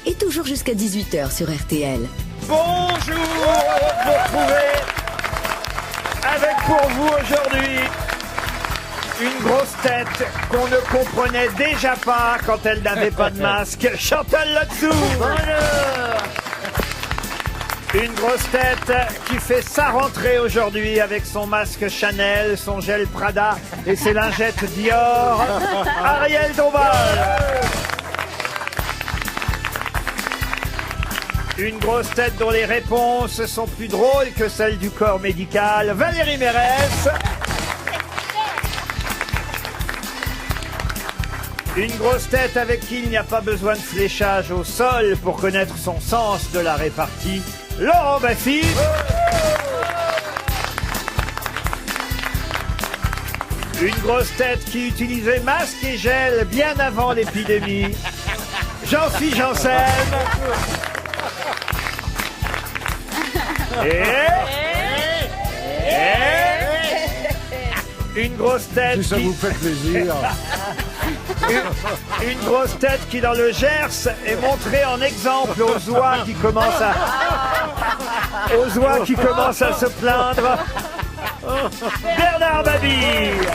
et toujours jusqu'à 18h sur RTL. Bonjour, heureux de vous retrouver avec pour vous aujourd'hui une grosse tête qu'on ne comprenait déjà pas quand elle n'avait pas de masque, Chantal là-dessous. Une grosse tête qui fait sa rentrée aujourd'hui avec son masque Chanel, son gel Prada et ses lingettes Dior, Ariel Dombal. Une grosse tête dont les réponses sont plus drôles que celles du corps médical, Valérie Mérès. Une grosse tête avec qui il n'y a pas besoin de fléchage au sol pour connaître son sens de la répartie, Laurent Baffy. Une grosse tête qui utilisait masque et gel bien avant l'épidémie, Jean-Philippe Janssen. Une grosse tête Si ça vous fait plaisir. Une grosse tête qui dans le Gers est montrée en exemple aux oies qui commencent à se plaindre. Bernard Mabille.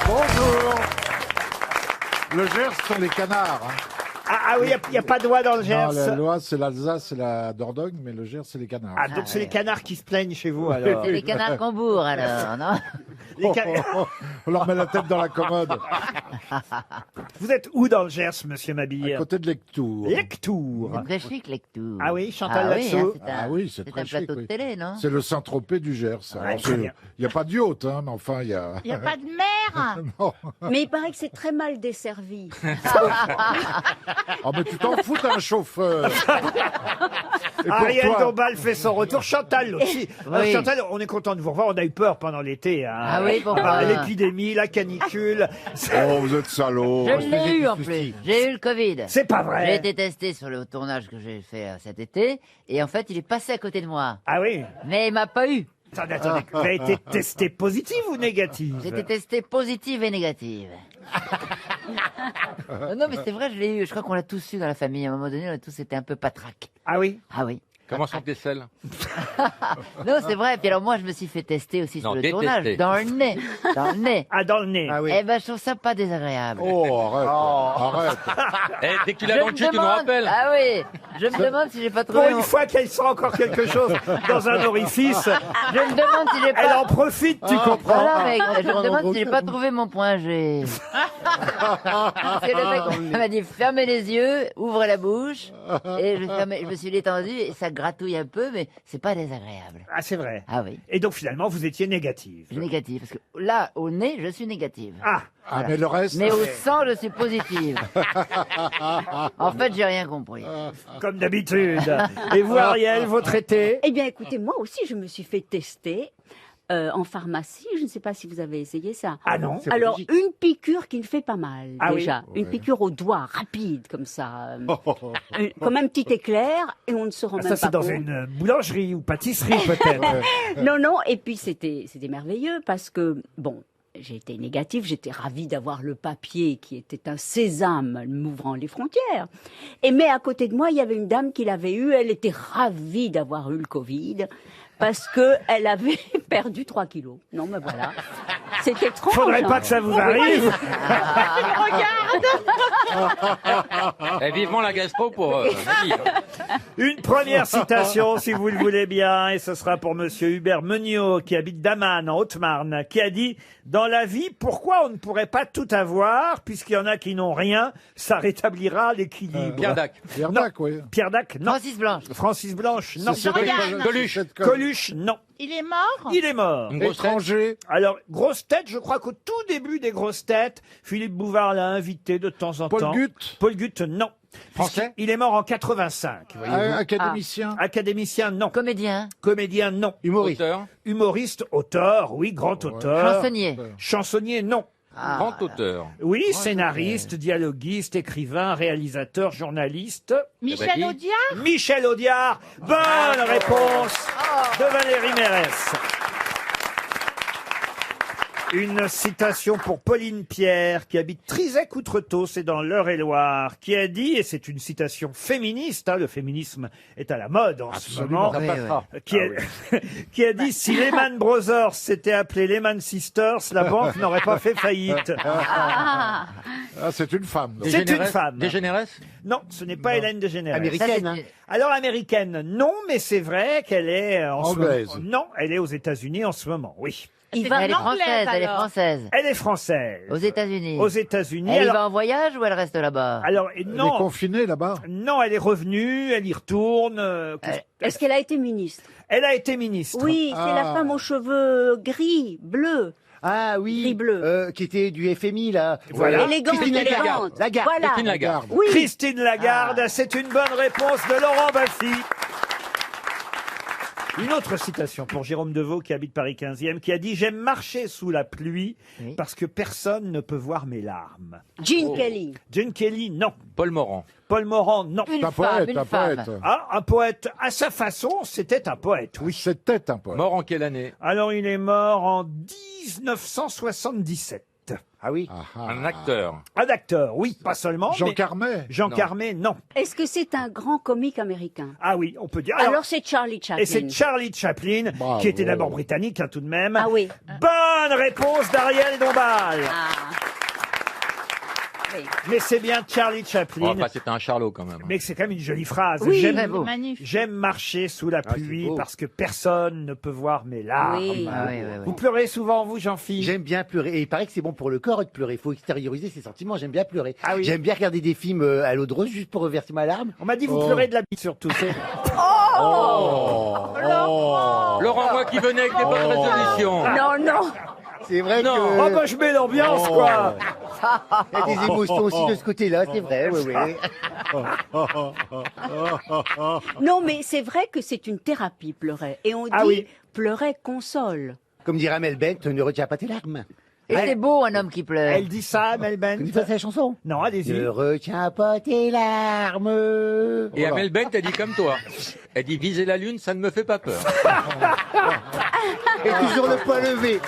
Bonjour. Le Gers sont les canards. Hein. Ah oui, il n'y a pas de oies dans le Gers. Non, la loi, c'est l'Alsace, c'est la Dordogne, mais le Gers, c'est les canards. Ah, donc c'est les canards qui se plaignent chez vous alors. C'est les canards Cambourg alors, non? On leur met la tête dans la commode. Vous êtes où dans le Gers, monsieur Mabille? À côté de Lectoure. Lectoure. C'est très chic, Lectoure. Ah oui, Chantal là-dessous. Ah oui, c'est c'est très un chic. plateau de Oui. télé, non? C'est le Saint-Tropez du Gers. Ouais, Alors, très bien. il n'y a pas de yacht, hein, mais enfin, il y a... Il n'y a pas de mer. Non. Mais il paraît que c'est très mal desservi. Oh, mais tu t'en fous, t'as un chauffeur. Et pour Ariel toi Dombal fait son retour. Chantal aussi. Oui. Chantal, on est content de vous revoir. On a eu peur pendant l'été. Hein. Ah oui, pourquoi? Par l'épidémie, la canicule. Oh, vous êtes salaud. Je l'ai eu en plus. J'ai eu le Covid. C'est pas J'ai vrai. été testé sur le tournage que j'ai fait cet été et en fait il est passé à côté de moi. Ah oui. Mais il m'a pas eu. Attendez. Vous avez été testé positive ou négative? J'ai été testé positive et négative. Non mais c'est vrai, je l'ai eu. Je crois qu'on l'a tous eu dans la famille. À un moment donné, on a tous été un peu patraque. Ah oui. Ah oui. Comment sont tes selles? Non, c'est vrai. Puis alors moi, je me suis fait tester aussi sur Non, le détester. tournage, dans le nez, dans le nez. Ah, dans le nez. Ah oui. Eh ben, je trouve ça pas désagréable. Oh, arrête. Arrête. Dès que tu l'as dans le cul, tu nous rappelles. Ah oui, je me demande si j'ai pas Pour trouvé. une fois qu'elle sent encore quelque chose dans un orifice, Je me demande si j'ai elle pas. en profite, tu comprends? Voilà, mais je me demande si j'ai pas trouvé mon point G. Parce que le mec m'a dit fermez les yeux, ouvrez la bouche, et je me suis détendu et ça gratouille un peu, mais c'est pas désagréable. Ah, c'est vrai. Ah oui, Et donc finalement, vous étiez négative. je suis négative parce que là, au nez, je suis négative. Ah, Ah, mais le reste... Mais au sang, je suis positive. En fait, j'ai rien compris. comme d'habitude. Et vous, Ariel, votre été? Eh bien, écoutez, moi aussi, je me suis fait tester en pharmacie. Je ne sais pas si vous avez essayé ça. Ah non. Alors, une piqûre qui me fait pas mal, Ah oui. déjà. Une Ouais. piqûre au doigt, rapide, comme ça. Comme un petit éclair, et on ne se rend Ah, même ça, c'est pas dans compte. une boulangerie ou pâtisserie, peut-être. Non, non, et puis c'était merveilleux parce que, bon, j'ai été négative, j'étais ravie d'avoir le papier qui était un sésame m'ouvrant les frontières. Mais à côté de moi, il y avait une dame qui l'avait eu, elle était ravie d'avoir eu le Covid parce que elle avait perdu 3 kilos. Non, mais voilà. C'est étrange. Faudrait hein. pas que ça vous arrive. Et vivement la gastro pour Mabille. Une première citation, si vous le voulez bien, et ce sera pour monsieur Hubert Meuniot, qui habite Daman, en Haute-Marne, qui a dit « Dans la vie, pourquoi on ne pourrait pas tout avoir, puisqu'il y en a qui n'ont rien, ça rétablira l'équilibre. Pierre Dac. Pierre Non. Dac, oui. Pierre Dac, non. Francis Blanche. Francis Blanche, non. C'est Coluche. Coluche, non. Il est mort? Il est mort. Une grosse tête. Étranger. Alors, grosse tête, je crois qu'au tout début des grosses têtes, Philippe Bouvard l'a invité de temps en Paul temps. Gutt. Paul Gutt, non. Français. Il est mort en 85, voyez-vous. Académicien. Académicien, non. Comédien. Comédien, non. Humoriste. Auteur. Humoriste, auteur, oui, grand auteur. Chansonnier. Chansonnier, non. Ah, Grand auteur. Oui, scénariste, dialoguiste, écrivain, réalisateur, journaliste. Michel Audiard? Michel Audiard. Bonne réponse de Valérie Mérès. Une citation pour Pauline Pierre, qui habite Trizec-Outretot, c'est dans l'Eure-et-Loire, qui a dit, et c'est une citation féministe, hein, le féminisme est à la mode en ce moment, qui a dit, si Lehman Brothers s'était appelé Lehman Sisters, la banque n'aurait pas fait faillite. Ah, c'est une femme. donc. C'est une femme. Dégénéresse? Non, ce n'est pas Hélène DeGeneres. Américaine, hein. Alors américaine, non, mais c'est vrai qu'elle est en ce moment. Anglaise. Non, elle est aux États-Unis en ce moment, oui. Il va Elle est française, elle est française. Elle est française. Aux États-Unis. Aux États-Unis. Elle y Alors, va en voyage ou elle reste là-bas? alors, Elle est non, confinée là-bas. non, elle est revenue, elle y retourne. Est-ce qu'elle a été ministre? Elle a été ministre. Oui, c'est la Ah. femme aux cheveux gris, bleus. Ah oui, Gris-bleu. qui était du FMI là. Voilà. Élégante, Christine Lagarde. élégante. Lagarde. Voilà. Christine Lagarde. Oui. Christine Lagarde, c'est une bonne réponse de Laurent Baffy. Une autre citation pour Jérôme Deveau, qui habite Paris 15e, qui a dit « J'aime marcher sous la pluie Oui. parce que personne ne peut voir mes larmes. Gene Kelly. » Jane Kelly, non. Paul Morand. Paul Morand, non. Une Un femme, poète, une un femme. poète. Ah, un poète, à sa façon, c'était un poète, oui. C'était un poète. Mort en quelle année? Alors, il est mort en 1977. Ah oui. Ah, ah. Un acteur. Un acteur, oui, pas seulement. Jean mais- Carmet. Jean Non. Carmet, non. Est-ce que c'est un grand comique américain? Ah oui, on peut dire. Alors c'est Charlie Chaplin. et c'est Charlie Chaplin, Bravo. qui était d'abord britannique, hein, tout de même. Ah oui. Bonne réponse d'Ariel Dombal. Ah. Oui. Mais c'est bien Charlie Chaplin. Enfin, c'était un charlot quand même. Mais c'est quand même une jolie phrase. Oui, très J'aime, beau. j'aime marcher sous la c'est pluie beau. parce que personne ne peut voir mes larmes. Oui. Ah, oui, oui, Vous oui. pleurez souvent, vous, Jean-Philippe? J'aime bien pleurer. Et il paraît que c'est bon pour le corps de pleurer. Il faut extérioriser ses sentiments. J'aime bien pleurer. Ah oui. J'aime bien regarder des films à l'eau de rose juste pour reverser ma larme. On m'a dit vous Oh. pleurez de la bite surtout. Laurent, moi qui venais avec des bonnes résolutions. Non, non. C'est vrai Non. que... Oh bah je mets l'ambiance quoi. Il y a des émotions aussi de ce côté-là, c'est vrai, oui, oui. Non, mais c'est vrai que c'est une thérapie, pleurer. Et on dit Ah oui. pleurer console. Comme dirait Mel Bent, ne retiens pas tes larmes. Et c'est beau un homme qui pleure. Elle dit ça, Mel Vous Bent? connaissez la chanson? Non, allez-y. Ne retiens pas tes larmes. Et Amel Bent, elle dit comme toi. Elle dit viser la lune, ça ne me fait pas peur. Et toujours le poing levé.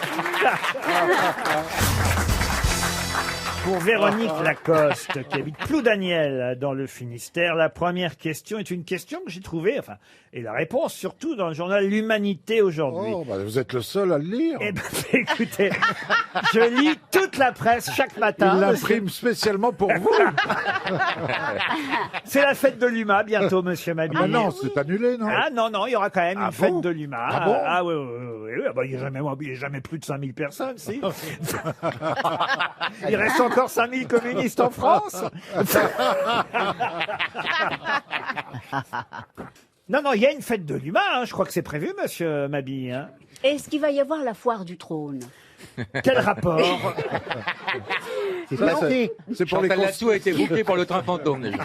Pour Véronique Lacoste, qui habite Ploudaniel dans le Finistère, la première question est une question que j'ai trouvée, enfin, et la réponse surtout dans le journal L'Humanité aujourd'hui. Oh, bah, vous êtes le seul à le lire. Eh ben, écoutez, je lis toute la presse chaque Il matin. l'imprime spécialement pour vous. C'est la fête de l'UMA bientôt, monsieur Mabille. Ah non, c'est annulé, non? Ah non, non, il y aura quand même Ah une fête bon de l'UMA. Ah bon Ah oui, oui, oui, oui. Ah bah, il n'y a jamais plus de 5000 personnes, si. Il reste encore 5000 communistes en France. Non, non, il y a une fête de l'UMA, hein. Je crois que c'est prévu, monsieur Mabille. Hein. Est-ce qu'il va y avoir la foire du trône? Quel rapport? C'est passé. C'est pour les Chantal Latsou a été bouclée pour le train fantôme déjà.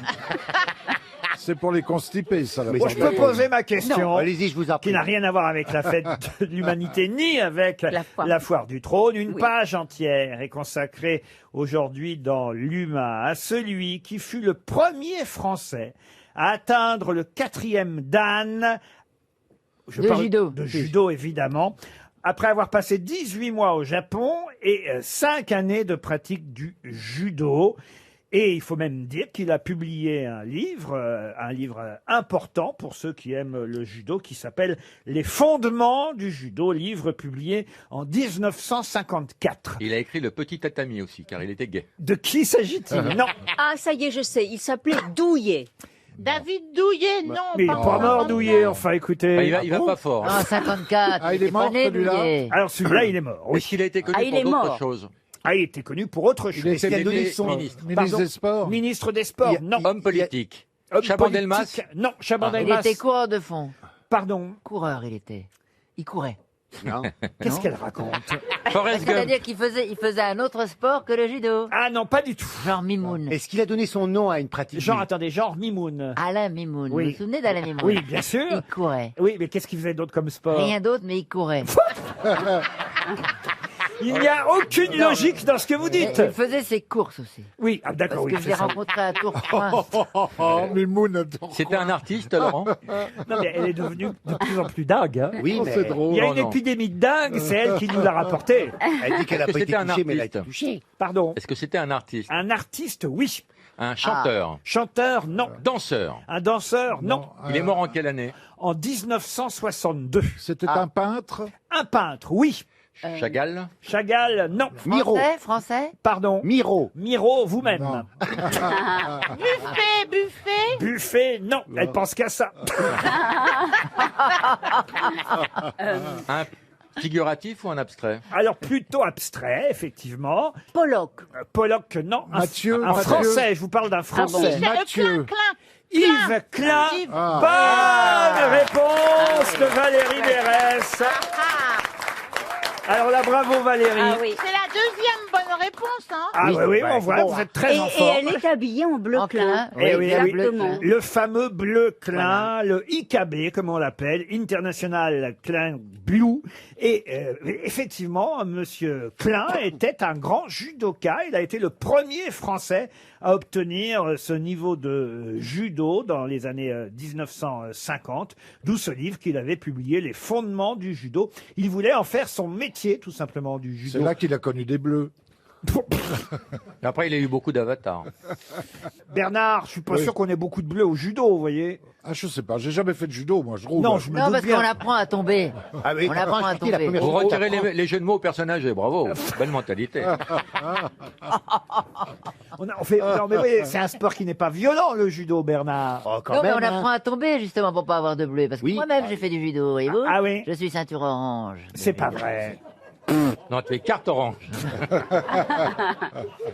c'est pour les constipés, ça. la Mais Bon, fête je de peux l'UMA. poser ma question. Non, allez-y, je vous en Qui prie. n'a rien à voir avec la fête de l'humanité, ni avec la foire du trône. Une Oui. page entière est consacrée aujourd'hui dans l'UMA à celui qui fut le premier Français à atteindre le 4e dan. Je De parle judo. De judo, évidemment. Après avoir passé 18 mois au Japon et 5 années de pratique du judo. Et il faut même dire qu'il a publié un livre important pour ceux qui aiment le judo, qui s'appelle Les fondements du judo, livre publié en 1954. Il a écrit Le Petit Tatami aussi, car il était gay. De qui s'agit-il? Non, Ah, ça y est, je sais. Il s'appelait Douillet. David Douillet, non. mais il n'est pas mort Douillet, enfin écoutez. Enfin, il va pas fort. Ah, 54. Ah, il est mort, pas né, celui-là Douillet. Alors celui-là, il est mort. Est-ce Oui. qu'il a été connu Ah, il pour est d'autres mort. choses? Ah, il était connu pour autre Il chose. était qu'il a donné son- ministre. ministre Pardon. des Sports. Ministre des Sports, non. Homme politique. Homme Chaban-Delmas. politique, non, Il Chaban-Delmas. était coureur de fond. Pardon, Coureur, il était. Il courait. Non. qu'est-ce Non. qu'elle raconte? Forrest Gump. C'est-à-dire qu'il faisait un autre sport que le judo. Ah non, pas du tout. Genre Mimoun. Est-ce qu'il a donné son nom à une pratique? Genre, attendez, genre Mimoun. Alain Mimoun. Oui. Vous vous souvenez d'Alain Mimoun? Oui, bien sûr. Il courait. Oui, mais qu'est-ce qu'il faisait d'autre comme sport? Rien d'autre, mais il courait. Il n'y a aucune logique dans ce que vous dites. Il faisait ses courses aussi. Oui, ah, d'accord. Parce Oui, que je c'est l'ai ça. rencontré à Tourcoing. Oh, Mimoun, attends. C'était un artiste, Laurent? Non, mais elle est devenue de plus en plus dingue. Hein. Oui, Oh, mais c'est drôle. Il y a non, une non. épidémie de dingue, c'est elle qui nous l'a rapporté. elle dit qu'elle a Est-ce pas que été c'était un touchée, mais elle a été artiste touchée. Pardon. Est-ce que c'était un artiste? Un artiste, oui. Un chanteur? Chanteur, non. Danseur? Un danseur, non. Il est mort en quelle année? En 1962. C'était un peintre. Un peintre, oui. Chagall? Chagall, non. Miro. Français. Pardon. Miro. Miro, vous-même. Non. Buffet. Buffet, non. Elle pense qu'à ça. Un figuratif ou un abstrait? Alors, plutôt abstrait, effectivement. Pollock. Pollock, non. Mathieu, Un Mathieu. Français, je vous parle d'un Français. Mathieu. Yves Klein. Yves. Bonne réponse de Valérie Mérès. Alors là, bravo Valérie. Ah oui. C'est la deuxième bonne réponse, hein. Ah Oui, oui, oui, ouais, on voit, bon. vous êtes très en Et forme. elle est habillée en bleu En clin. clin. Eh oui, oui. exactement. Le fameux bleu Klein, le IKB, comme on l'appelle, International Klein Blue. Et effectivement, Monsieur Klein était un grand judoka. Il a été le premier Français à obtenir ce niveau de judo dans les années 1950, d'où ce livre qu'il avait publié, Les fondements du judo. Il voulait en faire son métier, tout simplement, du C'est judo. là qu'il a connu des bleus. Après, il a eu beaucoup d'avatars. Bernard, je suis pas Oui. sûr qu'on ait beaucoup de bleus au judo, vous voyez. Ah, je sais pas, j'ai jamais fait de judo, moi, je trouve. Non, je me Non, doute parce bien. qu'on apprend à tomber. Ah oui, On apprend à la tomber. première Vous fois, retirez t'apprends. les jeux de mots au personnage et bravo. Belle mentalité. On fait, non, mais oui, c'est un sport qui n'est pas violent, le judo, Bernard. Oh, quand Non, mais même, on hein. apprend à tomber justement pour pas avoir de bleu. Parce que Oui. moi-même j'ai fait du judo, voyez-vous. Ah oui. Je suis ceinture orange. C'est pas vrai. Non, tu es carte orange.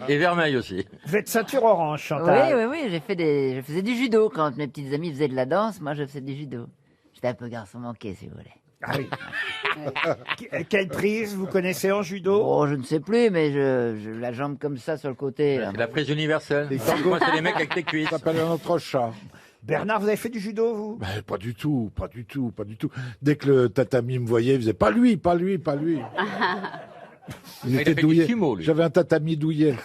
Et vermeil aussi. Vous êtes ceinture orange, Oui, Chantal. oui, oui, je faisais du judo quand mes petites amies faisaient de la danse. Moi, je faisais du judo. J'étais un peu garçon manqué, si vous voulez. Ah oui. Quelle prise vous connaissez en judo? Oh, je ne sais plus, mais la jambe comme ça sur le côté. là. C'est la prise universelle. Les tangos. Moi, c'est les mecs avec tes cuisses. Ça s'appelle un autre chat. Bernard, vous avez fait du judo, vous? Ben, pas du tout, pas du tout, pas du tout. Dès que le tatami me voyait, il faisait pas lui, pas lui, pas lui. Il Il a était fait du douillet. sumo, lui. J'avais un tatami douillet.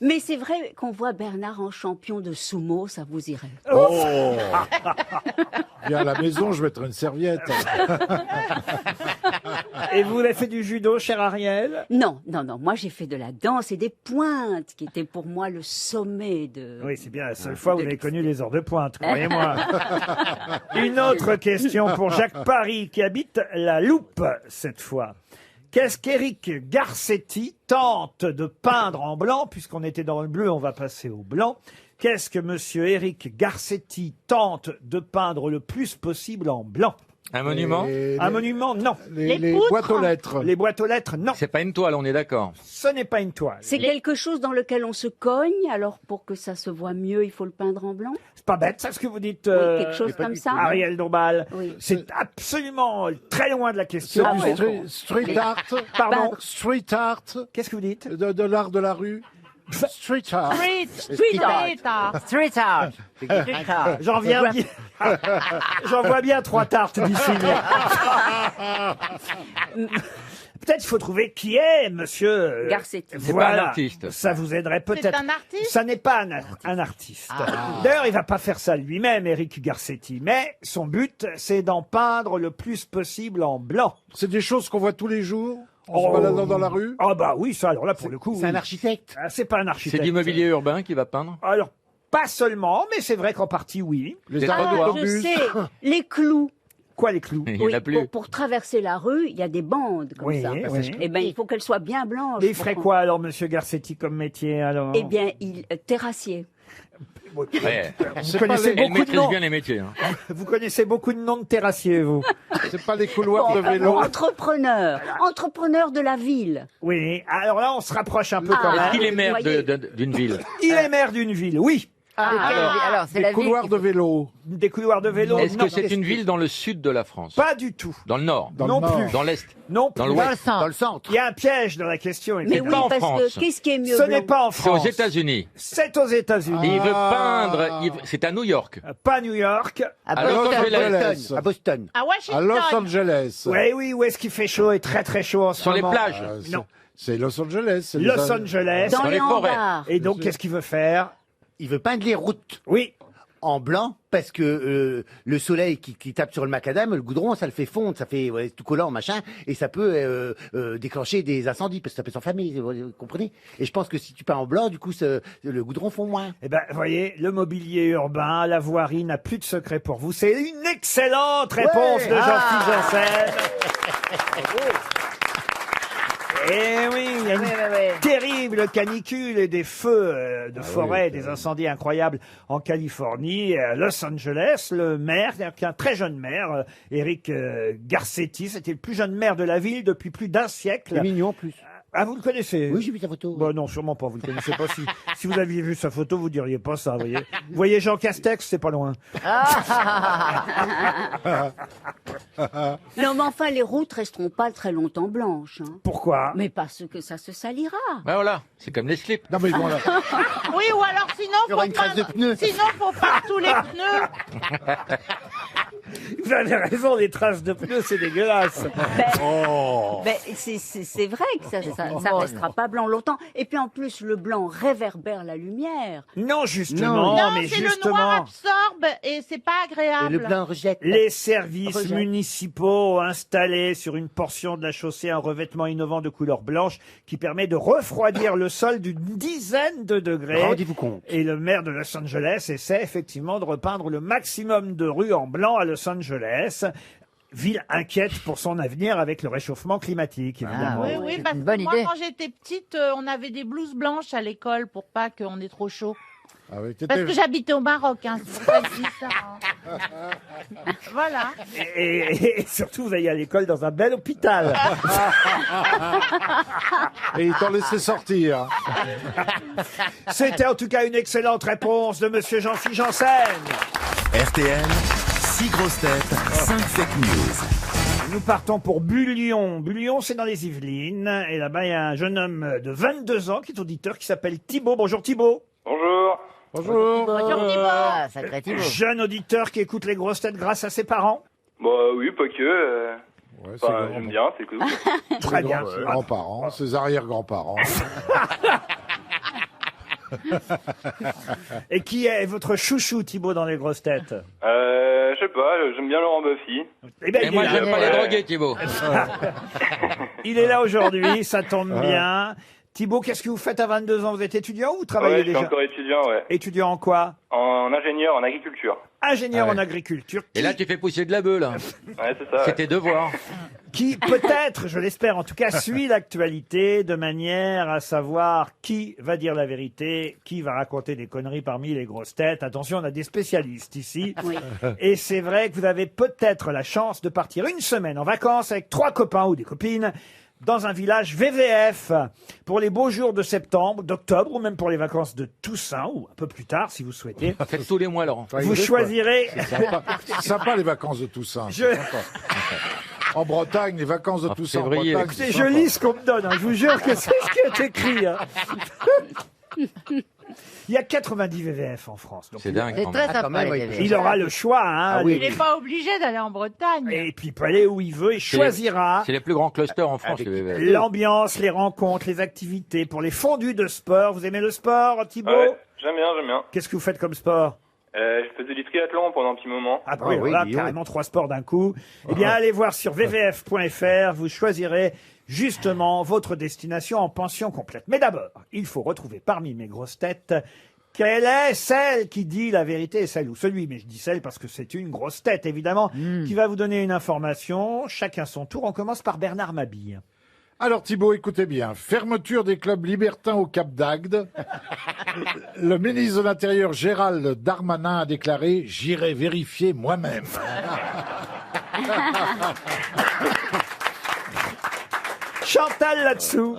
Mais c'est vrai qu'on voit Bernard en champion de sumo, ça vous irait. Oh Viens à la maison, je vais mettre une serviette. Et vous avez fait du judo, cher Ariel? Non, non, non. Moi, j'ai fait de la danse et des pointes, qui était pour moi le sommet de. Oui, c'est bien la seule fois où vous avez connu les heures de pointe, croyez-moi. Une autre question pour Jacques Paris, qui habite la Loupe, cette fois. Qu'est-ce qu'Éric Garcetti tente de peindre en blanc? Puisqu'on était dans le bleu, on va passer au blanc. Qu'est-ce que monsieur Éric Garcetti tente de peindre le plus possible en blanc? Un monument? Et Un monument, non. les Les poutres. boîtes aux lettres. Les boîtes aux lettres, non. C'est pas une toile, on est d'accord. Ce n'est pas une toile. C'est quelque chose dans lequel on se cogne, alors pour que ça se voit mieux, il faut le peindre en blanc. C'est pas bête, ça, ce que vous dites, Oui, quelque chose pas comme du ça. Ariel Dombal. Oui. C'est absolument très loin de la C'est question. Ah du ouais. street art. Pardon. Street art. Qu'est-ce que vous dites? De l'art de la rue. Street art. Street art. Street art. Street art. J'en viens bien. J'en vois bien 3 tartes d'ici. Peut-être il faut trouver qui est monsieur Garcetti. C'est pas un artiste. Ça vous aiderait peut-être. C'est un artiste. Ça n'est pas un artiste. D'ailleurs, il va pas faire ça lui-même, Éric Garcetti. Mais son but, c'est d'en peindre le plus possible en blanc. C'est des choses qu'on voit tous les jours en Oh. se baladant dans la rue. Ah bah oui, ça, alors là, pour le coup. C'est oui. un architecte. Ah, c'est pas un C'est architecte. du mobilier urbain qui va peindre? Alors, pas seulement, mais c'est vrai qu'en partie, oui. Les Des arrêts trottoirs. Je d'autobus. sais, les clous. Quoi, les clous? Il n'y en a plus. pour traverser la rue, il y a des bandes comme Oui, ça. oui. Eh ben, il faut qu'elles soient bien blanches. Mais il pour ferait qu'on- quoi, alors, monsieur Garcetti, comme métier, alors? Eh bien, terrassier. Ouais. Vous connaissez pas les- Elle beaucoup de maîtrise noms. bien les métiers. hein. Vous connaissez beaucoup de noms de terrassiers, vous. C'est pas les couloirs Bon, de vélo. entrepreneur de la ville. Oui. Alors là, on se rapproche un peu quand Est-ce même. qu'il est maire voyez. d'une ville? Il est maire d'une ville, oui. Alors, c'est la Des ville couloirs qui- de vélo. Des couloirs de vélo. Est-ce non. que c'est une ville dans le sud de la France? Pas du tout. Dans le nord? Dans non le nord. plus. Dans l'est? Non plus. Dans Dans le l'ouest? Dans centre. le centre. Il y a un piège dans la question. Mais évidemment. oui, pas en parce France. que qu'est-ce qui est mieux Ce n'est blanc pas en C'est aux France. États-Unis. C'est aux États-Unis. Et il veut Ah. peindre, c'est à New York. Pas New York. À Los Los Angeles. Angeles. À Boston. À À Washington. Los Angeles. Oui, oui, où est-ce qu'il fait chaud et très très chaud en ce Sur les moment plages. Non. C'est Los Angeles. c'est Los les- Angeles. Dans Dans les les forêts. hangars. Et donc, qu'est-ce qu'il veut faire? Il veut peindre les routes Oui. en blanc parce que le soleil qui tape sur le macadam, le goudron, ça le fait fondre, ça fait tout collant, machin, et ça peut déclencher des incendies parce que ça peut s'enflammer, vous comprenez? Et je pense que si tu peins en blanc, du coup, le goudron fond moins. Eh ben, voyez, le mobilier urbain, la voirie n'a plus de secret pour vous. C'est une excellente réponse Ouais. de Jean-Philippe Janssen. Eh oui, il y a une terrible canicule et des feux de forêt, des incendies incroyables en Californie, à Los Angeles. Le maire, c'est-à-dire qu'un très jeune maire, Eric Garcetti, c'était le plus jeune maire de la ville depuis plus d'un siècle. C'est mignon en plus. Ah, vous le connaissez? Oui, j'ai vu ta photo. Bon, non, sûrement pas. Vous le connaissez pas. Si vous aviez vu sa photo, vous diriez pas ça, vous voyez. Vous voyez Jean Castex, c'est pas loin. Non, mais enfin, les routes resteront pas très longtemps blanches. Hein. Pourquoi? Mais parce que ça se salira. Ben voilà, c'est comme les slips. Non, mais bon, là. Oui, ou alors sinon, Il y aura une trace de pneus. Sinon, faut peindre tous les pneus. Vous avez raison, les traces de pneus, c'est dégueulasse. Ben, c'est vrai que ça restera pas blanc longtemps. Et puis en plus, le blanc réverbère la lumière. Non, justement, Non, mais c'est le noir justement, absorbe et c'est pas Et agréable. le blanc rejette. les services Rejette. municipaux ont installé sur une portion de la chaussée un revêtement innovant de couleur blanche qui permet de refroidir le sol d'une dizaine de degrés. Rendez-vous compte. Et le maire de Los Angeles essaie effectivement de repeindre le maximum de rues en blanc à Los Angeles. Ville inquiète pour son avenir avec le réchauffement climatique, évidemment. Oui, Ouais, oui, c'est parce une que bonne moi, idée. quand j'étais petite, on avait des blouses blanches à l'école pour pas qu'on ait trop chaud. Ah oui, Parce t'étais- que j'habitais au Maroc, hein, c'est pour ça que je dis ça. hein. Voilà. Et surtout, vous allez à l'école dans un bel hôpital. Et ils t'ont laissé sortir. C'était en tout cas une excellente réponse de Monsieur Jean-Philippe Janssen. RTL, 6 grosses têtes, 5 fake news. Nous partons pour Bullion. Bullion, c'est dans les Yvelines. Et là-bas, il y a un jeune homme de 22 ans qui est auditeur qui s'appelle Thibaut. Bonjour Thibaut. Bonjour. Bonjour. Bonjour Thibaut. Ah, sacré Thibaut. Jeune auditeur qui écoute les grosses têtes grâce à ses parents. Bah oui, pas que. Ouais, c'est Enfin, grand- j'aime bien, c'est cool. Très bien. ses grands-parents, ses arrière-grands-parents. Et qui est votre chouchou, Thibaut, dans les grosses têtes? Je sais pas, j'aime bien Laurent Buffy. Eh ben, Et moi, il, est j'aime là. pas les Ouais. drogués, Thibaut. Il est là aujourd'hui, ça tombe bien. Thibaut, qu'est-ce que vous faites à 22 ans? Vous êtes étudiant ou vous travaillez Ouais, je suis déjà? encore étudiant, ouais. Étudiant en quoi? En ingénieur, en agriculture. Ingénieur Ah ouais. en agriculture. Et là, tu fais pousser de la bœuf, là. Ouais, c'est ça. C'est Ouais. tes devoirs. Qui peut-être, je l'espère en tout cas, suit l'actualité de manière à savoir qui va dire la vérité, qui va raconter des conneries parmi les grosses têtes. Attention, on a des spécialistes ici. Oui. Et c'est vrai que vous avez peut-être la chance de partir une semaine en vacances avec 3 copains ou des copines dans un village VVF pour les beaux jours de septembre, d'octobre ou même pour les vacances de Toussaint ou un peu plus tard si vous souhaitez. Faites tous les mois, Laurent. Enfin, Vous il est, choisirez... quoi. C'est sympa les vacances de Toussaint. Je- c'est sympa. En Bretagne, les vacances de En Toussaint en février. Bretagne. Écoutez, c'est je sympa. lis ce qu'on me donne, hein. Je vous jure que c'est ce qui est écrit. hein. Il y a 90 VVF en France. Donc C'est il, dingue. C'est quand très même. quand sympa, même, les oui. TV. il aura le choix. Hein, Ah oui. Il n'est pas obligé d'aller en Bretagne. Et puis il peut aller où il veut et choisira C'est les plus grands clusters en France, Avec- les VVF. l'ambiance, les rencontres, les activités pour les fondus de sport. Vous aimez le sport, Thibaut? Ouais, j'aime bien, j'aime bien. Qu'est-ce que vous faites comme sport? Je faisais du triathlon pendant un petit moment. Ah bah oui, Ah oui, voilà, dis donc. carrément 3 sports d'un coup. Eh bien, allez voir sur vvf.fr, vous choisirez justement votre destination en pension complète. Mais d'abord, il faut retrouver parmi mes grosses têtes quelle est celle qui dit la vérité et celle ou celui, mais je dis celle parce que c'est une grosse tête évidemment, qui va vous donner une information. Chacun son tour. On commence par Bernard Mabille. Alors Thibaut, écoutez bien. Fermeture des clubs libertins au Cap d'Agde. Le ministre de l'Intérieur Gérald Darmanin a déclaré « J'irai vérifier moi-même ». Chantal là-dessous.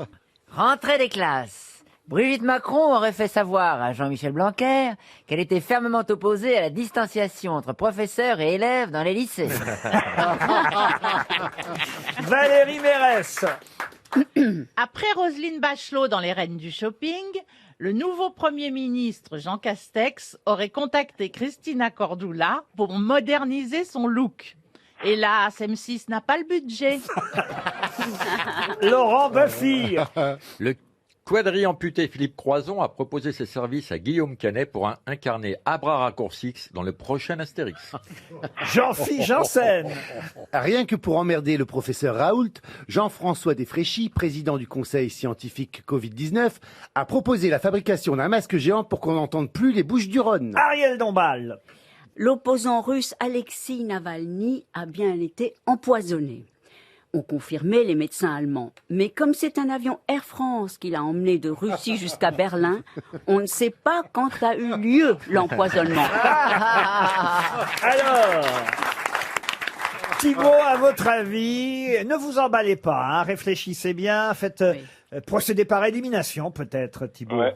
Rentrée des classes. Brigitte Macron aurait fait savoir à Jean-Michel Blanquer qu'elle était fermement opposée à la distanciation entre professeurs et élèves dans les lycées. Valérie Mérès. Après Roselyne Bachelot dans les Reines du Shopping, le nouveau Premier ministre Jean Castex aurait contacté Christina Cordula pour moderniser son look. Hélas, M6 n'a pas le budget. Laurent Baffy. Le quadri-amputé Philippe Croizon a proposé ses services à Guillaume Canet pour incarner Abra Raccourcix dans le prochain Astérix. Jean-Philippe Janssen. Rien que pour emmerder le professeur Raoult, Jean-François Desfréchy, président du conseil scientifique Covid-19, a proposé la fabrication d'un masque géant pour qu'on n'entende plus les Bouches-du-Rhône. Ariel Dombal. L'opposant russe Alexei Navalny a bien été empoisonné. Ont confirmé les médecins allemands. Mais comme c'est un avion Air France qui l'a emmené de Russie jusqu'à Berlin, on ne sait pas quand a eu lieu l'empoisonnement. Alors, Thibault, à votre avis, ne vous emballez pas, hein, réfléchissez bien, faites procéder par élimination peut-être, Thibault. Ouais.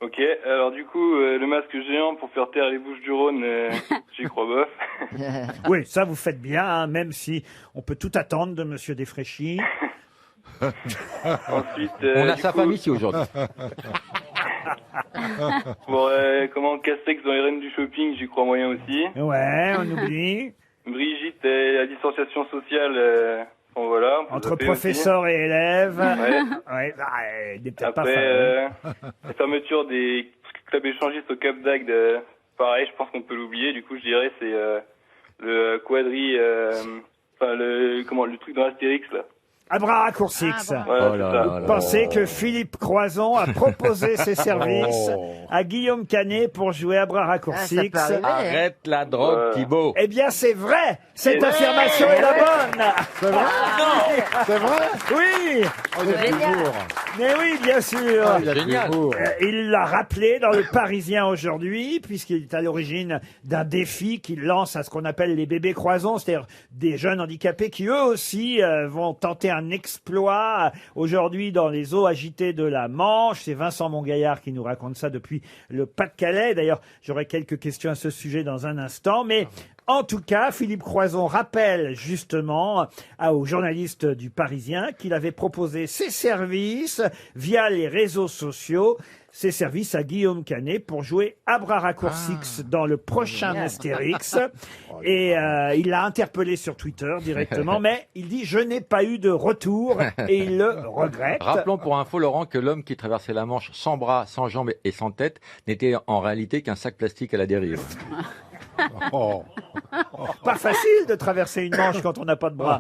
Ok, alors du coup, le masque géant pour faire taire les Bouches-du-Rhône, j'y crois bof. Oui, ça vous faites bien, hein, même si on peut tout attendre de Monsieur Desfréchy. Ensuite, On a du sa coup- famille ici aujourd'hui. Bon, comment Castex dans les Reines du Shopping, j'y crois moyen aussi. Ouais, on oublie. Brigitte, la distanciation sociale, bon voilà. on peut Entre zapper professeurs et élèves. Ouais. Ouais, bah, il n'est aussi. peut-être pas Après, fan. la fermeture des clubs échangistes au Cap d'Agde, pareil, je pense qu'on peut l'oublier. Du coup, je dirais c'est le quadri, enfin le truc dans Astérix là. Abra Raccourcix. Voilà, c'est ça. Vous pensez que Philippe Croizon a proposé ses services à Guillaume Canet pour jouer Abra Raccourcix? Arrête la drogue, Thibault. Eh bien, c'est vrai. Cette affirmation est la bonne. C'est vrai? Non. C'est vrai? Oui. Oh, il y a de l'humour. Mais oui, bien sûr. Ah, il y a de l'humour. Il l'a rappelé dans le Parisien aujourd'hui, puisqu'il est à l'origine d'un défi qu'il lance à ce qu'on appelle les bébés croisons, c'est-à-dire des jeunes handicapés qui eux aussi vont tenter un exploit aujourd'hui dans les eaux agitées de la Manche. C'est Vincent Mongaillard qui nous raconte ça depuis le Pas-de-Calais. D'ailleurs, j'aurai quelques questions à ce sujet dans un instant, mais en tout cas, Philippe Croizon rappelle justement aux journalistes du Parisien qu'il avait proposé ses services via les réseaux sociaux, ses services à Guillaume Canet pour jouer Abra Raccourcix dans le prochain Astérix. Et il l'a interpellé sur Twitter directement, mais il dit « Je n'ai pas eu de retour » et il le regrette. Rappelons pour info, Laurent, que l'homme qui traversait la Manche sans bras, sans jambes et sans tête n'était en réalité qu'un sac plastique à la dérive. Oh. Pas facile de traverser une Manche quand on n'a pas de bras.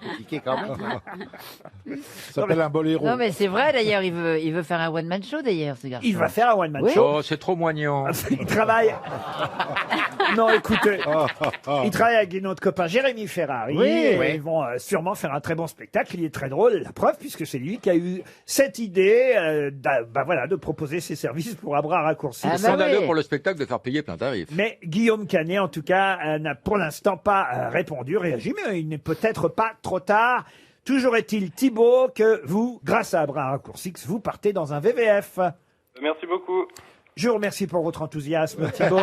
Compliqué quand même. Ça s'appelle un boléro. Non, mais c'est vrai, d'ailleurs, il veut faire un one-man show, d'ailleurs, ce garçon. Il va faire un one-man Oui. show. Oh, c'est trop moignant. Il travaille. Non, écoutez, il travaille avec une autre copain, Jérémy Ferrari. Oui. Et ils vont sûrement faire un très bon spectacle. Il est très drôle. La preuve, puisque c'est lui qui a eu cette idée, de proposer ses services pour Abra Raccourci. Ah, C'est scandaleux pour le spectacle de faire payer plein tarif. Mais Guillaume Canet, en tout cas, n'a pour l'instant pas répondu, réagi, mais il n'est peut-être pas trop tard. Toujours est-il, Thibault, que vous, grâce à Abra Raccourcix, vous partez dans un VVF. Merci beaucoup. Je vous remercie pour votre enthousiasme, Thibault.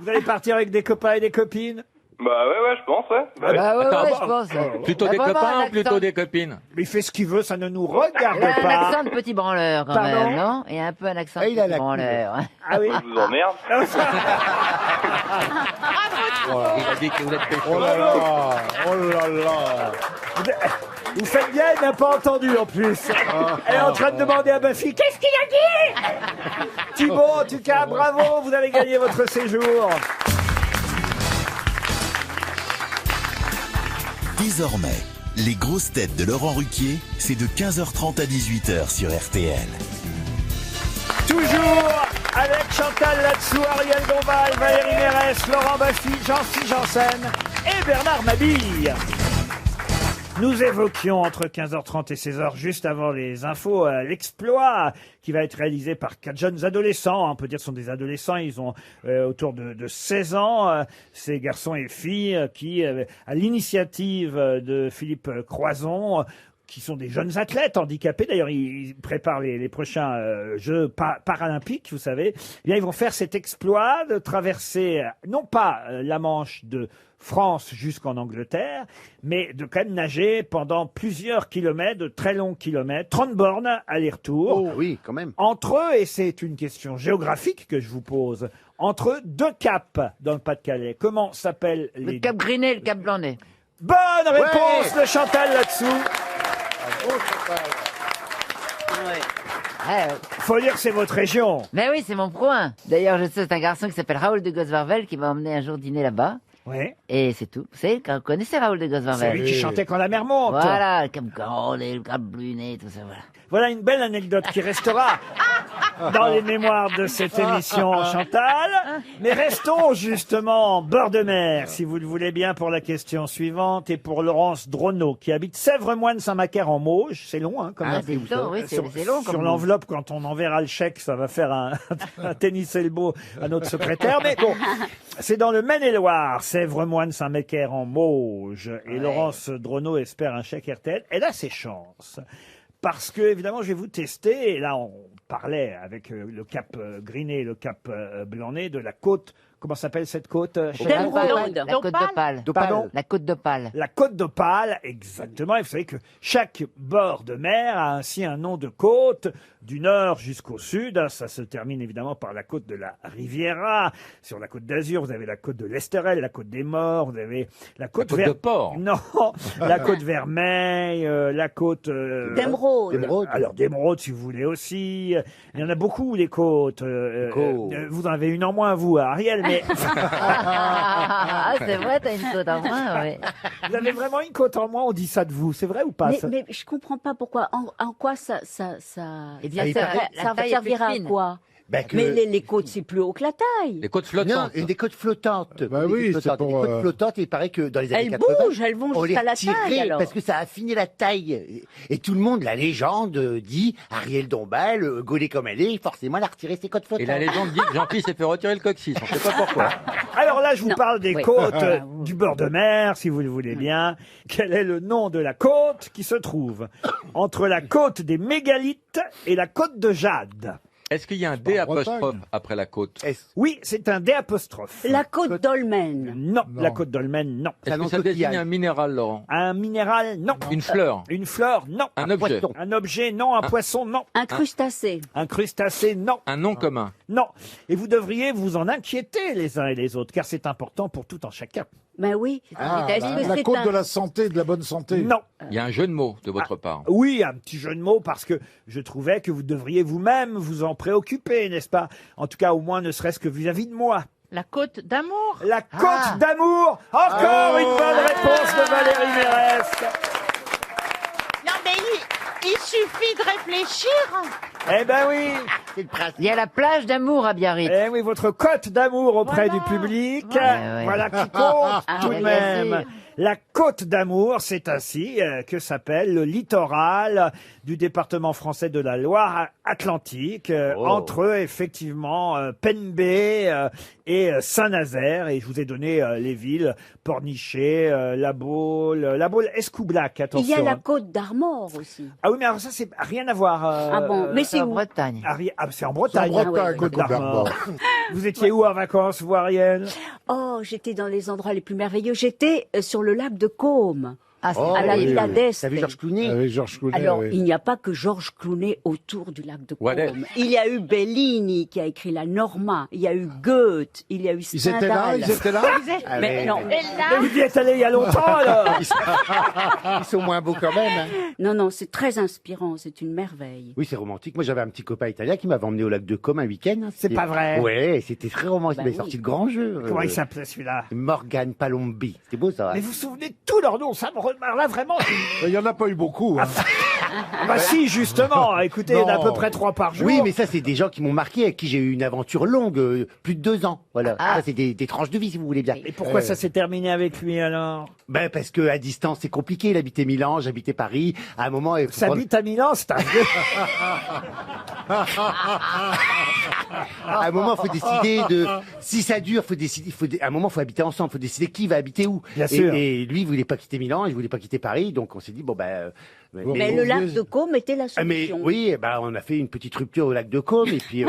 Vous allez partir avec des copains et des copines? Bah ouais, je pense, ouais. Bah, ouais. Attends, je pense. Plutôt Ah, des vraiment, copains un ou plutôt accent. des copines? Mais il fait ce qu'il veut, ça ne nous regarde Il a un pas. accent de petit branleur, quand Pardon même, non? Et un peu un accent de Ah, il a petit la branleur. Ah oui. Je vous emmerde. Il a dit que vous êtes pécho. Oh là là. Oh là là. Vous faites bien, elle n'a pas entendu en plus. Elle est en train de demander à Buffy, qu'est-ce qu'il a dit? Thibault, en tout cas, bravo, vous avez gagné votre séjour. Désormais, les grosses têtes de Laurent Ruquier, c'est de 15h30 à 18h sur RTL. Toujours avec Chantal Latsou, Ariel Dombal, Valérie Mérès, Laurent Baffy, Jean-Philippe Janssen et Bernard Mabille. Nous évoquions entre 15h30 et 16h, juste avant les infos, l'exploit qui va être réalisé par 4 jeunes adolescents. On peut dire que ce sont des adolescents, ils ont autour de 16 ans. Ces garçons et filles qui, à l'initiative de Philippe Croizon, qui sont des jeunes athlètes handicapés. D'ailleurs, ils préparent les prochains Jeux paralympiques, vous savez. Eh bien, ils vont faire cet exploit de traverser, non pas la Manche de France jusqu'en Angleterre, mais de quand même nager pendant plusieurs kilomètres, de très longs kilomètres, 30 bornes aller-retour. Oh, oui, quand même. Entre eux, et c'est une question géographique que je vous pose, entre deux caps dans le Pas-de-Calais. Comment s'appellent les... Le Cap Grinet et le Cap Blanc-Nez. Bonne réponse de Chantal là-dessous. Faut dire que c'est votre région. Mais oui, c'est mon coin. D'ailleurs, je sais, c'est un garçon qui s'appelle Raoul de Gosvarvel qui m'a emmené un jour dîner là-bas. Oui. Et c'est tout. Vous savez, vous connaissez Raoul de Gosvarvel? C'est lui qui chantait Quand la mer monte. Voilà, le Cap Grinet, le Cap Blanc-Nez, tout ça, voilà. Voilà une belle anecdote qui restera dans les mémoires de cette émission, Chantal. Mais restons justement en bord de mer, si vous le voulez bien, pour la question suivante et pour Laurence Dronneau, qui habite Sèvres-Moine-Saint-Macaire en Mauges. C'est long, hein, quand même. C'est long, oui, c'est long. Sur l'enveloppe, quand on enverra le chèque, ça va faire un tennis elbow à notre secrétaire. Mais bon, c'est dans le Maine-et-Loire, Sèvres-Moine-Saint-Macaire en Mauges. Et Laurence Dronneau espère un chèque RTL. Elle a ses chances. Parce que, évidemment, je vais vous tester, et là, on parlait avec le Cap Grinet et le Cap Blanc-Nez de la côte. Comment s'appelle cette côte? La côte d'Opale. Pardon? La côte d'Opale. La côte d'Opale, exactement. Et vous savez que chaque bord de mer a ainsi un nom de côte, du nord jusqu'au sud. Ça se termine évidemment par la côte de la Riviera. Sur la côte d'Azur, vous avez la côte de l'Esterel, la côte des Morts, vous avez la côte de Port. Non, la côte Vermeille, la côte... d'Émeraude. Alors d'Émeraude, si vous voulez aussi. Il y en a beaucoup, les côtes. Vous en avez une en moins, vous, Ariel, mais... C'est vrai, t'as une côte en moins, oui. Vous avez vraiment une côte en moins, on dit ça de vous. C'est vrai ou pas? Mais je comprends pas pourquoi. En quoi ça Eh bien, ça servira à quoi? Ben que- Mais les côtes, c'est plus haut que la taille. Les côtes flottantes. Non, des côtes flottantes. Bah Des oui, côtes c'est flottantes. pour, Des côtes flottantes, et il paraît que dans les années Elles 80, bougent, elles vont on les jusqu'à la taille, retirait alors. parce que ça a affiné la taille. Et tout le monde, la légende dit, Ariel Dombal, gaulée comme elle est, forcément, elle a retiré ses côtes flottantes. Et la légende dit que Jean-Pierre s'est fait retirer le coccyx. On ne sait pas pourquoi. Alors là, je vous Non. parle des Oui. côtes du bord de mer, si vous le voulez bien. Quel est le nom de la côte qui se trouve entre la côte des mégalithes et la côte de Jade? Est-ce qu'il y a un D en apostrophe Bretagne. après la côte? Oui, c'est un D apostrophe. La côte dolmen. Non, Non. la côte dolmen, non. C'est un Est-ce nom que ça de désigne coquillage. un minéral, Laurent? Un minéral, non. Une fleur? Une fleur, non. Un objet? poisson. Un objet, non. Un poisson, non. Un crustacé. Un crustacé, non. Un nom commun? Non. Et vous devriez vous en inquiéter les uns et les autres, car c'est important pour tout en chacun. Ben oui. Ah, Est-ce la, que la c'est côte un- de la santé, de la bonne santé. Non. Il y a un jeu de mots de votre part. Oui, un petit jeu de mots, parce que je trouvais que vous devriez vous-même vous en préoccuper, n'est-ce pas? En tout cas, au moins, ne serait-ce que vis-à-vis de moi. La côte d'amour. La côte d'amour. Encore une bonne réponse de Valérie Mérès. Non, mais il suffit de réfléchir. Eh ben oui. C'est le principe. Il y a la plage d'amour à Biarritz. Eh oui, votre cote d'amour auprès Voilà. du public. Voilà. Voilà qui compte tout de bien même. sûr. La côte d'amour, c'est ainsi que s'appelle le littoral du département français de la Loire-Atlantique, entre effectivement Penbé et Saint-Nazaire. Et je vous ai donné les villes Pornichet, La Baule, Escoublac, Il attention. y a la hein. côte d'Armor aussi. Ah oui, mais alors ça, c'est rien à voir. Ah bon, mais C'est c'est en où? Bretagne. C'est en Bretagne. C'est en Bretagne, Côte Côte d'Armor. d'Armor. Vous étiez où en vacances, vous, Ariel? Oh, j'étais dans les endroits les plus merveilleux. J'étais sur le lac de Côme, Ah, c'est Oh, à la oui, Villa oui. d'Est. T'as vu Georges Clooney? Avec Georges Clooney, Alors, oui. il n'y a pas que Georges Clooney autour du lac de What else? Côme. Il y a eu Bellini qui a écrit la Norma. Il y a eu Goethe. Il y a eu Ils étaient là, Stendhal. ils étaient là. Ah, Mais non, Mais vous y êtes allé il y a longtemps, alors? Ils sont moins beaux quand même. hein. non, c'est très inspirant. C'est une merveille. Oui, c'est romantique. Moi, j'avais un petit copain italien qui m'avait emmené au lac de Côme un week-end. hein. C'est pas vrai. Ouais, c'était très romantique. Bah Il est oui. sorti de grand jeu. Comment il s'appelait, celui-là? Morgan Palombi. C'était beau, ça. Mais vous vous souvenez de tous leurs noms, ça me remarque là vraiment. Il n'y en a pas eu beaucoup. Hein. Bah si, justement, écoutez, il y en a à Non. peu près 3 par jour. Oui, mais ça, c'est des gens qui m'ont marqué, avec qui j'ai eu une aventure longue, plus de 2 ans. Voilà. Ah. Ça, c'est des tranches de vie, si vous voulez bien. Et pourquoi ça s'est terminé avec lui alors? Ben, parce que à distance, c'est compliqué. Il habitait Milan, j'habitais Paris. À un moment, il faut prendre- S'habite à Milan, c'est un vieux. À un moment, faut décider de. Si ça dure, faut décider. À un moment, faut habiter ensemble. Faut décider qui va habiter où. Bien sûr. Et lui, il voulait pas quitter Milan, il voulait pas quitter Paris, donc on s'est dit bon ben. Mais le lac de Caume était la Mais solution. oui, on a fait une petite rupture au lac de Caume et puis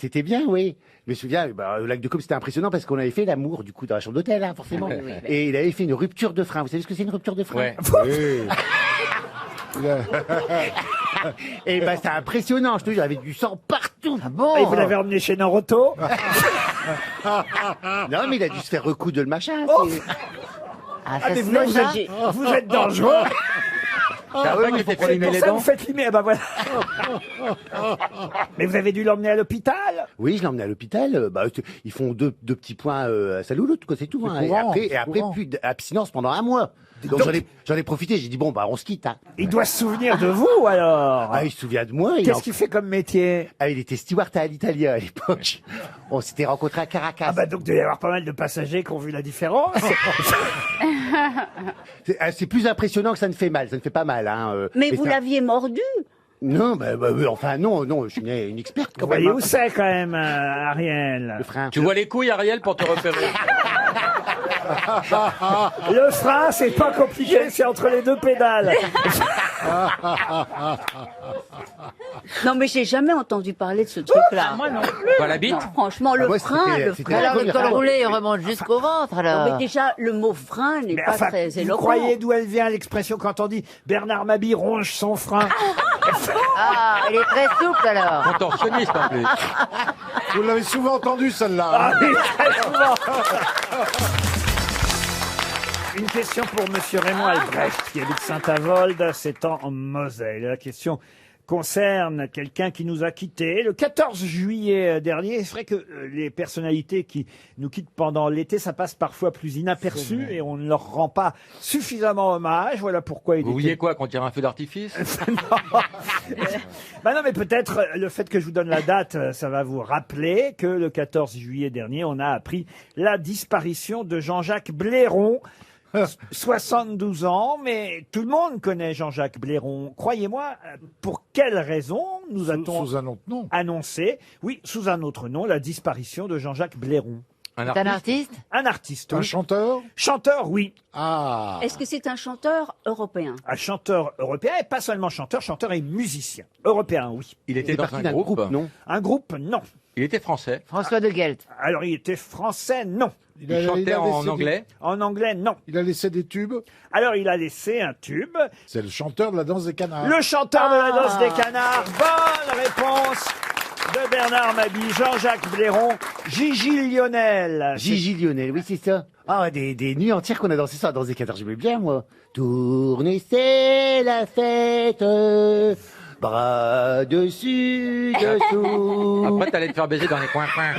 c'était bien, oui. Je me souviens, au lac de Caume, c'était impressionnant parce qu'on avait fait l'amour du coup dans la chambre d'hôtel, hein, forcément. Oui, oui, oui. Et il avait fait une rupture de frein. Vous savez ce que c'est une rupture de frein? Ouais. Et c'est impressionnant, je te jure, il y avait du sang partout. Ah bon? Et vous l'avez emmené chez Noroto? Non, mais il a dû se faire recoudre le machin. Oh. c'est- Ah, Ah, ça mais se vous, fait, vous ça êtes, vous êtes dangereux. Ah ouais, mais faut C'est limer pour les ça que dents. vous faites limer. Ah bah voilà. Mais vous avez dû l'emmener à l'hôpital? Oui, je l'ai emmené à l'hôpital. Ils font deux petits points à sa louloute, quoi, c'est tout. Hein. courant, et c'est après courant. plus d'abstinence pendant un mois. Donc j'en ai profité, j'ai dit bon on se quitte. Hein. Il doit se souvenir de vous alors. Ah, il se souvient de moi. Qu'est-ce qu'il fait comme métier? Il était steward à l'Italien à l'époque. On s'était rencontrés à Caracas. Ah bah donc il doit y avoir pas mal de passagers qui ont vu la différence. C'est plus impressionnant que ça ne fait mal. Ça ne fait pas mal. Hein. Mais vous l'aviez mordu. Non, enfin non, je suis une experte quand Vous même. voyez hein. où c'est quand même, Ariel? Le frein. Tu vois les couilles, Ariel, pour te repérer. Le frein, c'est pas compliqué, c'est entre les deux pédales. Non, mais j'ai jamais entendu parler de ce truc-là. Moi non plus. Pas la bite. Non, franchement, le moi, frein, c'était- le c'était frein. la Alors, le première col fois. roulé, il remonte jusqu'au ventre, Non, alors. mais déjà, le mot frein n'est Mais pas enfin, très vous éloquent. croyez d'où elle vient l'expression quand on dit Bernard Mabie ronge son frein? Ah, il est très souple, alors. Contorsionniste en plus. Vous l'avez souvent entendu, celle-là. Ah hein. oui, très souvent. Une question pour Monsieur Raymond Albrecht, qui habite Saint-Avold, c'est en Moselle. La question concerne quelqu'un qui nous a quittés le 14 juillet dernier. C'est vrai que les personnalités qui nous quittent pendant l'été, ça passe parfois plus inaperçu et on ne leur rend pas suffisamment hommage. Voilà pourquoi il Vous était... vouliez quoi, qu'on tire un feu d'artifice? Bah non, mais peut-être le fait que je vous donne la date, ça va vous rappeler que le 14 juillet dernier, on a appris la disparition de Jean-Jacques Blairon. 72 ans, mais tout le monde connaît Jean-Jacques Blairon. Croyez-moi, pour quelle raison nous a-t-on Sous un autre nom. annoncé, oui, sous un autre nom, la disparition de Jean-Jacques Blairon? C'est un artiste? Un artiste, Un oui. chanteur. Chanteur, oui. Ah. Est-ce que c'est un chanteur européen? Un chanteur européen, et pas seulement chanteur, chanteur et musicien. Européen, oui. Il était C'est dans parti un d'un groupe. non? Un groupe, non. Il était français. François de Guelt. Alors, il était français, non. Il chantait en laissé anglais. En anglais, non. Il a laissé des tubes. Alors, il a laissé un tube. C'est le chanteur de la danse des canards. Le chanteur de la danse des canards. Bonne réponse de Bernard Mabie, Jean-Jacques Blairon, Gigi Lionel. Gigi Lionel, oui, c'est ça. Ah, des nuits entières qu'on a dansé ça dans des canards, j'aimais bien, moi. Tourner, c'est la fête. Bras dessus, dessous. Après, t'allais te faire baiser dans les coins-coins.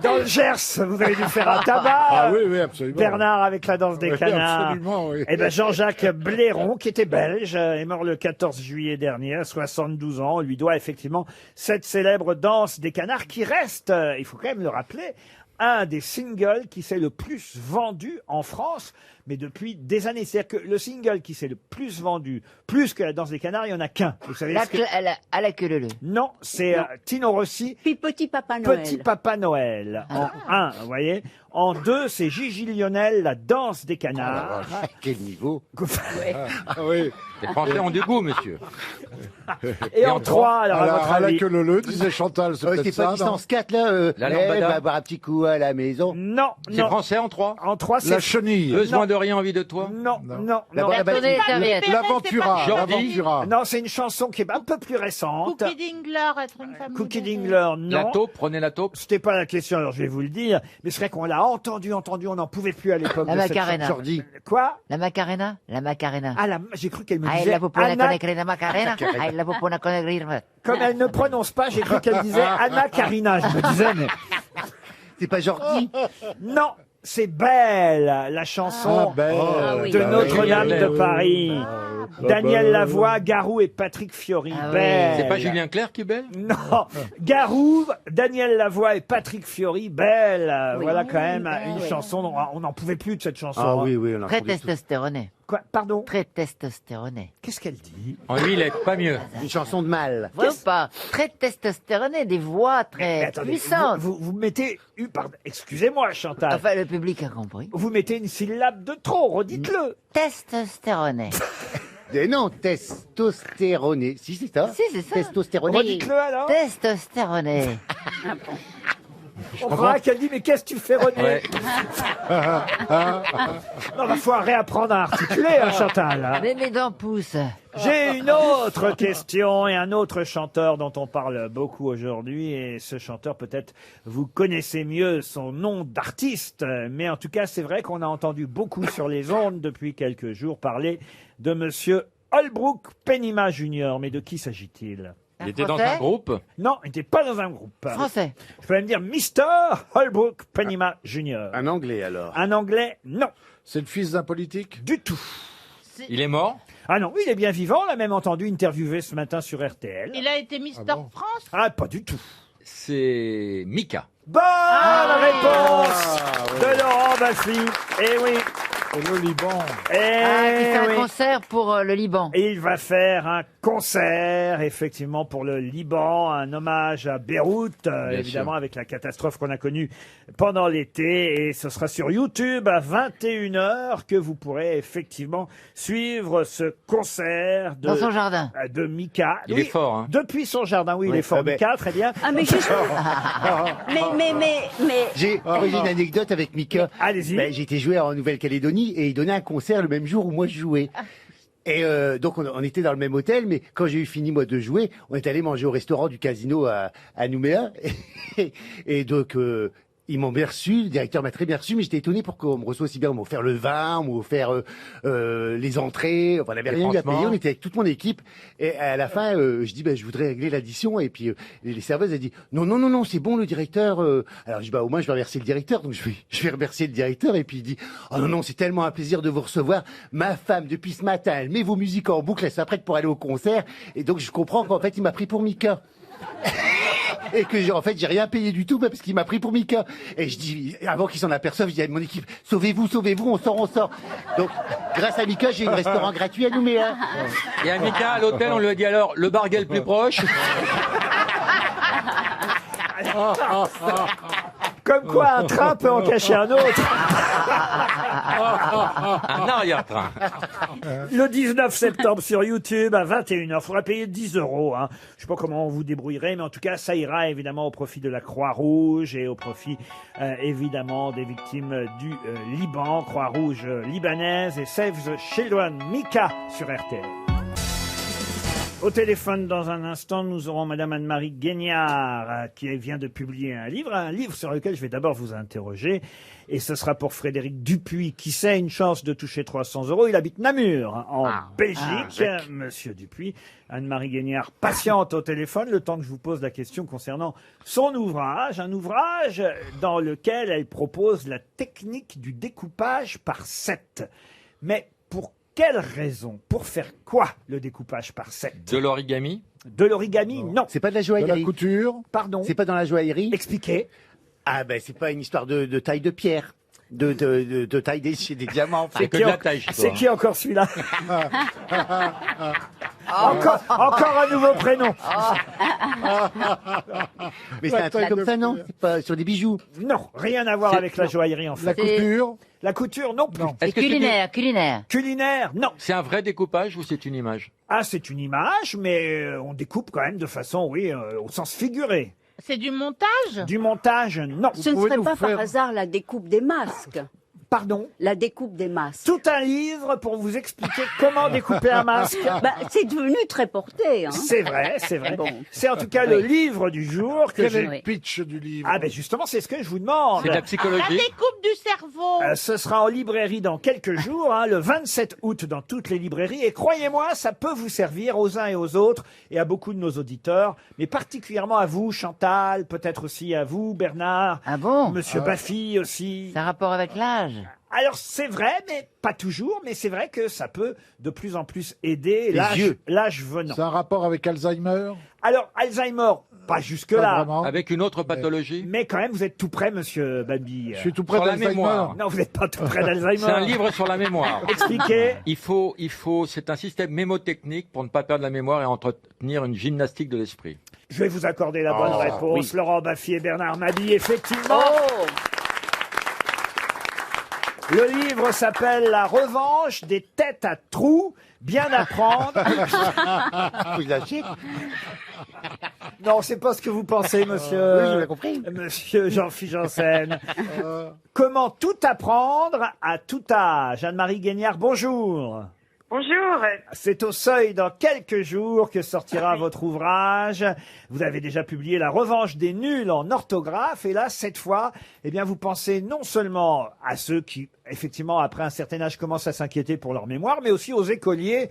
Dans le Gers, vous avez dû faire un tabac. Ah oui, absolument. Bernard avec la danse des Oui, canards. absolument, oui. Et ben Jean-Jacques Blairon, qui était belge, est mort le 14 juillet dernier, à 72 ans. On lui doit effectivement cette célèbre danse des canards qui reste, il faut quand même le rappeler, un des singles qui s'est le plus vendu en France, mais depuis des années. C'est-à-dire que le single qui s'est le plus vendu, plus que la danse des canards, il n'y en a qu'un. Vous savez ce que... À la queue leu. Non, c'est Tino Rossi. Puis Petit Papa Noël. Petit Papa Noël. En 1, vous voyez. En 2, c'est Gigi Lionel, la danse des canards. Ah, quel niveau. Ah oui. Les Français ont du goût, monsieur. Et en 3, alors à votre À la avis. queue le disait Chantal, c'est Ouais, peut-être c'est pas ça, non distance 4, là. La Elle lambada. va boire un petit coup à la maison. Non, C'est non. français en 3. En 3, c'est... La chenille. Besoin de rien, envie de toi. Non, non, La non. bonne La tournée des serviettes. L'Aventura. Jordi. L'Aventura. Non, c'est une chanson qui est un peu plus récente. Cookie Dingler, être une femme. Cookie libérée. Dingler, La non. taupe, prenez la taupe. C'était pas la question, alors je vais vous le dire. Mais c'est vrai qu'on l'a entendu, on n'en pouvait plus à l'époque. La de cette Macarena. chanson. Jordi. Quoi? La Macarena? La Macarena. Ah, j'ai cru qu'elle me Ah, disait la popona Anna. con la Macarena. Ah, la popona con la Comme elle ne prononce pas, j'ai cru qu'elle disait Anna Karina. Je me disais, mais C'est pas Jordi. non, c'est Belle, la chanson Belle. Ah oui. de Bah Notre-Dame oui. de Paris. Daniel Lavoie, Garou et Patrick Fiori. Ah oui. Belle. C'est pas Julien Clerc qui est belle? Non, Garou, Daniel Lavoie et Patrick Fiori, Belle. Oui. Voilà quand même Ah, une oui. chanson, on n'en pouvait plus de cette chanson. Ah hein. oui, oui, on a Très entendu tout. testostéroné. Quoi? Pardon? Très testostéroné. Qu'est-ce qu'elle dit? En lui, il est pas mieux. Une chanson de mal. Vrai ou pas? Très testostéroné, des voix Mais très attendez, puissantes. vous mettez... Pardon, excusez-moi, Chantal. Enfin, le public a compris. Vous mettez une syllabe de trop, redites-le. Testostéroné. Non, testostéroné. Si, c'est ça. Si, c'est ça. Testostéroné. Redites-le alors. Testostéroné. On croit qu'elle dit, mais qu'est-ce que tu fais, René? Ouais. Non, il faut réapprendre à articuler, hein, Chantal. hein. Mais mes dents poussent. J'ai une autre question et un autre chanteur dont on parle beaucoup aujourd'hui. Et ce chanteur, peut-être, vous connaissez mieux son nom d'artiste. Mais en tout cas, c'est vrai qu'on a entendu beaucoup sur les ondes depuis quelques jours parler de monsieur Holbrook Pennyma Jr. Mais de qui s'agit-il? Il était dans un groupe. Non, il n'était pas dans un groupe. Français. Je peux même dire Mr. Holbrook Pennyma Jr. Un anglais, alors. Un anglais, non, C'est le fils d'un politique? du tout. Il est mort. Ah non, il est bien vivant, on l'a même entendu interviewé ce matin sur RTL. Il a été Mister bon France. Ah, pas du tout. C'est Mika. Bonne réponse de Laurent Baffy. Eh oui. Et le Liban. Eh Qui fait un oui. concert pour le Liban. Et il va faire un concert, effectivement, pour le Liban, un hommage à Beyrouth, évidemment, sûr. avec la catastrophe qu'on a connue pendant l'été. Et ce sera sur YouTube à 21h que vous pourrez effectivement suivre ce concert Dans son jardin. de Mika. Il est fort, hein. Depuis son jardin, oui, il Oui, est fort, ah ben- Mika, très bien. Ah, mais juste. mais. J'ai une anecdote avec Mika. Allez-y. Ben, j'ai été jouer en Nouvelle-Calédonie et il donnait un concert le même jour où moi je jouais. Et donc on était dans le même hôtel, mais quand j'ai eu fini moi de jouer, on est allé manger au restaurant du casino à Nouméa. Et donc ils m'ont bien reçu, le directeur m'a très bien reçu, mais j'étais étonné pour qu'on me reçoive aussi bien. On m'a offert le vin, on m'a offert les entrées, enfin, on n'avait rien eu à payer, on était avec toute mon équipe. Et à la fin, je dis, je voudrais régler l'addition. Et puis les serveuses, elles disent, non, c'est bon le directeur. Alors je dis, au moins je vais remercier le directeur. Donc je vais remercier le directeur. Et puis il dit, oh non, c'est tellement un plaisir de vous recevoir. Ma femme, depuis ce matin, elle met vos musiques en boucle, elle s'apprête pour aller au concert. Et donc je comprends qu'en fait, il m'a pris pour Mika. Et que en fait j'ai rien payé du tout parce qu'il m'a pris pour Mika. Et je dis, avant qu'il s'en aperçoive, je dis à mon équipe, sauvez-vous, on sort. Donc grâce à Mika, j'ai eu un restaurant gratuit à Nouméa. Et à Mika, à l'hôtel, on lui a dit alors, le bar gay le plus proche. Comme quoi, un train peut en cacher un autre. Un arrière-train. Le 19 septembre sur YouTube à 21h. Il faudra payer 10 €. Hein. Je sais pas comment vous débrouillerez, mais en tout cas, ça ira évidemment au profit de la Croix-Rouge et au profit évidemment des victimes du Liban, Croix-Rouge libanaise et Save the Children. Mika sur RTL. Au téléphone, dans un instant, nous aurons Madame Anne-Marie Guignard, qui vient de publier un livre sur lequel je vais d'abord vous interroger. Et ce sera pour Frédéric Dupuis, qui sait une chance de toucher 300 €. Il habite Namur, en Belgique, Monsieur Dupuis. Anne-Marie Guignard, patiente au téléphone, le temps que je vous pose la question concernant son ouvrage. Un ouvrage dans lequel elle propose la technique du découpage par 7. Mais pour quelle raison? Pour faire quoi, le découpage par 7? De l'origami. De l'origami, non. C'est pas de la De joaillerie. la couture? Pardon. C'est pas dans la joaillerie. Expliquez. Ah c'est pas une histoire de taille de pierre. De taille des diamants. C'est que de la taille chez toi. C'est qui encore celui-là? Encore un nouveau prénom. Mais c'est un truc comme ça, non? C'est pas sur des bijoux. Non, rien à voir C'est- avec la joaillerie en La fait. couture? La couture, non plus. C'est Est-ce que c'est culinaire. Culinaire, non. C'est un vrai découpage ou c'est une image? Ah, c'est une image, mais on découpe quand même de façon, oui, au sens figuré. C'est du montage. Du montage, non. Ce ne pouvez serait nous pas faire- par hasard la découpe des masques. Pardon. La découpe des masques. Tout un livre pour vous expliquer comment découper un masque. C'est devenu très porté. Hein. C'est vrai, c'est vrai. Bon. C'est en tout cas le livre du jour que Quel est j'ai... le Oui. pitch du livre? Ah ben justement, c'est ce que je vous demande. C'est de la La psychologie. découpe du cerveau. Ce sera en librairie dans quelques jours, hein, le 27 août dans toutes les librairies. Et croyez-moi, ça peut vous servir aux uns et aux autres et à beaucoup de nos auditeurs, mais particulièrement à vous, Chantal, peut-être aussi à vous, Bernard, Ah bon? Monsieur Baffy aussi. C'est un rapport avec l'âge. Alors c'est vrai, mais pas toujours, mais c'est vrai que ça peut de plus en plus aider yeux. l'âge venant. C'est un rapport avec Alzheimer? Alors Alzheimer, pas Pas jusque-là, vraiment. Avec une autre pathologie. mais quand même vous êtes tout près, monsieur Babi. Je suis tout près Sur la d'Alzheimer. mémoire. Non, vous n'êtes pas tout près d'Alzheimer. C'est un livre sur la mémoire. Expliquez. C'est un système mémotechnique pour ne pas perdre la mémoire et entretenir une gymnastique de l'esprit. Je vais vous accorder la bonne réponse. oui. Laurent Baffy et Bernard Mabille, effectivement. Oh Le livre s'appelle La revanche des têtes à trous. Bien apprendre. Vous lâchez? Non, c'est pas ce que vous pensez, monsieur. Oui, j'ai compris. Monsieur Jean-Philippe Janssen. Comment tout apprendre à tout âge? Anne-Marie Guignard, bonjour. Bonjour. C'est au Seuil dans quelques jours que sortira votre ouvrage. Vous avez déjà publié La revanche des nuls en orthographe. Et là, cette fois, eh bien, vous pensez non seulement à ceux qui, effectivement, après un certain âge, commencent à s'inquiéter pour leur mémoire, mais aussi aux écoliers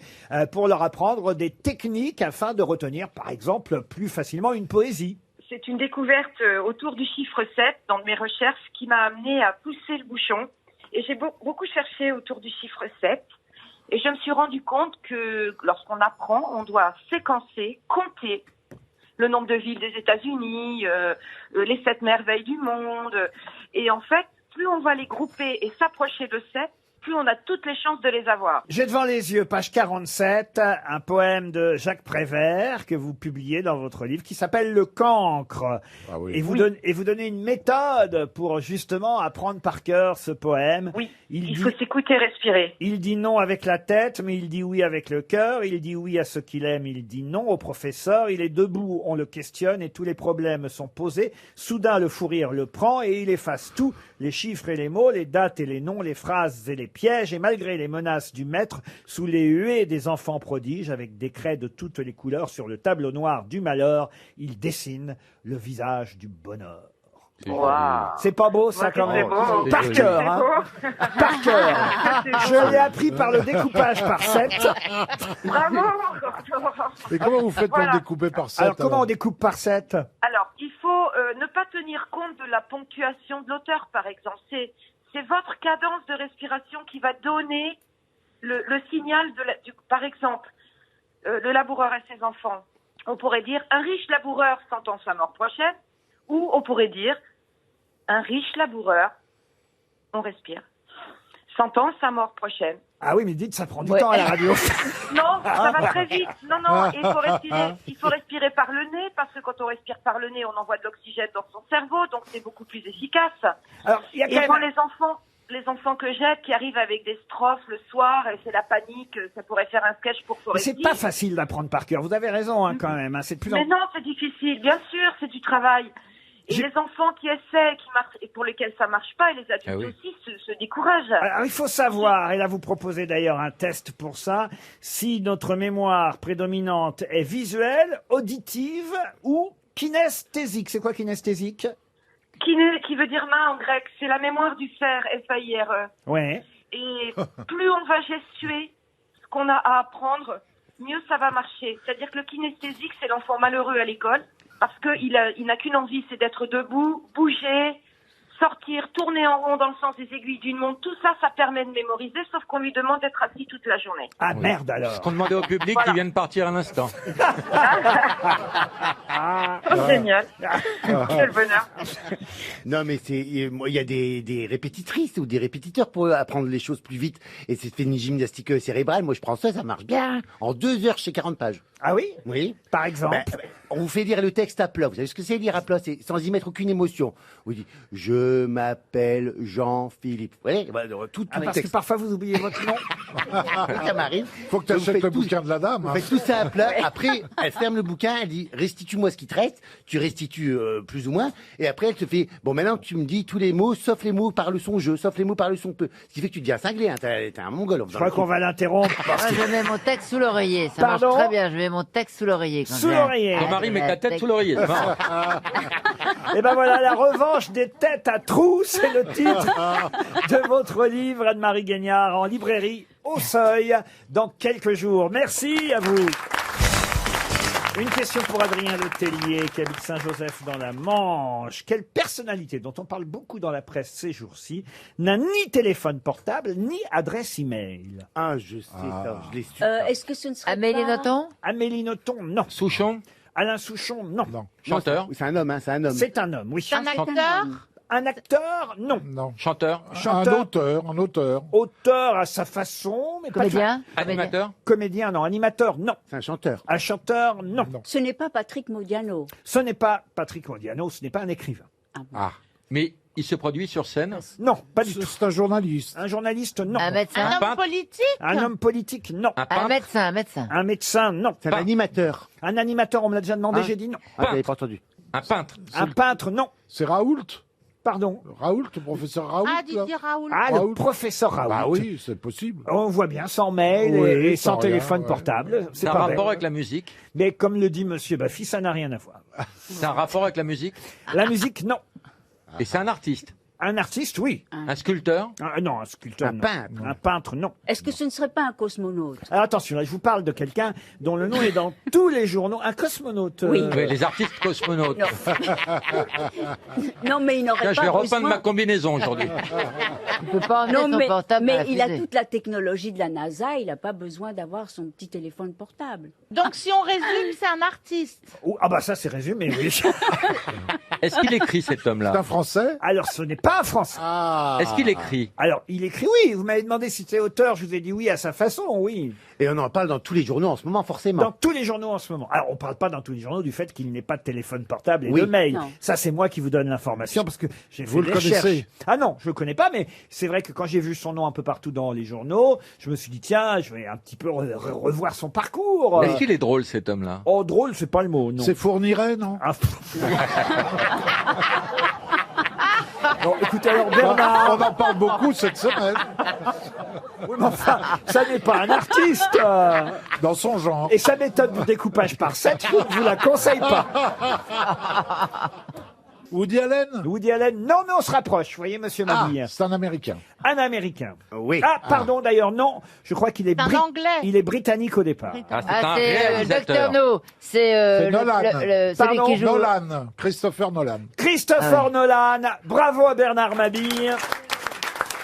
pour leur apprendre des techniques afin de retenir, par exemple, plus facilement une poésie. C'est une découverte autour du chiffre 7 dans mes recherches qui m'a amené à pousser le bouchon. Et j'ai beaucoup cherché autour du chiffre 7. Et je me suis rendu compte que lorsqu'on apprend, on doit séquencer, compter le nombre de villes des États-Unis, les 7 merveilles du monde. Et en fait, plus on va les grouper et s'approcher de 7, plus on a toutes les chances de les avoir. J'ai devant les yeux, page 47, un poème de Jacques Prévert que vous publiez dans votre livre qui s'appelle Le Cancre. Ah oui. Et vous donnez une méthode pour justement apprendre par cœur ce poème. Oui, il faut s'écouter, respirer. Il dit non avec la tête, mais il dit oui avec le cœur. Il dit oui à ce qu'il aime, il dit non au professeur. Il est debout, on le questionne et tous les problèmes sont posés. Soudain, le fou rire le prend et il efface tout, les chiffres et les mots, les dates et les noms, les phrases et les pièges. Et malgré les menaces du maître, sous les huées des enfants prodiges, avec des craies de toutes les couleurs sur le tableau noir du malheur, il dessine le visage du bonheur. Wow. C'est pas beau, ça, quand même? Beau. Par cœur, C'est hein. beau. Par cœur. Je l'ai appris par le découpage par 7. Bravo. Et comment vous faites Voilà. pour découper par 7? Alors, comment on découpe par 7? Alors, il faut ne pas tenir compte de la ponctuation de l'auteur, par exemple. C'est votre cadence de respiration qui va donner le signal par exemple, le laboureur et ses enfants. On pourrait dire un riche laboureur sentant sa mort prochaine, ou on pourrait dire un riche laboureur, on respire, sentant sa mort prochaine. Ah oui, mais dites, ça prend du temps à la radio. Non, ça va très vite. Non, il faut respirer par le nez, parce que quand on respire par le nez, on envoie de l'oxygène dans son cerveau, donc c'est beaucoup plus efficace. Alors, il y a quand Et même... quand les enfants que j'aide qui arrivent avec des strophes le soir, et c'est la panique, ça pourrait faire un sketch pour Mais Foresti. c'est pas facile d'apprendre par cœur. Vous avez raison, hein, quand même. Hein. C'est de plus en Mais non, c'est difficile. Bien sûr, c'est du travail. Et les enfants qui essaient, qui marchent, et pour lesquels ça marche pas, et les adultes aussi se découragent. Alors, il faut savoir, et là vous proposez d'ailleurs un test pour ça, si notre mémoire prédominante est visuelle, auditive ou kinesthésique. C'est quoi kinesthésique? Qui veut dire main en grec, c'est la mémoire du faire, F-A-I-R-E. Ouais. Et plus on va gestuer ce qu'on a à apprendre, mieux ça va marcher. C'est-à-dire que le kinesthésique, c'est l'enfant malheureux à l'école, parce qu'il n'a qu'une envie, c'est d'être debout, bouger, sortir, tourner en rond dans le sens des aiguilles d'une montre. Tout ça, ça permet de mémoriser, sauf qu'on lui demande d'être assis toute la journée. Ah merde alors. Ce qu'on demandait au public, Voilà. qui vient de partir à l'instant. Oh, génial. Quel bonheur. Non, mais il y a des répétitrices ou des répétiteurs pour apprendre les choses plus vite. Et c'est fait une gymnastique cérébrale. Moi, je prends ça, ça marche bien. En 2 heures, je fais 40 pages. Ah oui? Oui. Par exemple? On vous fait lire le texte à plat. Vous savez ce que c'est lire à plat? C'est sans y mettre aucune émotion. Vous dites, je m'appelle Jean-Philippe. Vous voyez, tout Ah, le parce que texte. parfois vous oubliez votre nom. Ça m'arrive. Faut que tu achètes le bouquin de la dame. Vous hein. faites tout ça à plat. Après, elle ferme le bouquin, elle dit, restitue-moi ce qui te reste. Tu restitues plus ou moins. Et après, elle te fait, bon, maintenant, tu me dis tous les mots, sauf les mots par le son je, sauf les mots par le son peu. Ce qui fait que tu deviens cinglé, hein. T'es un mongol. Je crois qu'on va l'interrompre. Moi, je mets mon texte sous l'oreiller. Ça Pardon marche très bien. Je mets mon texte sous l'oreiller. quand Sous j'ai- l'oreiller. Ton mari met ta tête sous l'oreiller. c'est marrant. Et ben voilà, la revanche des têtes à trous, c'est le titre de votre livre, Anne-Marie Guignard, en librairie au Seuil dans quelques jours. Merci à vous. Une question pour Adrien Letellier, qui habite Saint-Joseph dans la Manche. Quelle personnalité, dont on parle beaucoup dans la presse ces jours-ci, n'a ni téléphone portable, ni adresse email? Ah, je sais, ça, je l'ai su. Est-ce que ce ne serait Amélie pas... Nothomb? Amélie Nothomb, non. Souchon, Alain Souchon, non. chanteur, C'est un homme, hein, c'est un homme. C'est un homme, oui. C'est un acteur. Un acteur, non. Non. chanteur, Chanteur, Un auteur. auteur à sa façon, mais pas Comédien? animateur, comédien, non. Animateur, non. C'est un chanteur. Un chanteur, non. Ce n'est pas Patrick Modiano. Ce n'est pas Patrick Modiano, ce n'est pas un écrivain. mais il se produit sur scène. Non, pas du tout. C'est un journaliste. Un journaliste, non. Un médecin? Un homme peintre. politique. Un homme politique, non. Un Un peintre, médecin, un médecin. Un médecin, non. C'est un animateur. Un animateur, on me l'a déjà demandé, Ah. j'ai dit non. Ah, j'avais pas entendu. un peintre, Un peintre, non. C'est Raoult. Pardon. Raoult, le professeur Raoult. Ah, là. Didier Raoult. Ah, le Raoult. professeur Raoult. Bah oui, c'est possible. On voit bien, sans mail Oui, et sans sans rien, téléphone ouais. portable. C'est c'est un pas rapport bête. avec la musique. Mais comme le dit Monsieur Baffy, ça n'a rien à voir. C'est un rapport avec la musique. La musique, non. Et c'est un artiste, Un artiste, oui. un sculpteur, Non, un sculpteur, Un non. peintre. Un peintre, non. Est-ce que ce ne serait pas un cosmonaute? Alors attention, là, je vous parle de quelqu'un dont le nom est dans tous les journaux. Un cosmonaute. Oui. Oui, les artistes cosmonautes. Non, mais il n'aurait Tiens, pas je vais repeindre besoin... ma combinaison aujourd'hui. Il peut pas emmener Non, son mais, portable à la il a fusée. toute la technologie de la NASA, il n'a pas besoin d'avoir son petit téléphone portable. Donc, si on résume, c'est un artiste. Ah bah ça, c'est résumé, oui. Est-ce qu'il écrit cet C'est un homme-là? Français. Alors, ce n'est pas un Français. Est-ce qu'il écrit? Alors, il écrit, oui. Vous m'avez demandé si c'était auteur. Je vous ai dit oui à sa façon, oui. Et on en parle dans tous les journaux en ce moment, forcément. Dans tous les journaux en ce moment. Alors, on parle pas dans tous les journaux du fait qu'il n'ait pas de téléphone portable et Oui. de mail. Non. Ça, c'est moi qui vous donne l'information parce que j'ai fait Vous le des recherches. connaissez? Ah non, je le connais pas, mais c'est vrai que quand j'ai vu son nom un peu partout dans les journaux, je me suis dit, tiens, je vais un petit peu revoir son parcours. Est-ce qu'il est drôle cet homme-là? Oh, drôle, c'est pas le mot, non. C'est Fourniret, non? Ah, Bon, écoutez, alors Bernard, On en parle beaucoup cette semaine. oui, mais enfin, ça n'est pas un artiste. Dans son genre. Et sa méthode de découpage par 7, je vous la conseille pas. Woody Allen. Woody Allen, non, mais on se rapproche, vous voyez, monsieur Mabille. C'est un Américain. Un Américain. Oui. Ah, pardon, d'ailleurs, non, je crois qu'il est, C'est un Anglais. il est britannique au départ. Ah, c'est Ah, un c'est réalisateur. Dr. No. C'est Nolan. celui Pardon, qui joue. Nolan. Christopher Nolan. Christopher Nolan, bravo à Bernard Mabille,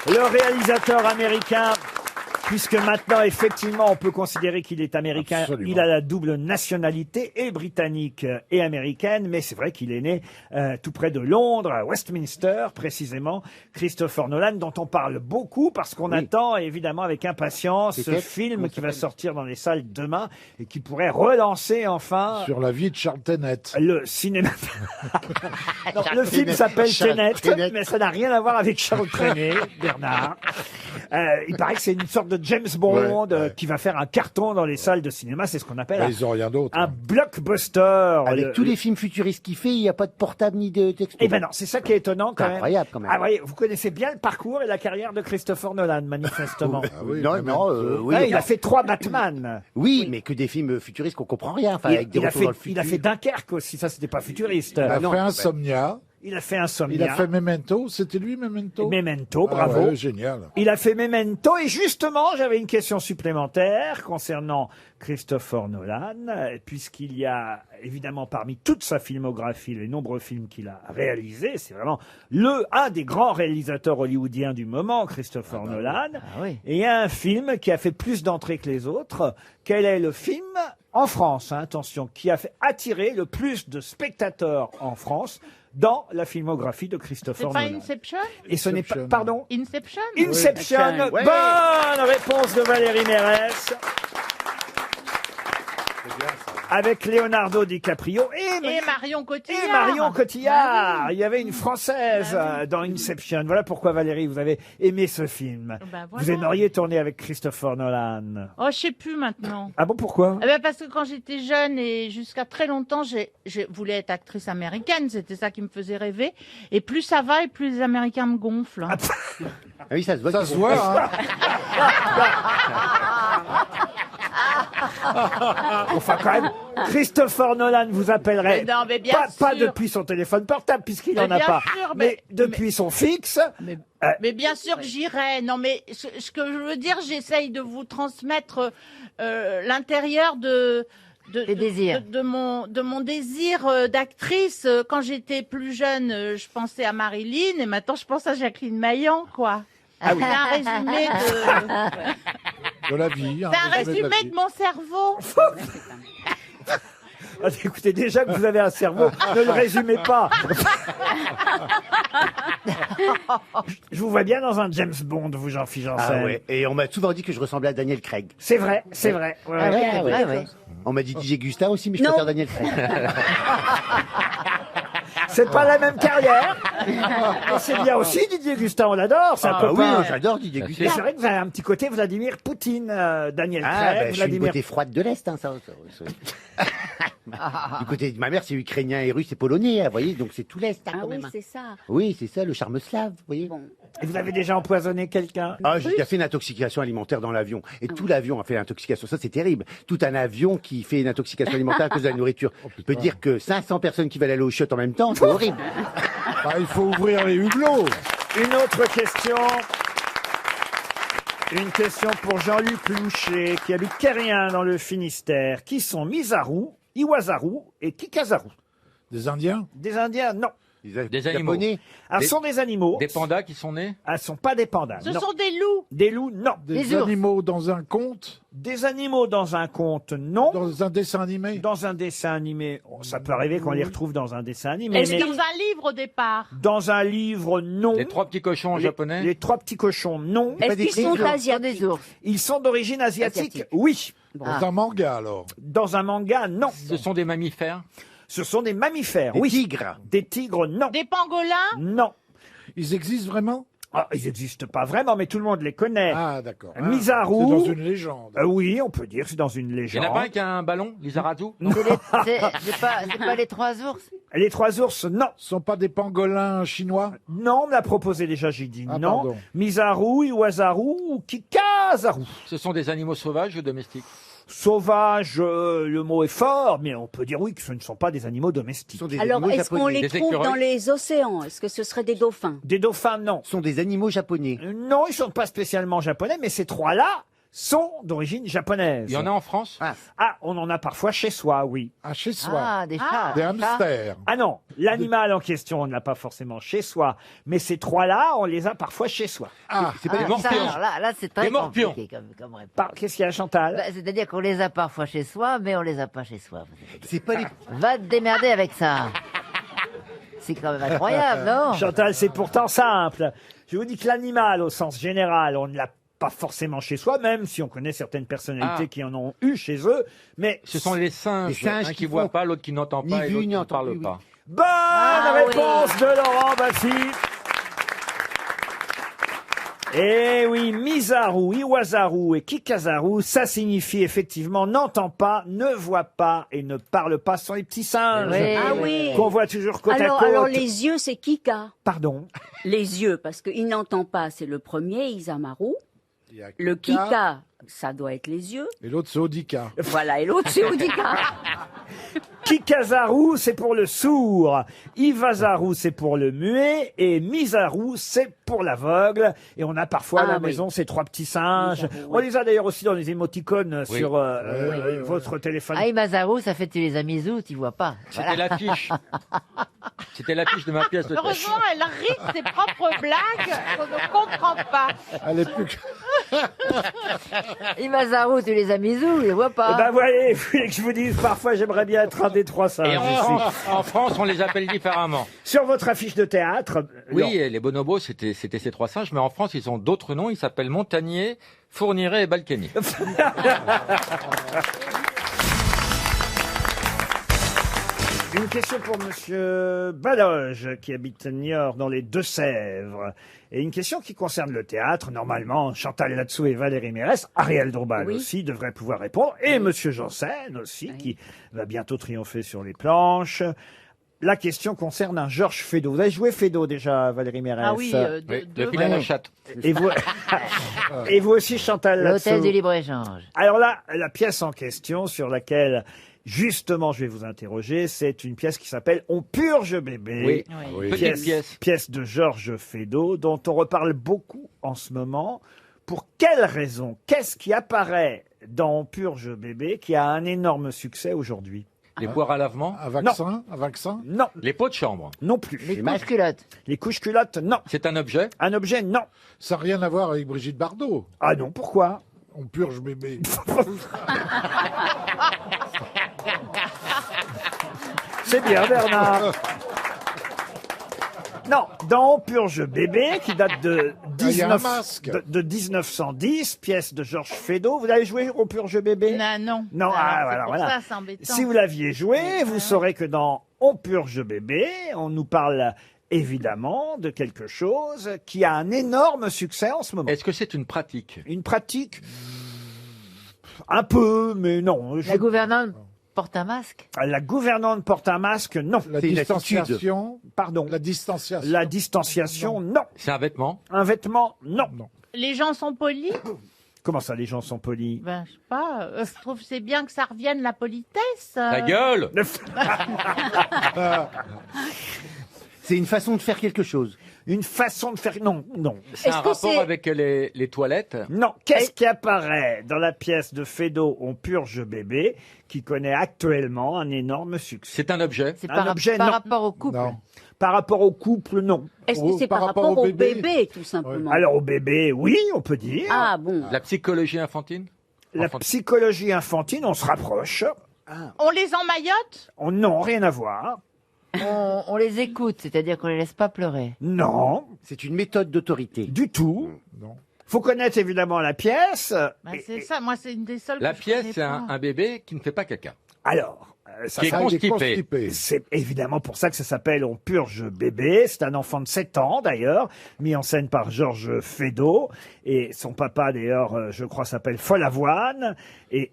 le réalisateur américain. Puisque maintenant, effectivement, on peut considérer qu'il est américain. Absolument. Il a la double nationalité, et britannique et américaine, mais c'est vrai qu'il est né tout près de Londres, à Westminster, précisément. Christopher Nolan, dont on parle beaucoup, parce qu'on attend évidemment avec impatience ce Peut-être. film Comment qui va sortir dans les salles demain, et qui pourrait relancer enfin Sur la vie de Charles Tenet. le cinéma. Non, le film s'appelle Charles Tenet, Tenet. mais ça n'a rien à voir avec Charles Trenet, Bernard. Il paraît que c'est une sorte de James Bond Ouais, ouais. qui va faire un carton dans les salles de cinéma. C'est ce qu'on appelle Bah, ils ont rien d'autre. un blockbuster. Avec tous les films futuristes qu'il fait, il n'y a pas de portable ni de texto. Eh ben non, c'est ça qui est étonnant quand C'est même. incroyable, quand même. Ah, voyez, vous connaissez bien le parcours et la carrière de Christopher Nolan, manifestement. Ah oui, non, quand non, même. oui. Ouais, il a fait 3 Batman. Oui, mais que des films futuristes qu'on comprend rien. Enfin, avec des Il a retours dans le fait, futur. il a fait Dunkerque aussi, ça c'était pas futuriste. Il a non, fait bah- Insomnia. Il a fait Insomnia. Il a fait Memento. C'était lui, Memento? Memento, Ah bravo. ouais, génial. Il a fait Memento et justement, j'avais une question supplémentaire concernant Christopher Nolan, puisqu'il y a évidemment parmi toute sa filmographie, les nombreux films qu'il a réalisés, c'est vraiment un des grands réalisateurs hollywoodiens du moment, Christopher Nolan. Ah oui. Et il y a un film qui a fait plus d'entrées que les autres. Quel est le film en France, hein, attention, qui a fait attirer le plus de spectateurs en France dans la filmographie de C'est Christopher pas Nolan? Inception? Et ce n'est pas, Inception. pardon? Inception? Inception, Ouais. bonne réponse de Valérie Mérès. Avec Leonardo DiCaprio Et Marion Cotillard. et Marion Cotillard. Ah oui. Il y avait une Française dans Inception. Voilà pourquoi Valérie, vous avez aimé ce film. Ben Vous voilà. aimeriez tourner avec Christopher Nolan. Oh, je sais plus maintenant. Ah bon, pourquoi? Eh ben parce que quand j'étais jeune et jusqu'à très longtemps, je voulais être actrice américaine. C'était ça qui me faisait rêver. Et plus ça va et plus les Américains me gonflent. hein. Ah oui, ça se voit. Ça se voit, hein. Enfin, quand même, Christopher Nolan vous appellerait. Mais non, mais bien pas sûr. depuis son téléphone portable, puisqu'il Mais n'en a bien pas. sûr, mais mais- depuis son fixe. Mais bien sûr que j'irai. Non, mais ce que je veux dire, j'essaye de vous transmettre l'intérieur de Tes désirs. de mon désir d'actrice. Quand j'étais plus jeune, je pensais à Marilyn et maintenant je pense à Jacqueline Maillan, quoi. Ah oui. C'est un résumé de... De la vie. C'est un résumé de mon cerveau. Ah, écoutez, déjà que vous avez un cerveau, ne le résumez pas. Je vous vois bien dans un James Bond, vous, Jean-Philippe Janssen. Ah ouais. Et on m'a souvent dit que je ressemblais à Daniel Craig. C'est vrai, c'est vrai. Ouais, Ah ouais, ouais. ah ouais. On m'a dit DJ Gustin aussi, mais je Non. préfère Daniel Craig. C'est pas la même carrière. Mais c'est bien aussi, Didier Gustin, on l'adore. C'est un Ah copain. oui, j'adore Didier Gustin. Mais c'est vrai que vous avez un petit côté Vladimir Poutine, Daniel Ah, Craig, bah, je suis une Vladimir. beauté froide de l'Est, hein, ça. Du côté de ma mère, c'est ukrainien et russe et polonais, vous voyez, donc c'est tout l'Est, hein, Ah quand oui, même. hein. c'est ça. Oui, c'est ça, le charme slave, vous voyez. Et vous avez déjà empoisonné quelqu'un? Ah, j'ai déjà fait une intoxication alimentaire dans l'avion. Et tout l'avion a fait l'intoxication. Ça, c'est terrible. Tout un avion qui fait une intoxication alimentaire à cause de la nourriture. Je peux dire que 500 personnes qui veulent aller au chiottes en même temps, c'est horrible. Bah, il faut ouvrir les hublots. Une autre question. Une question pour Jean-Luc Louchet, qui habite Quérien dans le Finistère. Qui sont Misaru, Iwasaru et Kikazaru? Des Indiens? Des Indiens, non. Des animaux. Ah, ce sont des animaux. Des pandas qui sont nés? Ah, ce sont pas des pandas. Ce non. sont des loups. Des loups, non. Des animaux dans un conte? Des animaux dans un conte, non. Dans un dessin animé? Dans un dessin animé, oh, ça peut arriver qu'on les retrouve dans un dessin animé. Est-ce mais dans un livre au départ? dans un livre, non. Les trois petits cochons japonais? Les trois petits cochons, non. Est-ce qu'ils sont asiatiques? Ils sont d'origine asiatique, Asiatique. oui. Dans un manga, alors? Dans un manga, non. Ce sont des mammifères? Ce sont des mammifères, Des oui. tigres. Des tigres, non. Des pangolins? Non. Ils existent vraiment? Ah, ils n'existent pas vraiment, mais tout le monde les connaît. Ah, d'accord. Ah, Misaru. c'est dans une légende. Oui, on peut dire que c'est dans une Il n'y légende. en a pas un qui a un ballon, Lizarazu? C'est pas les trois ours? Les trois ours, non. Ce sont pas des pangolins chinois? Non, on me l'a proposé déjà, j'ai dit Ah, non. pardon. Misaru, Iwasaru ou Kikazaru. Ce sont des animaux sauvages ou domestiques? Sauvage, le mot est fort, mais on peut dire oui que ce ne sont pas des animaux domestiques. Ce sont des Alors, animaux est-ce qu'on japonais. les Des trouve dans écureuils? les océans? Est-ce que ce seraient des dauphins? Des dauphins, non. Ce sont des animaux japonais. Non, ils sont pas spécialement japonais, mais ces trois-là sont d'origine japonaise. Il y en a en France? Ah, on en a parfois chez soi, oui. Ah, chez soi. Ah, des chats. Des hamsters. Ah non, l'animal en question, on ne l'a pas forcément chez soi, mais ces trois-là, on les a parfois chez soi. Ah, C'est pas des Ça, morpions. alors là, c'est très Des morpions. compliqué comme réponse. Qu'est-ce qu'il y a, Chantal? Bah, c'est-à-dire qu'on les a parfois chez soi, mais on les a pas chez soi. C'est pas les... Va te démerder avec ça. C'est quand même incroyable, non? Chantal, c'est pourtant simple. Je vous dis que l'animal, au sens général, on ne l'a pas forcément chez soi, même si on connaît certaines personnalités Ah. qui en ont eu chez eux, mais Ce sont les singes. Les singes un qui qui voit font pas, l'autre qui n'entend ni pas et vu, l'autre ni qui ne entendu, parle oui. pas. bonne réponse de Laurent Baffy. Eh oui, Misaru, Iwasaru et Kikazaru, ça signifie effectivement n'entend pas, ne voit pas et ne parle pas. Ce sont les petits singes Oui. Ah oui. qu'on voit toujours côte à Alors, côte. alors les yeux, c'est Kika. Pardon. Les yeux, parce qu'il n'entend pas, c'est le premier, Isamaru. il y a Le Kika, ça doit être les yeux. Et l'autre, c'est Odika. Voilà, et l'autre, c'est Odika. Kikazaru, c'est pour le sourd. Iwasaru, c'est pour le muet. Et Misaru, c'est pour l'aveugle. Et on a parfois à la oui. maison ces trois petits singes. Misaru, On les a d'ailleurs aussi dans les émoticônes Oui. sur votre téléphone. Ah, Mazaru, ça fait tu les as mis où, tu vois pas. C'était l'affiche. C'était l'affiche de ma pièce de théâtre. Heureusement, elle rit de ses propres blagues qu'on ne comprend pas. Elle est plus... Mazaru, tu les as mis où, tu les vois Eh pas. ben voilà, vous voulez que je vous dise, parfois j'aimerais bien être un des trois singes Et ici. en France, on les appelle différemment. Sur votre affiche de théâtre, Oui, et les bonobos, c'était ces trois singes, mais en France, ils ont d'autres noms. Ils s'appellent Montagnier, Fourniret et Balkany. une question pour Monsieur Baloge, qui habite Niort dans les Deux-Sèvres. Et une question qui concerne le théâtre. Normalement, Chantal Latsou et Valérie Mérès, Ariel Dombal Oui. aussi devraient pouvoir répondre. Et Monsieur Janssen aussi, qui va bientôt triompher sur les planches. La question concerne un Georges Feydeau. Vous avez joué Feydeau déjà, Valérie Mérès? Ah oui, Oui, le fil à la chatte. Et vous, et vous aussi, Chantal Latsou. L'hôtel du libre-échange. Alors là, la pièce en question sur laquelle, justement, je vais vous interroger, c'est une pièce qui s'appelle On purge bébé. Oui. Petite pièce. De Georges Feydeau, dont on reparle beaucoup en ce moment. Pour quelle raison? Qu'est-ce qui apparaît dans On purge bébé qui a un énorme succès aujourd'hui? Les poires à lavement? Un vaccin? Un vaccin? Non. Les pots de chambre? Non plus. Les couches-culottes. Les couches-culottes, non. C'est un objet? Un objet, non. Ça n'a rien à voir avec Brigitte Bardot. Ah non, pourquoi? On purge bébé. C'est bien, Bernard. Non, dans On purge bébé, qui date de, il y a un 19 masque. de 1910, pièce de Georges Feydeau. Vous avez joué au purge bébé? Non. Non, Alors, voilà. ça, c'est embêtant. Si vous l'aviez joué, vous saurez que dans On purge bébé, on nous parle évidemment de quelque chose qui a un énorme succès en ce moment. Est-ce que c'est une pratique? Une pratique? Un peu, mais non. La gouvernante porte un masque. La gouvernante porte un masque, non. La distanciation? Pardon. La distanciation? La distanciation, non. C'est un vêtement? Un vêtement, non. Les gens sont polis? Comment ça, les gens sont polis? Ben, je sais pas. Je trouve que c'est bien que ça revienne, la politesse. Ta gueule! C'est une façon de faire quelque chose. Une façon de faire... Non. C'est un rapport avec les toilettes? Non. Qu'est-ce qui apparaît dans la pièce de Feydeau On purge bébé, qui connaît actuellement un énorme succès? C'est un objet? C'est Un objet, par non. rapport au couple. Non. Par rapport au couple, non. Est-ce que c'est par rapport au bébé, tout simplement? Alors au bébé, oui, on peut dire. Ah bon. La psychologie infantile? La psychologie infantile, on se rapproche. On les emmaillote? Non, rien à voir. On les écoute, c'est-à-dire qu'on les laisse pas pleurer. Non, C'est une méthode d'autorité. du tout. Non. Faut connaître évidemment la pièce. Ben, c'est ça, moi, c'est une des seules La que je pièce, connais c'est pas. un bébé qui ne fait pas caca. Alors, ça Qui est s'appelle- Ah, il est constipé. c'est évidemment pour ça que ça s'appelle On purge bébé. C'est un enfant de 7 ans d'ailleurs, mis en scène par Georges Feydeau. Et son papa d'ailleurs, je crois, s'appelle Follavoine. Et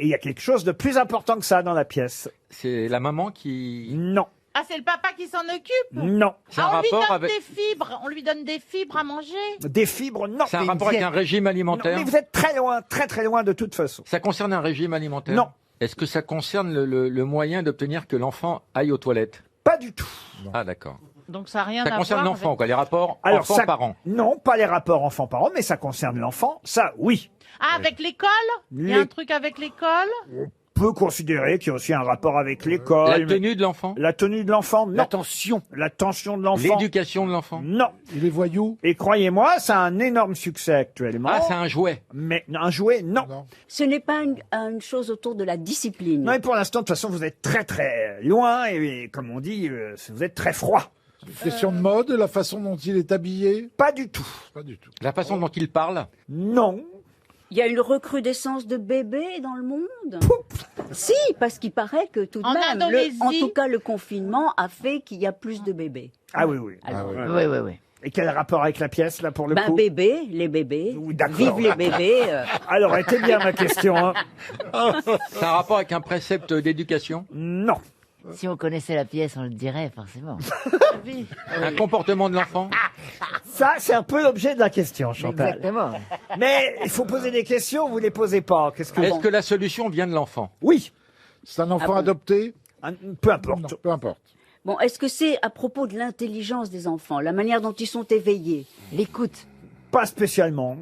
il y a quelque chose de plus important que ça dans la pièce. C'est la maman qui... Non, Ah, c'est le papa qui s'en occupe? non. C'est un Ah, on lui rapport donne avec... des fibres. On lui donne des fibres à manger. Des fibres, non. C'est un rapport avec un régime Non, alimentaire? mais vous êtes très loin, très loin de toute façon. Ça concerne un régime alimentaire? Non. Est-ce que ça concerne le moyen d'obtenir que l'enfant aille aux toilettes? Pas du tout. Ah, d'accord. Donc ça n'a rien Ça à concerne voir l'enfant, avec- quoi, les rapports Alors, enfant-parent. Non, pas les rapports enfant-parent, mais ça concerne l'enfant. Ça, oui. Ah, avec l'école? Il y a Les- un truc avec l'école? On peut considérer qu'il y a aussi un rapport avec l'école. La mais- tenue de l'enfant? La tenue de l'enfant, non. L'attention. L'attention de l'enfant, L'éducation de l'enfant? non. Il est voyou? Et croyez-moi, ça a un énorme succès actuellement. Ah, c'est un jouet. Mais un jouet, non. Non. Ce n'est pas une chose autour de la discipline. Non, et pour l'instant, de toute façon, vous êtes très loin et comme on dit, vous êtes très froid. Question de mode, la façon dont il est habillé? Pas du tout. Pas du tout. La façon dont il parle? Non. Il y a une recrudescence de bébés dans le monde? Si, parce qu'il paraît que tout de En même, Indonésie. en tout cas, le confinement a fait qu'il y a plus de bébés. Ah oui. Alors, Oui. Et quel rapport avec la pièce, là, pour le ben, coup bébés, les bébés. Oui, d'accord. Vive les bébés. Alors, était bien ma question. Hein. C'est un rapport avec un précepte d'éducation? Non. Si on connaissait la pièce, on le dirait forcément. Un comportement de l'enfant? Ça, c'est un peu l'objet de la question, Chantal. Exactement. Mais il faut poser des questions, vous les posez pas. Qu'est-ce que Est-ce que la solution vient de l'enfant? Oui. C'est un enfant bon adopté? Peu importe. Non, peu importe. Bon, est-ce que c'est à propos de l'intelligence des enfants, la manière dont ils sont éveillés? L'écoute. Pas spécialement.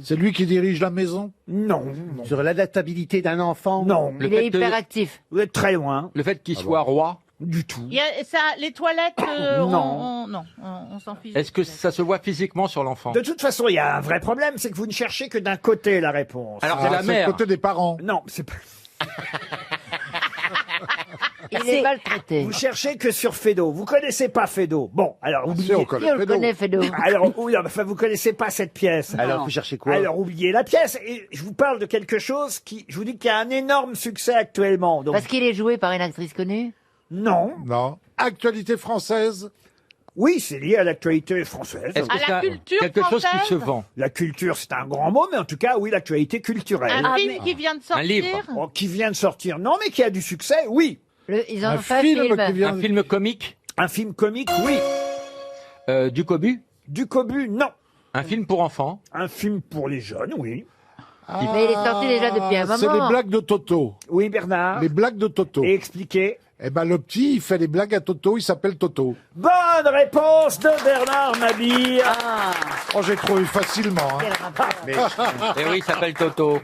C'est lui qui dirige la maison? Non. Sur l'adaptabilité d'un enfant? Non. Le Il est fait que- hyperactif. Vous êtes très loin. Le fait qu'il soit roi? Du tout. Il y a ça, les toilettes, Non. on s'en fiche. Est-ce que ça se voit physiquement sur l'enfant? De toute façon, il y a un vrai problème, c'est que vous ne cherchez que d'un côté la réponse. Alors c'est la c'est mère. le côté des parents. Non, c'est pas. Il est maltraité. Vous cherchez que sur Feydeau. Vous connaissez pas Feydeau. Bon, alors Si, oubliez. on Qui connaît on le Feydeau. connaît, Feydeau? Alors, oui, enfin, vous connaissez pas cette pièce. Alors, faut chercher quoi? Alors, oubliez la pièce. Et je vous parle de quelque chose qui, je vous dis qu'il y a un énorme succès actuellement. Donc, Parce qu'il est joué par une actrice connue? non. Non. Actualité française? Oui, c'est lié à l'actualité française. Est-ce que À la c'est un- culture quelque chose qui française se vend? La culture, c'est un grand mot, mais en tout cas, oui, l'actualité culturelle. Un film qui vient de sortir. livre. Oh, qui vient de sortir, non, mais qui a du succès, oui. Ils ont Un fait un film film. qui vient- Un film comique? Un film comique, oui. Du Cobu? Du Cobu, non. Un film pour enfants? Un film pour les jeunes, oui. Mais il est sorti déjà depuis un moment. C'est les blagues de Toto. Oui, Bernard. Les blagues de Toto. Et expliquez. Eh ben, le petit, il fait les blagues à Toto, il s'appelle Toto. Bonne réponse de Bernard Mabille. Oh, j'ai trouvé facilement. Hein. Quel rapport, Et oui, il s'appelle Toto.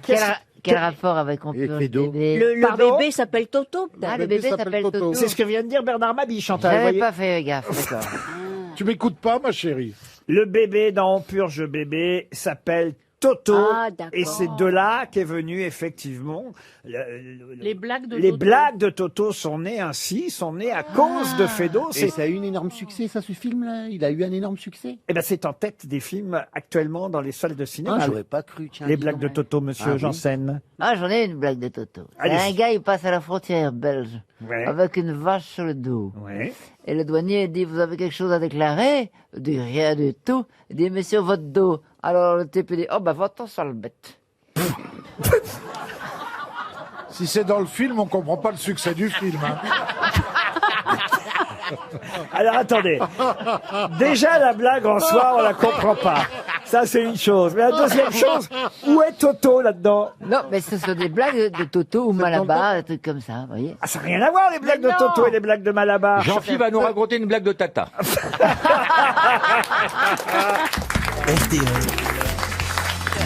quel rapport avec on Et peut pédo. bébé Le Pardon bébé s'appelle Toto, peut-être. Ah, le bébé s'appelle Toto. C'est ce que vient de dire Bernard Mabille, Chantal. J'avais voyez. pas fait gaffe, d'accord. Tu m'écoutes pas, ma chérie? Le bébé dans On Purge Bébé s'appelle Toto. Ah, d'accord. Et c'est de là qu'est venu effectivement Les blagues de les Toto. blagues de Toto sont nées ainsi, sont nées à cause de Fédo. Et ça a eu un énorme succès, ça, ce film-là? Il a eu un énorme succès? Eh ben, c'est en tête des films actuellement dans les salles de cinéma. Ah, j'aurais pas cru, tiens. Les dis blagues donc. de Toto, monsieur Ah oui. Janssen. Ah, j'en ai une blague de Toto. Allez. Un gars, il passe à la frontière belge Ouais. avec une vache sur le dos. Ouais. Et le douanier dit, vous avez quelque chose à déclarer? Il dit, rien du tout. Il dit, mais sur votre dos. Alors le type il dit, oh bah va-t'en, sale bête. Si c'est dans le film, on comprend pas le succès du film. Hein. Alors attendez. Déjà la blague en soi, on la comprend pas. Ça c'est une chose. Mais la deuxième chose, où est Toto là-dedans? Non, mais ce sont des blagues de Toto ou Malabar, des trucs comme ça, vous voyez. Ah, ça n'a rien à voir les blagues de Toto et les blagues de Malabar. Jean-Philippe va nous raconter une blague de Tata. RTL,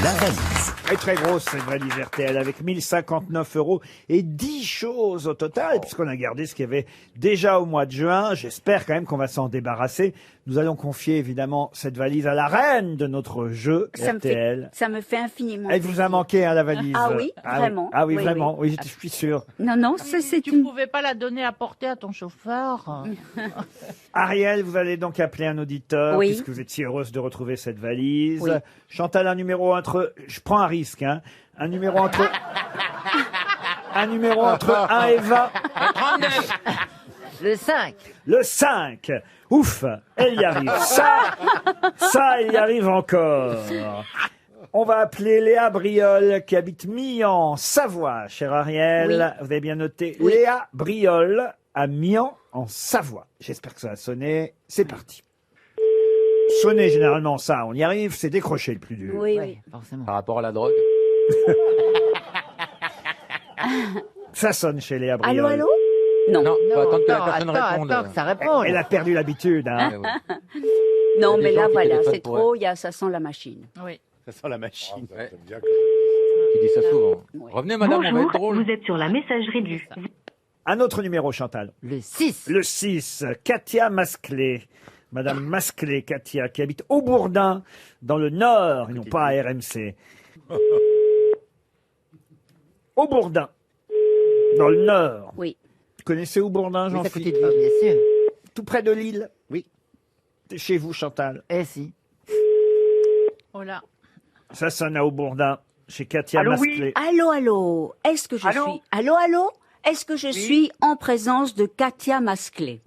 la valise. Elle est très grosse cette valise RTL avec 1059 € et 10 choses au total, puisqu'on a gardé ce qu'il y avait déjà au mois de juin. J'espère quand même qu'on va s'en débarrasser. Nous allons confier évidemment cette valise à la reine de notre jeu RTL. Ça me fait infiniment. Elle vous a manqué hein, la valise. Ah oui, vraiment. Ah oui, Oui, vraiment. Oui, je suis sûr. Non, non, ça c'est Tu une. pouvais pas la donner à porter à ton chauffeur? Ariel, vous allez donc appeler un auditeur, Oui. puisque vous êtes si heureuse de retrouver cette valise. Oui. Chantal, un numéro entre... Je prends un risque, hein. Un numéro entre 1 et 20. 39. Le 5. Le 5. Ouf, elle y arrive. Ça, elle y arrive encore. On va appeler Léa Briol, qui habite Mian, Savoie, cher Ariel. Oui. Vous avez bien noté. Oui. Léa Briol à Mian, en Savoie. J'espère que ça va sonner. C'est parti. Sonner, généralement, ça, on y arrive. C'est décrocher le plus dur. Oui, Oui, oui. forcément. Par rapport à la drogue. Ça sonne chez Léa Briol. Allô, allô? Non. Non, faut attendre que la attends, personne attends, réponde. attends que ça réponde. Elle a perdu l'habitude. Hein. Ouais, ouais. Non, Il y a mais des gens là, qui voilà, téléphonent c'est pour trop, ça sent la machine. Oui. Ça sent la machine. Ouais. Qui dit ça souvent. Ouais. Revenez, madame, on va être drôle. vous êtes sur la messagerie du... Un autre numéro, Chantal. Le 6. Le 6, Katia Masclé. Madame Masclé, Katia, qui habite Aubourdin, dans le Nord, et non pas à RMC. Aubourdin, dans le Nord. Oui. Vous connaissez Aubourdin, Oui, c'est à côté Jean-Philippe? de Bien sûr. Tout près de Lille. Oui. C'est chez vous, Chantal. Eh si. Oh là. Ça sonne à Aubourdin, chez Katia Allô, oui. Masclé. Allô, allô. Est-ce que je Allô suis. Allô, allô? Est-ce que je suis en présence de Katia Masclé?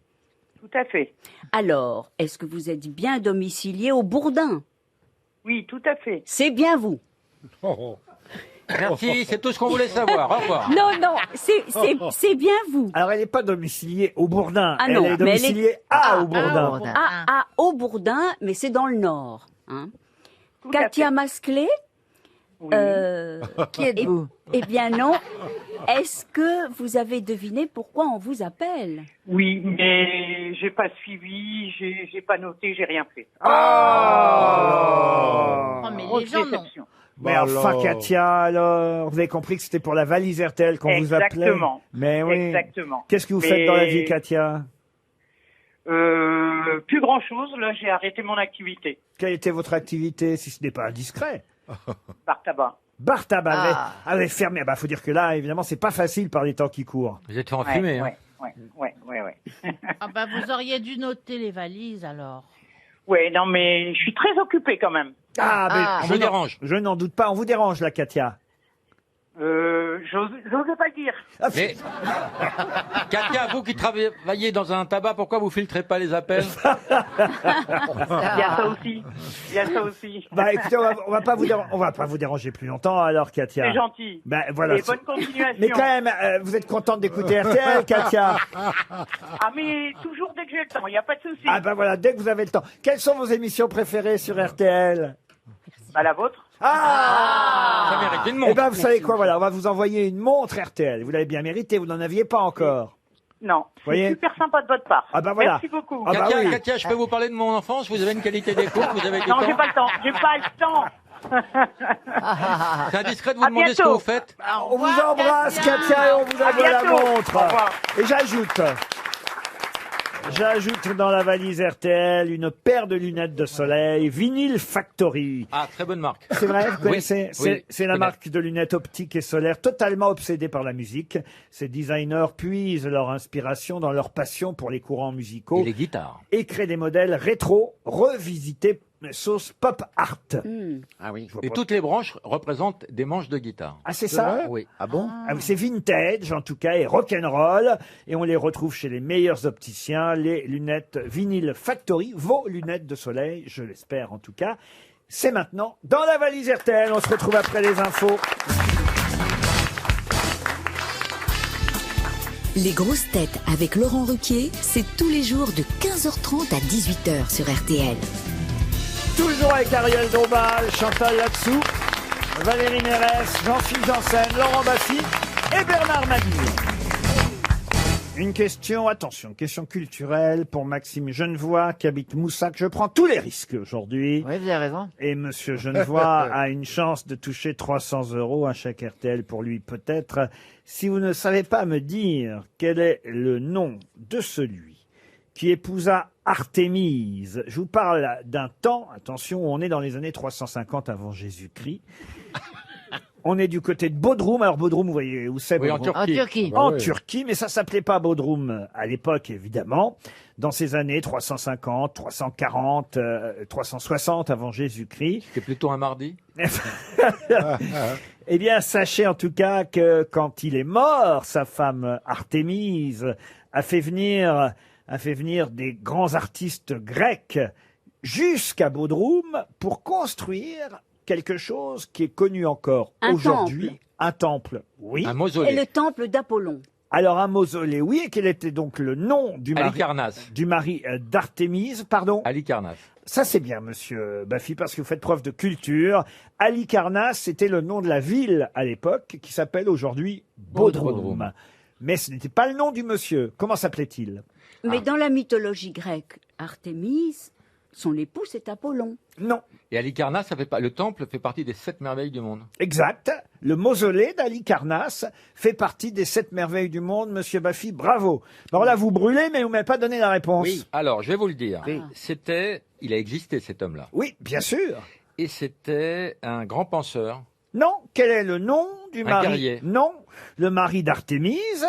Tout à fait. Alors, est-ce que vous êtes bien domicilié au Bourdin? Oui, tout à fait. C'est bien vous. Merci, c'est tout ce qu'on voulait savoir. Au revoir. Non, non, c'est bien vous. Alors, elle n'est pas domiciliée au Bourdin. Ah elle non, est mais domiciliée à Aubourdin. Bourdin. Au Bourdin, mais c'est dans le Nord. Hein. Tout à Katia fait. Masclé, Oui. Qui êtes-vous? eh bien non. Est-ce que vous avez deviné pourquoi on vous appelle? Oui, mais j'ai pas suivi, j'ai pas noté, j'ai rien fait. Oh, mais Grosse les gens non. déception. Mais Bah enfin, alors. Katia, alors, vous avez compris que c'était pour la valise RTL qu'on vous appelait. Exactement. Mais oui. Exactement. Qu'est-ce que vous Mais- faites dans la vie, Katia? Plus grand chose. Là, j'ai arrêté mon activité. Quelle était votre activité, si ce n'est pas indiscret? Par tabac. Bar tabac Ah. avait fermé. Ah bah, faut dire que là, évidemment, c'est pas facile par les temps qui courent. Vous êtes fait en fumée. Hein. Ouais. Ah bah vous auriez dû noter les valises alors. Ouais, non, mais je suis très occupée quand même. Ah, mais Ah. Je dérange. je n'en doute pas. On vous dérange, là, Katia. J'osais pas le dire. Mais, Katia, vous qui travaillez dans un tabac, pourquoi vous filtrez pas les appels? Il y a ça aussi. Il y a ça aussi. Bah, écoutez, on va pas vous déranger plus longtemps, alors, Katia. C'est gentil. Ben, voilà. Et bonne continuation. Mais quand même, vous êtes contente d'écouter RTL, Katia? Ah, mais toujours dès que j'ai le temps, il n'y a pas de souci. Ah, ben voilà, dès que vous avez le temps. Quelles sont vos émissions préférées sur RTL? Bah, la vôtre. Ah, Ça mérite une montre. Eh ben, vous savez quoi, voilà, on va vous envoyer une montre RTL. Vous l'avez bien mérité, vous n'en aviez pas encore. Non, Voyez c'est super sympa de votre part. Ah bah voilà. Merci beaucoup. Ah bah Katia, oui. Katia, je peux vous parler de mon enfance? Vous avez une qualité d'écoute? Vous avez du Non, temps? j'ai pas le temps. J'ai pas le temps. C'est indiscret de vous À demander ce que bientôt. vous faites? On vous embrasse, Katia, et on vous envoie la bientôt. montre. Au revoir. Et j'ajoute dans la valise RTL une paire de lunettes de soleil Vinyl Factory. Ah, très bonne marque. C'est vrai, vous Oui, connaissez? oui, C'est je la connais. marque de lunettes optiques et solaires totalement obsédée par la musique. Ces designers puisent leur inspiration dans leur passion pour les courants musicaux Et les guitares. et créent des modèles rétro revisités sauce pop art. Ah oui. Et toutes les branches représentent des manches de guitare. Ah, c'est ça? Oui. Ah bon? Ah oui, c'est vintage en tout cas et rock'n'roll et on les retrouve chez les meilleurs opticiens, les lunettes Vinyl Factory, vos lunettes de soleil, je l'espère en tout cas. C'est maintenant dans la valise RTL, on se retrouve après les infos. Les grosses têtes avec Laurent Ruquier, c'est tous les jours de 15h30 à 18h sur RTL. Toujours avec Ariel Dombal, Chantal Latsou, Valérie Mérès, Jean-Philippe Janssen, Laurent Baffy et Bernard Mabille. Une question, attention, question culturelle pour Maxime Genevoix qui habite Moussac. Je prends tous les risques aujourd'hui. Oui, vous avez raison. Et Monsieur Genevoix a une chance de toucher 300 €, un chèque RTL pour lui peut-être. Si vous ne savez pas me dire quel est le nom de celui qui épousa Artémise, je vous parle d'un temps, attention, où on est dans les années 350 avant Jésus-Christ. On est du côté de Bodrum. Alors Bodrum, vous voyez où c'est? Oui, en Bodrum Turquie. En Turquie. En Turquie, mais ça s'appelait pas Bodrum à l'époque, évidemment. Dans ces années 350, 340, 360 avant Jésus-Christ. C'est plutôt un mardi. Eh bien, sachez en tout cas que quand il est mort, sa femme Artémise a fait venir des grands artistes grecs jusqu'à Bodrum pour construire quelque chose qui est connu encore Un aujourd'hui. temple. Un temple, oui. Un Et mausolée. le temple d'Apollon. Alors un mausolée, oui. Et quel était donc le nom du mari Halicarnasse. d'Artémise, pardon? Halicarnasse. Ça c'est bien, monsieur Baffy, parce que vous faites preuve de culture. Halicarnasse, c'était le nom de la ville à l'époque, qui s'appelle aujourd'hui Bodrum. Bodrum. Mais ce n'était pas le nom du monsieur. Comment s'appelait-il? Mais dans la mythologie grecque, Artémise, son époux, c'est Apollon. Non. Et Halicarnasse, le temple fait partie des 7 merveilles du monde. Exact. Le mausolée d'Halicarnasse fait partie des 7 merveilles du monde, monsieur Baffy. Bravo. Alors là, vous brûlez, mais vous m'avez pas donné la réponse. Oui. Alors, je vais vous le dire. Il a existé cet homme-là. Oui, bien sûr. Et c'était un grand penseur. Non. Quel est le nom du Un mari? guerrier. Non. Le mari d'Artémise,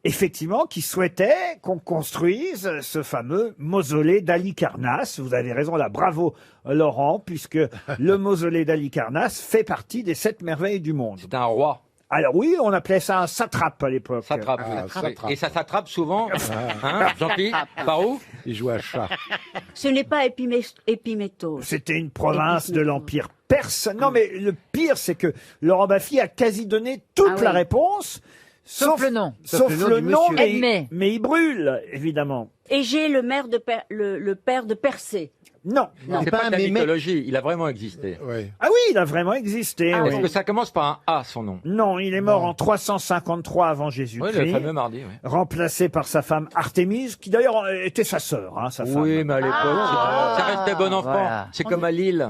effectivement, qui souhaitait qu'on construise ce fameux mausolée d'Halicarnasse. Vous avez raison là, bravo Laurent, puisque le mausolée d'Halicarnasse fait partie des 7 merveilles du monde. C'est un roi. Alors oui, on appelait ça un satrape à l'époque. Satrape. Ah, Oui. satrape. Et ça s'attrape souvent. Hein, Jean-Pierre? Par où? Il joue à chat. Ce n'est pas Épiméthos. C'était une province de l'Empire perse. Non, mais le pire, c'est que Laurent Baffy a quasi donné toute Ah la oui. réponse. Sauf le nom. Sauf le nom, monsieur. Edmé. mais il brûle, évidemment. Et j'ai le père de Persée. Non. Non. C'est pas de la mythologie. Il a vraiment existé. Oui. Ah oui, il a vraiment existé. Ah oui. Parce que ça commence par un A, son nom. Non, il est mort en 353 avant Jésus-Christ. Oui, le fameux mardi. Oui. Remplacé par sa femme Artémise, qui d'ailleurs était sa sœur, hein, sa femme. Oui, mais à l'époque, ça restait bon enfant. Voilà. C'est comme à Lille.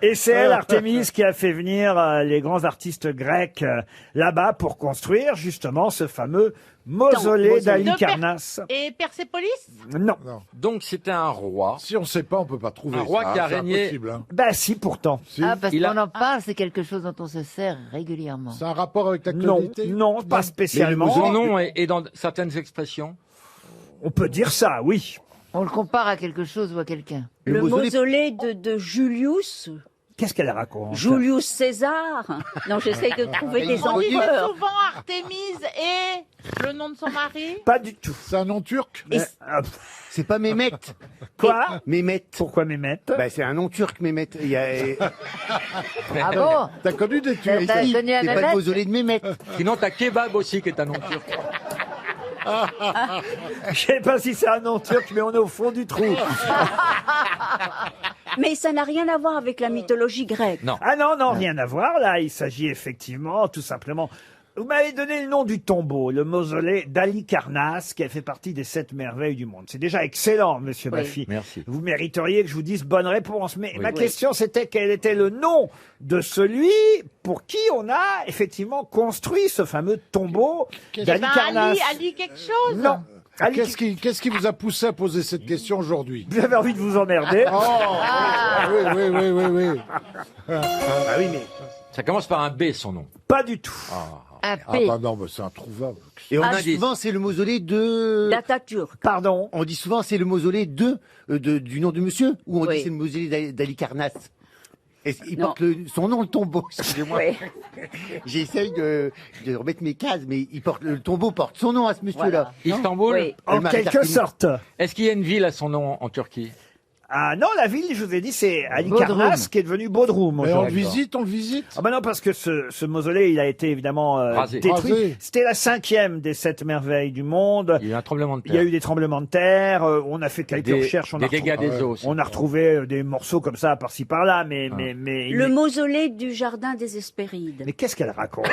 Et c'est elle, Artémise, qui a fait venir les grands artistes grecs là-bas pour construire justement ce fameux mausolée d'Halicarnasse. Et Persépolis? Non. Donc c'était un roi. Si on ne sait pas, on ne peut pas trouver Un roi ça. qui a C'est régné- impossible, hein. Bah si, pourtant. Si. Ah, parce Il qu'on a- en parle, c'est quelque chose dont on se sert régulièrement. C'est un rapport avec Non, l'actualité? non, pas spécialement. Son nom est dans certaines expressions. On peut dire ça, oui. On le compare à quelque chose ou à quelqu'un. Le mausolée de Julius. Qu'est-ce qu'elle raconte? Julius César. Non, j'essaye de trouver des On dit empereurs. souvent Artémise et le nom de son mari. Pas du tout. C'est un nom turc? Et Ah, pff, C'est pas Mehmet. quoi? Mehmet. Pourquoi Mehmet? Bah, c'est un nom turc, Mehmet. Il y a... Ah bon? T'as connu des Turcs? T'as connu un C'est pas Mehmet? le mausolée de Mehmet. Sinon, t'as Kebab aussi, qui est un nom turc. Je sais pas si c'est un nom turc, mais on est au fond du trou. Mais ça n'a rien à voir avec la mythologie grecque. Non. Ah non, rien à voir. Là, il s'agit effectivement, tout simplement... Vous m'avez donné le nom du tombeau, le mausolée d'Halicarnasse, qui a fait partie des 7 merveilles du monde. C'est déjà excellent, monsieur Oui. Baffy. Merci. Vous mériteriez que je vous dise bonne réponse. Mais Oui. ma Oui. question, c'était quel était le nom de celui pour qui on a effectivement construit ce fameux tombeau d'Halicarnasse. Ali quelque chose. Non. Ali- Qu'est-ce qui vous a poussé à poser cette question aujourd'hui? Vous avez envie de vous emmerder. Oui. Ah oui, mais. Ça commence par un B, son nom. Pas du tout. Un Ah P. bah non, mais c'est introuvable. Et on Ah, dit souvent c'est le mausolée de. D'Atatürk. Pardon. On dit souvent c'est le mausolée du nom du monsieur, ou on Oui. dit c'est le mausolée d'Halicarnasse. Et il Non. porte son nom, le tombeau, excusez-moi. Oui. J'essaye de remettre mes cases, mais le tombeau porte son nom à ce monsieur-là. Istanbul. Oui. En Le Marie quelque Tartini. sorte. Est-ce qu'il y a une ville à son nom en Turquie? Ah non, la ville, je vous ai dit, c'est Halicarnasse Bodrum. qui est devenue Bodrum Mais on le aujourd'hui. visite, on le visite. Ah bah non, parce que ce mausolée, il a été évidemment Rasé. détruit. Rasé. C'était la 5e des 7 merveilles du monde. Il y a eu un tremblement de Il y a terre. eu des tremblements de terre. On a fait quelques recherches. Des dégâts des eaux aussi. On a retrouvé des morceaux comme ça par-ci par-là, mais Le mausolée du jardin des Hespérides. mais qu'est-ce qu'elle raconte?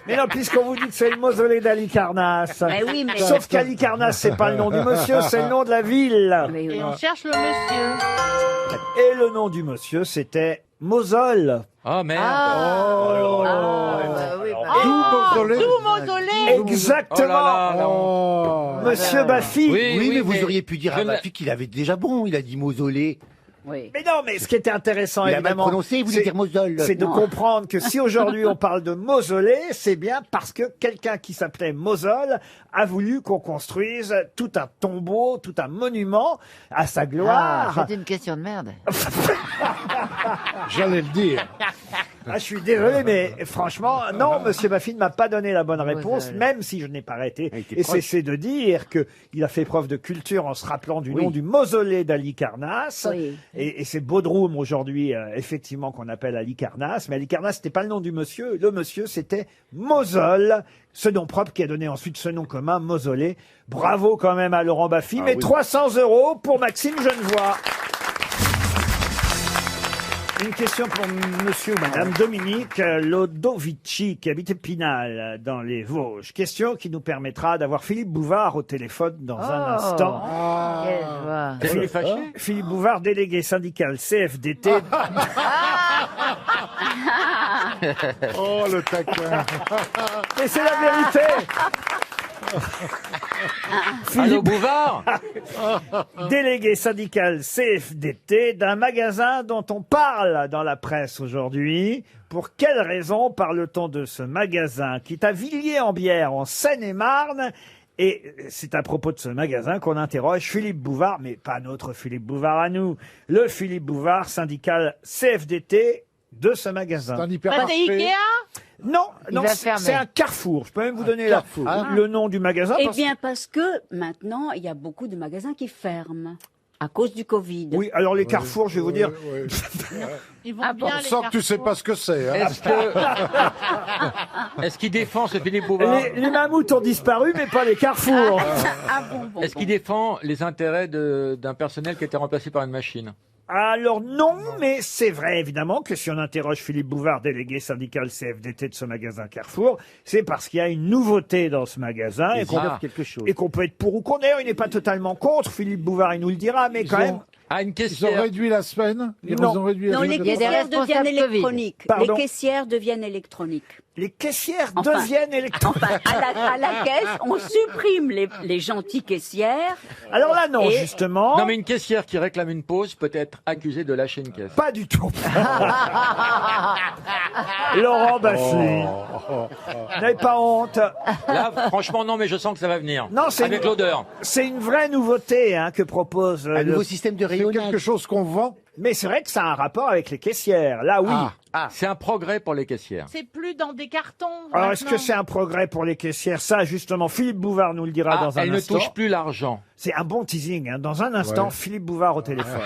Mais non, puisqu'on vous dit que c'est le mausolée d'Halicarnasse. Eh oui, mais- Sauf qu'Halicarnasse, c'est pas le nom du monsieur, c'est le nom de la ville. Oui, oui. Et on cherche le monsieur. Et le nom du monsieur, c'était Mosole. Oh merde. Oui, bah, Oh, mausolée. tout mausolée. Exactement. Oh là là, Oh. Monsieur Baffy. Oui, mais vous auriez pu dire je à ne- ma fille qu'il avait déjà bon, il a dit mausolée. Oui. Mais non, mais ce qui était intéressant, Il a mal évidemment, prononcé, il voulait dire Mosole. c'est de Non. comprendre que si aujourd'hui on parle de mausolée, c'est bien parce que quelqu'un qui s'appelait Mosole a voulu qu'on construise tout un tombeau, tout un monument à sa gloire. c'est une question de merde. J'allais le dire. Ah, je suis désolé, mais franchement, non, monsieur Baffy ne m'a pas donné la bonne réponse, même si je n'ai pas arrêté Il était et proche. cessé de dire que il a fait preuve de culture en se rappelant du Oui. nom du mausolée d'Halicarnasse. Oui. Et c'est Bodrum aujourd'hui, effectivement, qu'on appelle Halicarnasse. Mais Halicarnasse, c'était pas le nom du monsieur. Le monsieur, c'était Mosole, ce nom propre qui a donné ensuite ce nom commun, mausolée. Bravo quand même à Laurent Baffy. Mais oui. 300 € pour Maxime Genevoix. Une question pour monsieur ou madame Dominique Lodovici, qui habite Épinal, dans les Vosges. Question qui nous permettra d'avoir Philippe Bouvard au téléphone dans un instant. Quelle joie. Qu'est-ce qu'il est fâché? Philippe Bouvard, délégué syndical CFDT. Oh, le taquin. Et c'est la vérité. Allô, Bouvard? Délégué syndical CFDT d'un magasin dont on parle dans la presse aujourd'hui. Pour quelle raison parle-t-on de ce magasin qui est à Villiers-en-Bière, en Seine-et-Marne? Et c'est à propos de ce magasin qu'on interroge Philippe Bouvard, mais pas notre Philippe Bouvard à nous, le Philippe Bouvard, syndical CFDT de ce magasin. C'est un Bah, hypermarché. c'est Ikea. Non, Il non, va c'est fermer. un Carrefour. Je peux même vous donner Carrefour. le nom du magasin. Eh parce- bien, parce que maintenant, il y a beaucoup de magasins qui ferment à cause du Covid. Oui, alors les Carrefours, je vais vous dire, Ouais. Ils vont Ah bien On les sent que tu sais Carrefour. pas ce que c'est. Hein. Est-ce qu'il défend ce Philippe Bouvard? les mammouths ont disparu, mais pas les Carrefours. Ah bon, Est-ce qu'il défend les intérêts d'un personnel qui a été remplacé par une machine? Alors non, mais c'est vrai évidemment que si on interroge Philippe Bouvard, délégué syndical CFDT de ce magasin Carrefour, c'est parce qu'il y a une nouveauté dans ce magasin et qu'on Ah. quelque chose. et qu'on peut être pour ou contre. D'ailleurs, il n'est pas totalement contre, Philippe Bouvard, il nous le dira, mais quand même... Ah, une Ils ont caissière. réduit la semaine. Ils Non. ont réduit la Non, les semaine. Il y a des caissières deviennent responsables Covid. électroniques. Pardon Les caissières deviennent électroniques. Les caissières Enfin. deviennent électroniques. Enfin, à la caisse, on supprime les gentilles caissières. Alors là, non, Et- justement, Non, mais une caissière qui réclame une pause peut être accusée de lâcher une caisse. pas du tout. Laurent Baffy, n'avez pas honte. Là, franchement, non, mais je sens que ça va venir. Non, c'est Avec une- l'odeur. C'est une vraie nouveauté que propose Un le... nouveau système de C'est rayonnage. quelque chose qu'on vend. Mais c'est vrai que ça a un rapport avec les caissières. Là, oui. C'est un progrès pour les caissières. C'est plus dans des cartons. Alors, est-ce que maintenant. c'est un progrès pour les caissières? Ça, justement, Philippe Bouvard nous le dira Ah, dans un elle ne instant. touche plus l'argent. C'est un bon teasing. Dans un instant, Ouais. Philippe Bouvard au téléphone.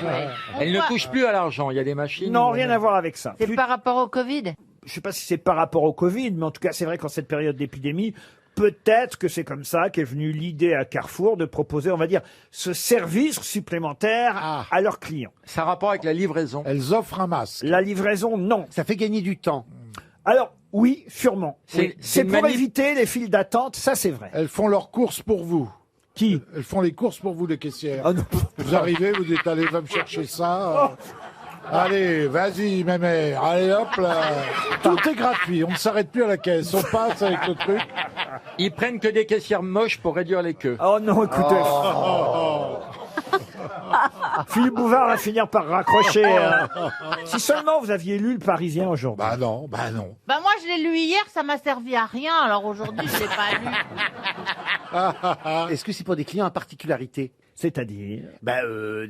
On Elle ne voit- touche plus à l'argent. Il y a des machines. Non, rien à voir avec ça. C'est par rapport au Covid? Je sais pas si c'est par rapport au Covid, mais en tout cas, c'est vrai qu'en cette période d'épidémie, peut-être que c'est comme ça qu'est venue l'idée à Carrefour de proposer, on va dire, ce service supplémentaire à leurs clients. Ça a rapport avec la livraison. Elles offrent un masque. La livraison, non. Ça fait gagner du temps. Alors, oui, sûrement. C'est C'est une pour manip- éviter les files d'attente, ça c'est vrai. Elles font leurs courses pour vous. Qui? Elles font les courses pour vous, les caissières. Ah non. Vous arrivez, vous dites, allez, va me chercher ça. Allez, vas-y, ma mère. Allez, hop là. Tout est gratuit. On ne s'arrête plus à la caisse. On passe avec le truc. Ils prennent que des caissières moches pour réduire les queues. Oh non, écoutez. Philippe Bouvard va finir par raccrocher. Si seulement vous aviez lu Le Parisien aujourd'hui. Bah non, bah non. Bah moi je l'ai lu hier, ça m'a servi à rien, alors aujourd'hui je l'ai pas lu. Est-ce que c'est pour des clients à particularité? C'est-à-dire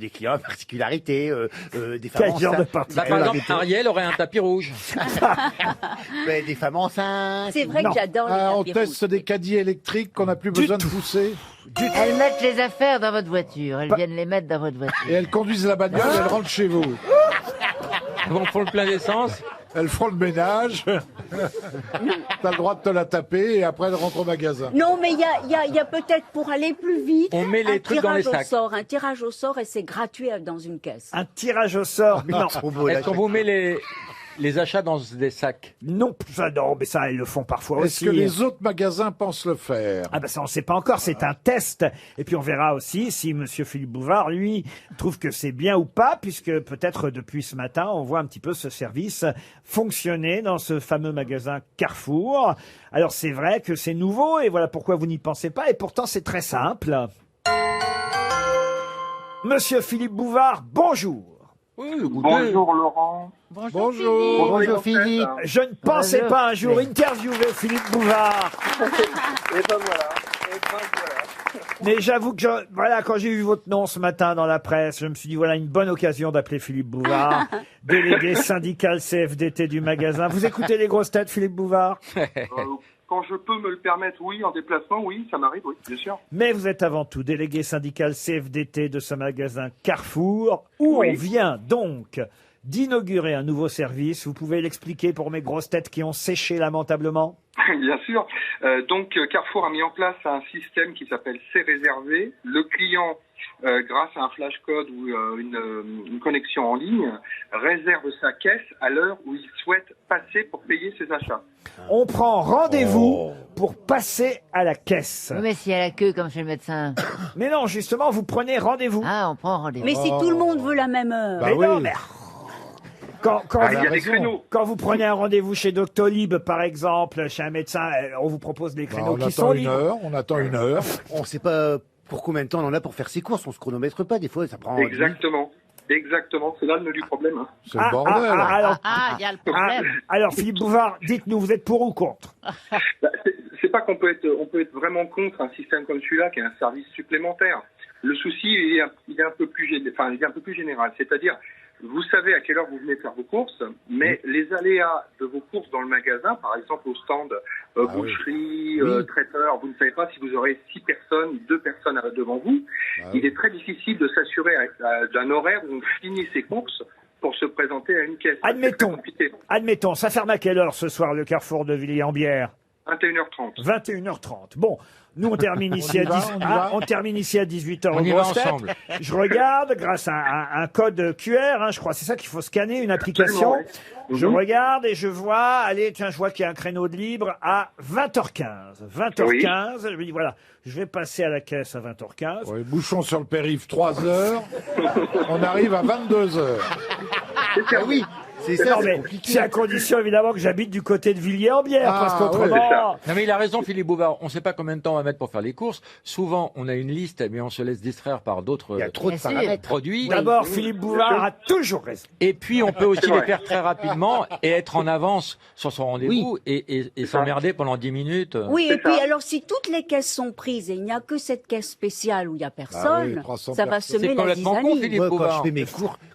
Des clients à particularité, des femmes Quel genre de enceintes. Bah, par particularité? exemple, Ariel aurait un tapis rouge. Des femmes enceintes. C'est vrai Non. que j'adore les On tapis teste rouges. des caddies électriques qu'on n'a plus Du besoin de tout. pousser. Elles mettent les affaires dans votre voiture. Elles viennent les mettre dans votre voiture. Et elles conduisent la bagnole et elles rentrent chez vous. Ils vont prendre le plein d'essence. Elles feront le ménage. T'as le droit de te la taper et après elles rentrent au magasin. Non, mais il y a peut-être, pour aller plus vite, On met les un trucs dans les tirage au sacs. sort. Un tirage au sort et c'est gratuit dans une caisse. Un tirage au sort? Non. Trop beau, là. Est-ce qu'on vous met les achats dans des sacs? Non, ça, non, mais ça, elles le font parfois Est-ce aussi. que les autres magasins pensent le faire? Ah ben ça, on ne sait pas encore, c'est un test. Et puis on verra aussi si Monsieur Philippe Bouvard, lui, trouve que c'est bien ou pas, puisque peut-être depuis ce matin, on voit un petit peu ce service fonctionner dans ce fameux magasin Carrefour. Alors c'est vrai que c'est nouveau, et voilà pourquoi vous n'y pensez pas, et pourtant c'est très simple. Monsieur Philippe Bouvard, bonjour. Oui, écoutez. Bonjour Laurent. Bonjour. Bonjour Philippe. Je ne pensais Bonjour. pas un jour interviewer Philippe Bouvard. Et ben voilà. Mais j'avoue que, voilà, quand j'ai vu votre nom ce matin dans la presse, je me suis dit, voilà une bonne occasion d'appeler Philippe Bouvard, délégué syndical CFDT du magasin. Vous écoutez les grosses têtes, Philippe Bouvard? Quand je peux me le permettre, oui, en déplacement, oui, ça m'arrive, oui, bien sûr. Mais vous êtes avant tout délégué syndical CFDT de ce magasin Carrefour, où Oui. on vient donc d'inaugurer un nouveau service. Vous pouvez l'expliquer pour mes grosses têtes qui ont séché lamentablement? Bien sûr. Carrefour a mis en place un système qui s'appelle C'est réservé. Le client, grâce à un flash code ou une connexion en ligne, réserve sa caisse à l'heure où il souhaite passer pour payer ses achats. On prend rendez-vous pour passer à la caisse. Oui, mais s'il y a la queue comme chez le médecin. Mais non, justement, vous prenez rendez-vous. Ah, on prend rendez-vous. Mais si tout le monde veut la même heure. Bah Mais oui. non, mais quand Il y a des créneaux. Quand vous prenez un rendez-vous chez Doctolib, par exemple, chez un médecin, on vous propose des Bah, créneaux on qui attend sont une libres. heure, on attend une heure. On sait pas pour combien de temps on en a pour faire ses courses. On se chronomètre pas. Des fois, ça prend. Exactement. Exactement. C'est là le nœud du problème. Hein. C'est le bordel. alors, Ah, il y a le problème. alors, Philippe Bouvard, dites-nous, vous êtes pour ou contre? Bah, c'est pas qu'on peut être vraiment contre un système comme celui-là qui est un service supplémentaire. Le souci il est un peu plus général, c'est-à-dire vous savez à quelle heure vous venez faire vos courses, mais les aléas de vos courses dans le magasin, par exemple au stand boucherie, traiteur, vous ne savez pas si vous aurez 6 personnes, 2 personnes devant vous. Il est très difficile de s'assurer d'un horaire où on finit ses courses pour se présenter à une caisse. Admettons, ça ferme à quelle heure ce soir le Carrefour de Villiers-en-Bière? 21h30. 21h30. Bon, nous on termine ici on termine ici à 18h. On y va ensemble. Je regarde grâce à un code QR, je crois, c'est ça qu'il faut scanner, une application. Absolument, Je regarde et je vois, allez, tiens, je vois qu'il y a un créneau de libre à 20h15. 20h15, je me dis voilà, je vais passer à la caisse à 20h15. Oui, bouchon sur le périph', 3 heures. On arrive à 22 heures. Ah oui. C'est ça, Non, c'est mais compliqué. c'est à condition évidemment que j'habite du côté de Villiers-en-Bière, parce Ah, qu'autrement. Non mais il a raison Philippe Bouvard, on ne sait pas combien de temps on va mettre pour faire les courses. Souvent on a une liste mais on se laisse distraire par d'autres Il y a trop de Bien sûr. paramètres. produits. D'abord, Philippe Bouvard a toujours raison. Et puis on peut aussi les faire très rapidement et être en avance sur son rendez-vous et s'emmerder pendant 10 minutes. Oui, et puis alors si toutes les caisses sont prises et il n'y a que cette caisse spéciale où il n'y a personne, 300 ça va semer C'est la complètement con, zizanie. Philippe Moi, Bouvard.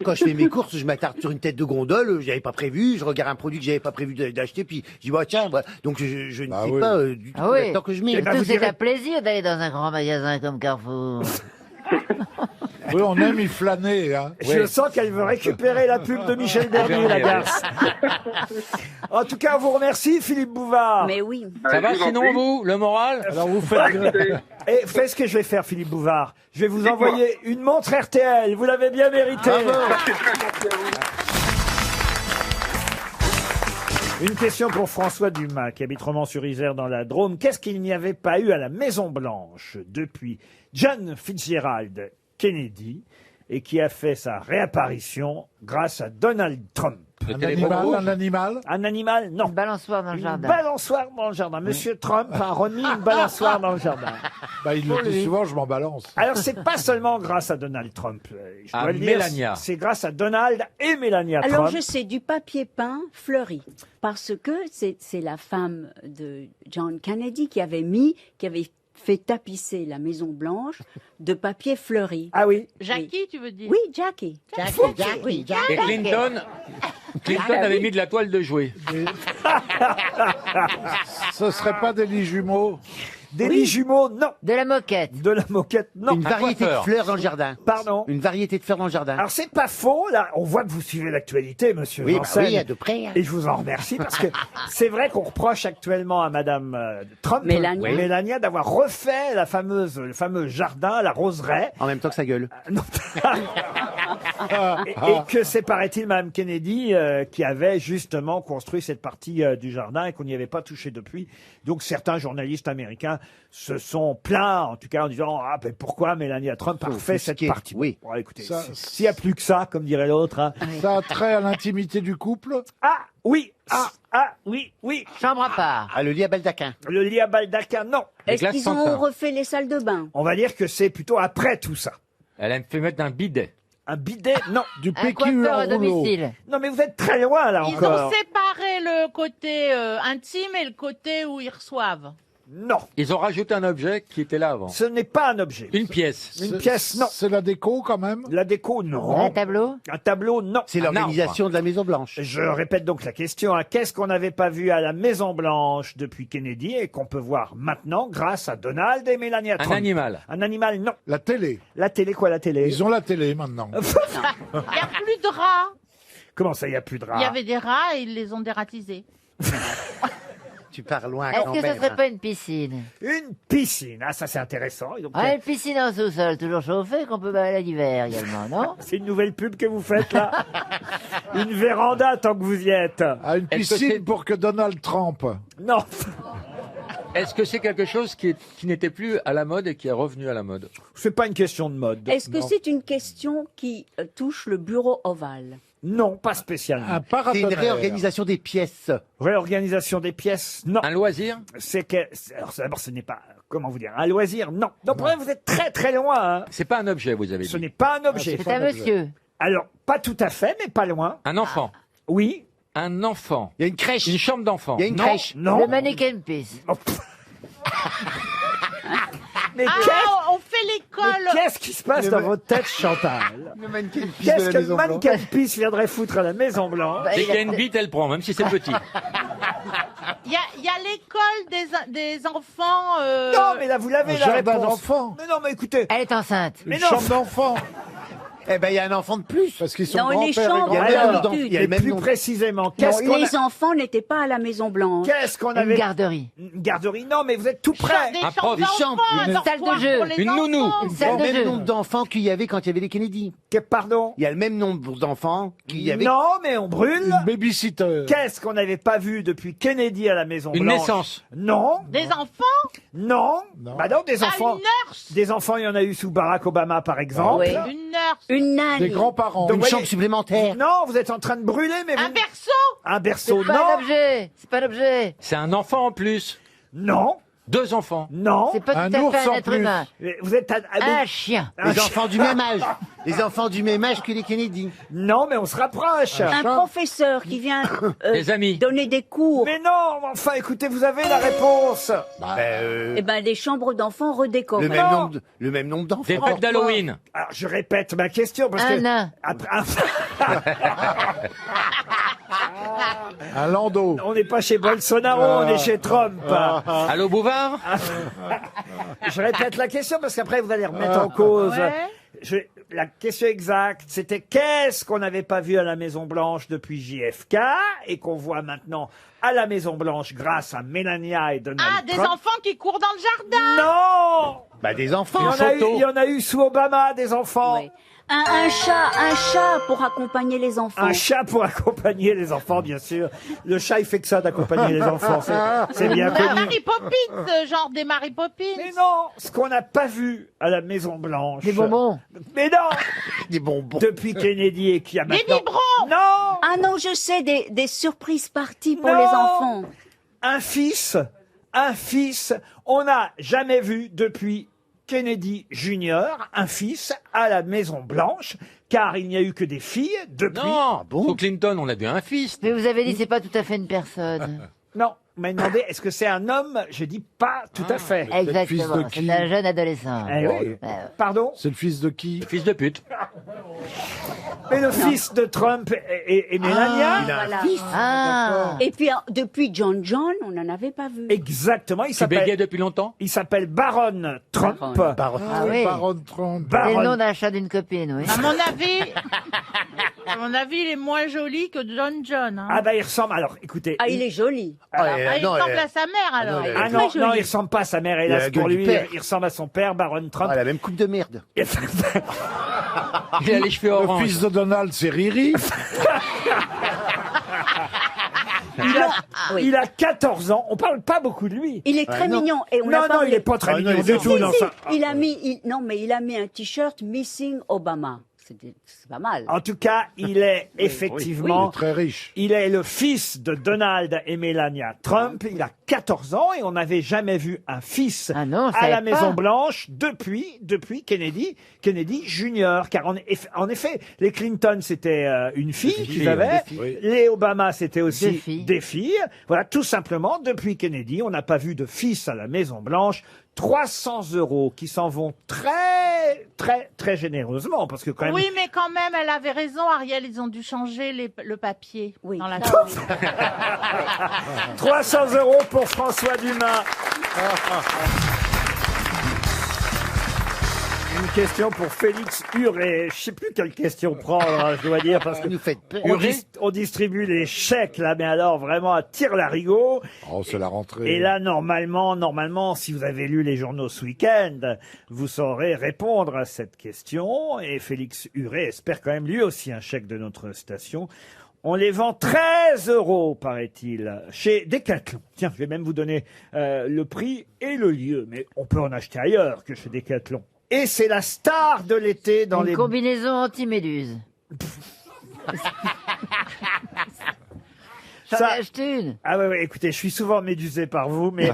quand je fais mes courses, je m'attarde sur une tête de gondole, j'avais pas prévu, je regarde un produit que j'avais pas prévu d'acheter, puis je dis, bah, tiens, voilà. Donc je ne Bah sais oui. pas du tout Ah oui. le temps que je mets. Eh ben, Surtout vous que c'est direz- un plaisir d'aller dans un grand magasin comme Carrefour. Oui, on aime y flâner. Hein. Je sens qu'elle veut récupérer la pub de Michel Bernier, la garce. En tout cas, on vous remercie, Philippe Bouvard. Mais oui. Ça va sinon, vous, le moral? Alors vous faites... Et faites ce que je vais faire, Philippe Bouvard. Je vais vous envoyer une montre RTL. Vous l'avez bien mérité. Une question pour François Dumas, qui habite Romans-sur-Isère dans la Drôme. Qu'est-ce qu'il n'y avait pas eu à la Maison-Blanche depuis John Fitzgerald Kennedy et qui a fait sa réapparition grâce à Donald Trump? Un animal? Un animal, non. Une balançoire dans le jardin. Une balançoire dans le jardin. Monsieur Trump a remis une balançoire dans le jardin. Bah, il le dit souvent, je m'en balance. Alors, c'est pas seulement grâce à Donald Trump. Je dois le dire, Mélania. c'est grâce à Donald et Mélania Alors Trump. je sais, du papier peint fleuri, parce que c'est la femme de John Kennedy qui avait fait tapisser la Maison Blanche de papier fleuri. Ah oui. Jackie, tu veux dire? Oui, Jackie. Oui. Et Clinton avait mis de la toile de jouet. Ce serait pas des lits jumeaux? Des lits jumeaux, non. De la moquette. De la moquette, non. Une variété de fleurs dans le jardin. Pardon. Une variété de fleurs dans le jardin. Alors c'est pas faux, là, on voit que vous suivez l'actualité, monsieur Oui, Janssen. oui, de près. Et je vous en remercie, parce que c'est vrai qu'on reproche actuellement à madame Trump, Mélania. d'avoir refait le fameux jardin, la roseraie. En même temps que sa gueule. Et que c'est, paraît-il, Mme Kennedy qui avait justement construit cette partie du jardin et qu'on n'y avait pas touché depuis. Donc certains journalistes américains se sont plaints, en tout cas en disant « Ah, ben pourquoi Mélania Trump a refait cette partie ?» Oui. Bon, écoutez, s'il n'y a plus que ça, comme dirait l'autre... Hein. Ça a trait à l'intimité du couple? Ah, oui. Oui. Chambre à part. Ah, le lit à baldaquin. Le lit à baldaquin, non. Est-ce qu'ils ont refait les salles de bain? On va dire que c'est plutôt après tout ça. Elle a fait mettre un bidet. Un bidet, non. Du Un PQ coiffeur en à rouleau. domicile. Non, mais vous êtes très loin, là, Ils encore. ont séparé le côté intime et le côté où ils reçoivent. Non. Ils ont rajouté un objet qui était là avant. Ce n'est pas un objet. Une pièce. Une pièce, non. C'est la déco, quand même? La déco, non. Un tableau. Un tableau, non. C'est l'organisation de la Maison Blanche. Je répète donc la question. Hein. Qu'est-ce qu'on n'avait pas vu à la Maison Blanche depuis Kennedy et qu'on peut voir maintenant grâce à Donald et Melania Trump? Un animal. Un animal, non. La télé. La télé, quoi, la télé? Ils ont la télé, maintenant. Il n'y a plus de rats. Comment ça, il n'y a plus de rats? Il y avait des rats et ils les ont dératisés. Tu pars loin Est-ce quand que ce même. serait pas une piscine? Une piscine. Ah, ça, c'est intéressant. Et donc, Ah, une piscine en sous-sol, toujours chauffée, qu'on peut balader l'hiver également, non? c'est une nouvelle pub que vous faites, là. Une véranda, tant que vous y êtes. À une Est-ce que piscine c'est- pour que Donald Trump. Non. Est-ce que c'est quelque chose qui n'était plus à la mode et qui est revenu à la mode? C'est pas une question de mode. Est-ce que Non. c'est une question qui touche le bureau ovale? Non, pas spécialement. Un C'est une paratonnerre. réorganisation des pièces. Réorganisation des pièces, non. Un loisir? C'est que, alors d'abord, ce n'est pas, comment vous dire, un loisir, non. Donc, pour vous êtes très très loin. Hein. C'est pas un objet, vous avez Ce dit. n'est pas un objet. C'est un monsieur. Alors, pas tout à fait, mais pas loin. Un enfant. Oui. Un enfant. Il y a une crèche. Une chambre d'enfant. Il y a une Non, crèche. non. Le mannequin piece. Oh, pff. Mais Ah, on fait l'école. qu'est-ce qui se passe dans votre tête, Chantal? Le mannequin pisse de Qu'est-ce la que le Maison Blanche. mannequin Peace viendrait foutre à la Maison Blanche? Bah, Dès il qu'il y a a- une bite, elle prend, même si c'est petit. Il y a l'école des enfants. Non, mais là, vous l'avez Un la jardin réponse. d'enfants. Mais non, mais écoutez. Elle est enceinte. Mais Une non. chambre d'enfant. Eh ben, il y a un enfant de plus. Parce qu'ils sont Dans les grands-pères et chambres, Il y a grands-mères. le même Alors, nom. Il y a mais le même plus nom. précisément, Non, qu'est-ce qu'on les enfants n'étaient pas à la Maison Blanche. Qu'est-ce qu'on Une avait? garderie. Une garderie, non, mais vous êtes tout près. Des Un chambres prof, des chambres, d'enfants, une un salle de dortoir jeu, pour les une nounou. enfants. Une Il y a salle le de même jeu. nombre d'enfants qu'il y avait quand il y avait les Kennedy. Pardon? Il y a le même nombre d'enfants qu'il y avait. Non, mais on brûle. Une babysitter. Qu'est-ce qu'on n'avait pas vu depuis Kennedy à la Maison Une Blanche? naissance. Non, Des enfants. non, Non. Bah non, des Ah, enfants. une nurse. Des enfants, il y en a eu sous Barack Obama, par exemple. Oui. Une nurse. Une nanny. Des grands-parents. Donc, Une voyez- chambre supplémentaire. Non, vous êtes en train de brûler, mais Un vous... berceau. Un berceau, C'est pas un non. objet. C'est pas un objet. C'est un enfant en plus. Non, 2 enfants. non. C'est pas Un tout à ours fait un en être plus. humain. Mais Vous êtes Un chien. Les enfants du même âge. Les enfants du même âge que les Kennedy. Non, mais on se rapproche. Un professeur qui vient Des amis. donner des cours. Mais non, enfin, écoutez, vous avez la réponse. Eh ben, des chambres d'enfants redécorées. Le même nombre d'enfants. Des fêtes d'Halloween. Alors, je répète ma question parce Un que nain. après, Un landau. On n'est pas chez Bolsonaro, on est chez Trump. Allô, Bouvard? Je répète la question parce qu'après vous allez remettre en cause. Ouais. La question exacte, c'était qu'est-ce qu'on n'avait pas vu à la Maison-Blanche depuis JFK et qu'on voit maintenant à la Maison-Blanche grâce à Melania et Donald Ah, des Trump. enfants qui courent dans le jardin. Non! Bah, des enfants. Il y en a eu sous Obama, des enfants. Oui. Un chat pour accompagner les enfants. Un chat pour accompagner les enfants, bien sûr. Le chat, il fait que ça d'accompagner les enfants. C'est bien connu. Mary Poppins, genre des Mary Poppins. Mais non, ce qu'on n'a pas vu à la Maison Blanche. Des bonbons. Mais non. Des bonbons. Depuis Kennedy et qui a Des maintenant. biberons. Non. Ah non, je sais, des surprises parties pour Non. les enfants. Un fils. On n'a jamais vu depuis Kennedy Junior, un fils à la Maison Blanche, car il n'y a eu que des filles depuis. Non, sous Clinton, on a vu un fils. Mais vous avez dit c'est pas tout à fait une personne. Non, vous m'avez demandé est-ce que c'est un homme? J'ai dit pas tout à fait. Exactement, c'est un jeune adolescent. Eh oui. Pardon? C'est le fils de qui? Fils de pute. Mais le fils de Trump et Melania. Il a un Voilà. fils. Ah. Et puis, depuis John, on n'en avait pas vu. Exactement, Tu bégayais depuis longtemps? il s'appelle Baron Trump. Ah oui. Baron Trump. C'est le nom d'un chat d'une copine, oui. À mon avis, il est moins joli que John. Hein. Ah bah il ressemble, alors écoutez. Ah, il est joli. Il ressemble à sa mère alors. Ah non, non, il ressemble pas à sa mère, hélas gueule pour du lui, père. il ressemble à son père, Baron Trump. Ah, la même coupe de merde. Il a les cheveux Le orange. fils de Donald, c'est Riri. Il a 14 ans, on parle pas beaucoup de lui. Il est très mignon. Et on Non, a non, parlé- il est pas très mignon Si, du tout. si, non, si. ça- Il a mis un t-shirt Missing Obama. C'est pas mal. En tout cas, il est effectivement Très riche. il est le fils de Donald et Melania Trump. Il a 14 ans et on n'avait jamais vu un fils Ah non, on à savait la pas. Maison Blanche depuis Kennedy Junior. Car en effet, les Clinton c'était une fille qu'ils avaient, Oui. les Obama c'était aussi Des filles. des filles. Voilà, tout simplement depuis Kennedy, on n'a pas vu de fils à la Maison Blanche. 300 € qui s'en vont très, très, très généreusement parce que quand même. Oui, mais quand même, elle avait raison, Ariel, ils ont dû changer le papier Oui. dans la 300 € pour François Dumas. Une question pour Félix Huret. Je sais plus quelle question prendre, hein, je dois dire, parce que Vous nous faites peur. on distribue les chèques là, mais alors vraiment à tire-larigot. Oh, c'est la rentrée. Et là, normalement, si vous avez lu les journaux ce week-end, vous saurez répondre à cette question. Et Félix Huret espère quand même lui aussi un chèque de notre station. On les vend 13 €, paraît-il, chez Decathlon. Tiens, je vais même vous donner le prix et le lieu, mais on peut en acheter ailleurs que chez Decathlon. Et c'est la star de l'été dans Une les... combinaison anti-méduse. J'en ai acheté une. Ah ouais, écoutez, je suis souvent médusé par vous, mais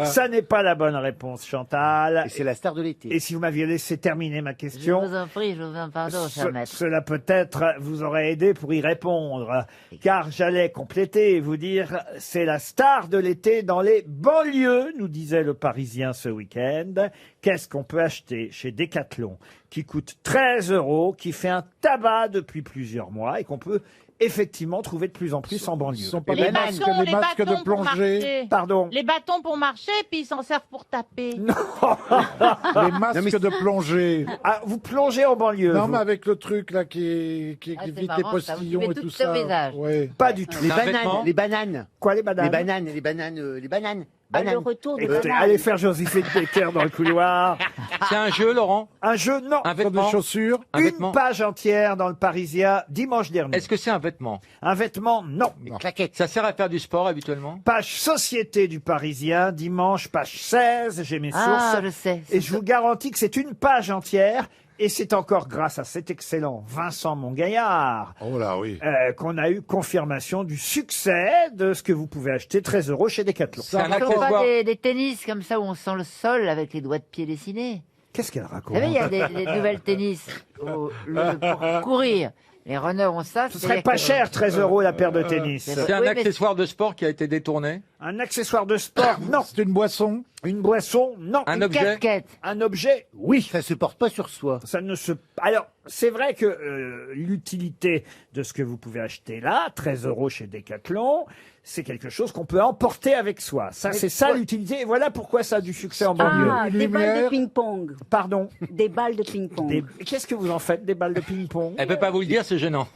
ça n'est pas la bonne réponse, Chantal. Et c'est la star de l'été. Et si vous m'aviez laissé terminer ma Je question, vous en prie, je vous en pardonne, cher maître. cela peut-être vous aurait aidé pour y répondre. Car j'allais compléter et vous dire, c'est la star de l'été dans les banlieues, nous disait le Parisien ce week-end. Qu'est-ce qu'on peut acheter chez Decathlon qui coûte 13 €, qui fait un tabac depuis plusieurs mois et qu'on peut effectivement trouver de plus en plus en banlieue. Ce sont pas Les des masques, bâtons, des les masques bâtons de pour plongée. marcher. Pardon. Les bâtons pour marcher, puis ils s'en servent pour taper. Les masques de plongée. Ah, vous plongez en banlieue Non, vous mais avec le truc là qui Ah, c'est évite les marrant, ça, vous postillons suivez et tout tout ce ça. visage. Ouais. Pas du tout. Les un bananes, vêtement les bananes. Quoi, les bananes Les bananes. Ah, le Bananes. retour de Écoutez, Bernard. allez faire Joséphine Baker dans le couloir. C'est un jeu, Laurent? Un jeu, non. Un Sur des vêtement? chaussures. Un Une vêtement? page entière dans le Parisien dimanche dernier. Est-ce que c'est un vêtement? Un vêtement, non. Des claquettes. Ça sert à faire du sport habituellement? Page Société du Parisien, dimanche, page 16, j'ai mes Ah, sources. je sais. Et je vous garantis que c'est une page entière. Et c'est encore grâce à cet excellent Vincent Mongaillard Oh là, oui. qu'on a eu confirmation du succès de ce que vous pouvez acheter 13 € chez Decathlon. C'est un Ce sont accessoire. pas des tennis comme ça où on sent le sol avec les doigts de pied dessinés. Qu'est-ce qu'elle Vous raconte savez, il y a des nouvelles tennis. pour courir. Les runners ont ça. Ce serait pas cher, 13 € la paire de tennis. C'est un accessoire de sport qui a été détourné. Un accessoire de sport, non. C'est une boisson. Une boisson, non. Un Une objet. casquette. Un objet, oui. Ça se porte pas sur soi. Ça ne se. Alors, c'est vrai que l'utilité de ce que vous pouvez acheter là, 13 € chez Decathlon, c'est quelque chose qu'on peut emporter avec soi. Ça, c'est ça l'utilité. Et voilà pourquoi ça a du succès en banlieue. Ah, des balles de ping-pong. Pardon. Des balles de ping-pong. Qu'est-ce que vous en faites des balles de ping-pong? Elle peut pas vous le dire, c'est gênant.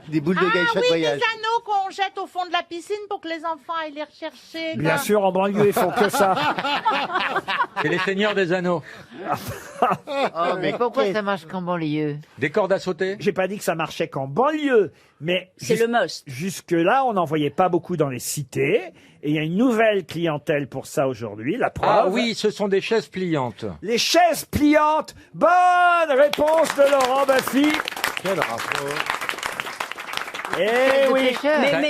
Des boules de geisha de oui, voyage. des anneaux qu'on jette au fond de la piscine pour que les enfants aillent les rechercher. Bien sûr, en banlieue, ils font que ça. C'est les seigneurs des anneaux. Oh, mais pourquoi ça marche qu'en banlieue? Des cordes à sauter. J'ai pas dit que ça marchait qu'en banlieue, mais C'est le must. jusque-là, on n'en voyait pas beaucoup dans les cités. Et il y a une nouvelle clientèle pour ça aujourd'hui. La preuve. Ah oui, ce sont des chaises pliantes. Les chaises pliantes. Bonne réponse de Laurent Baffy. Quel rapport? Eh oui.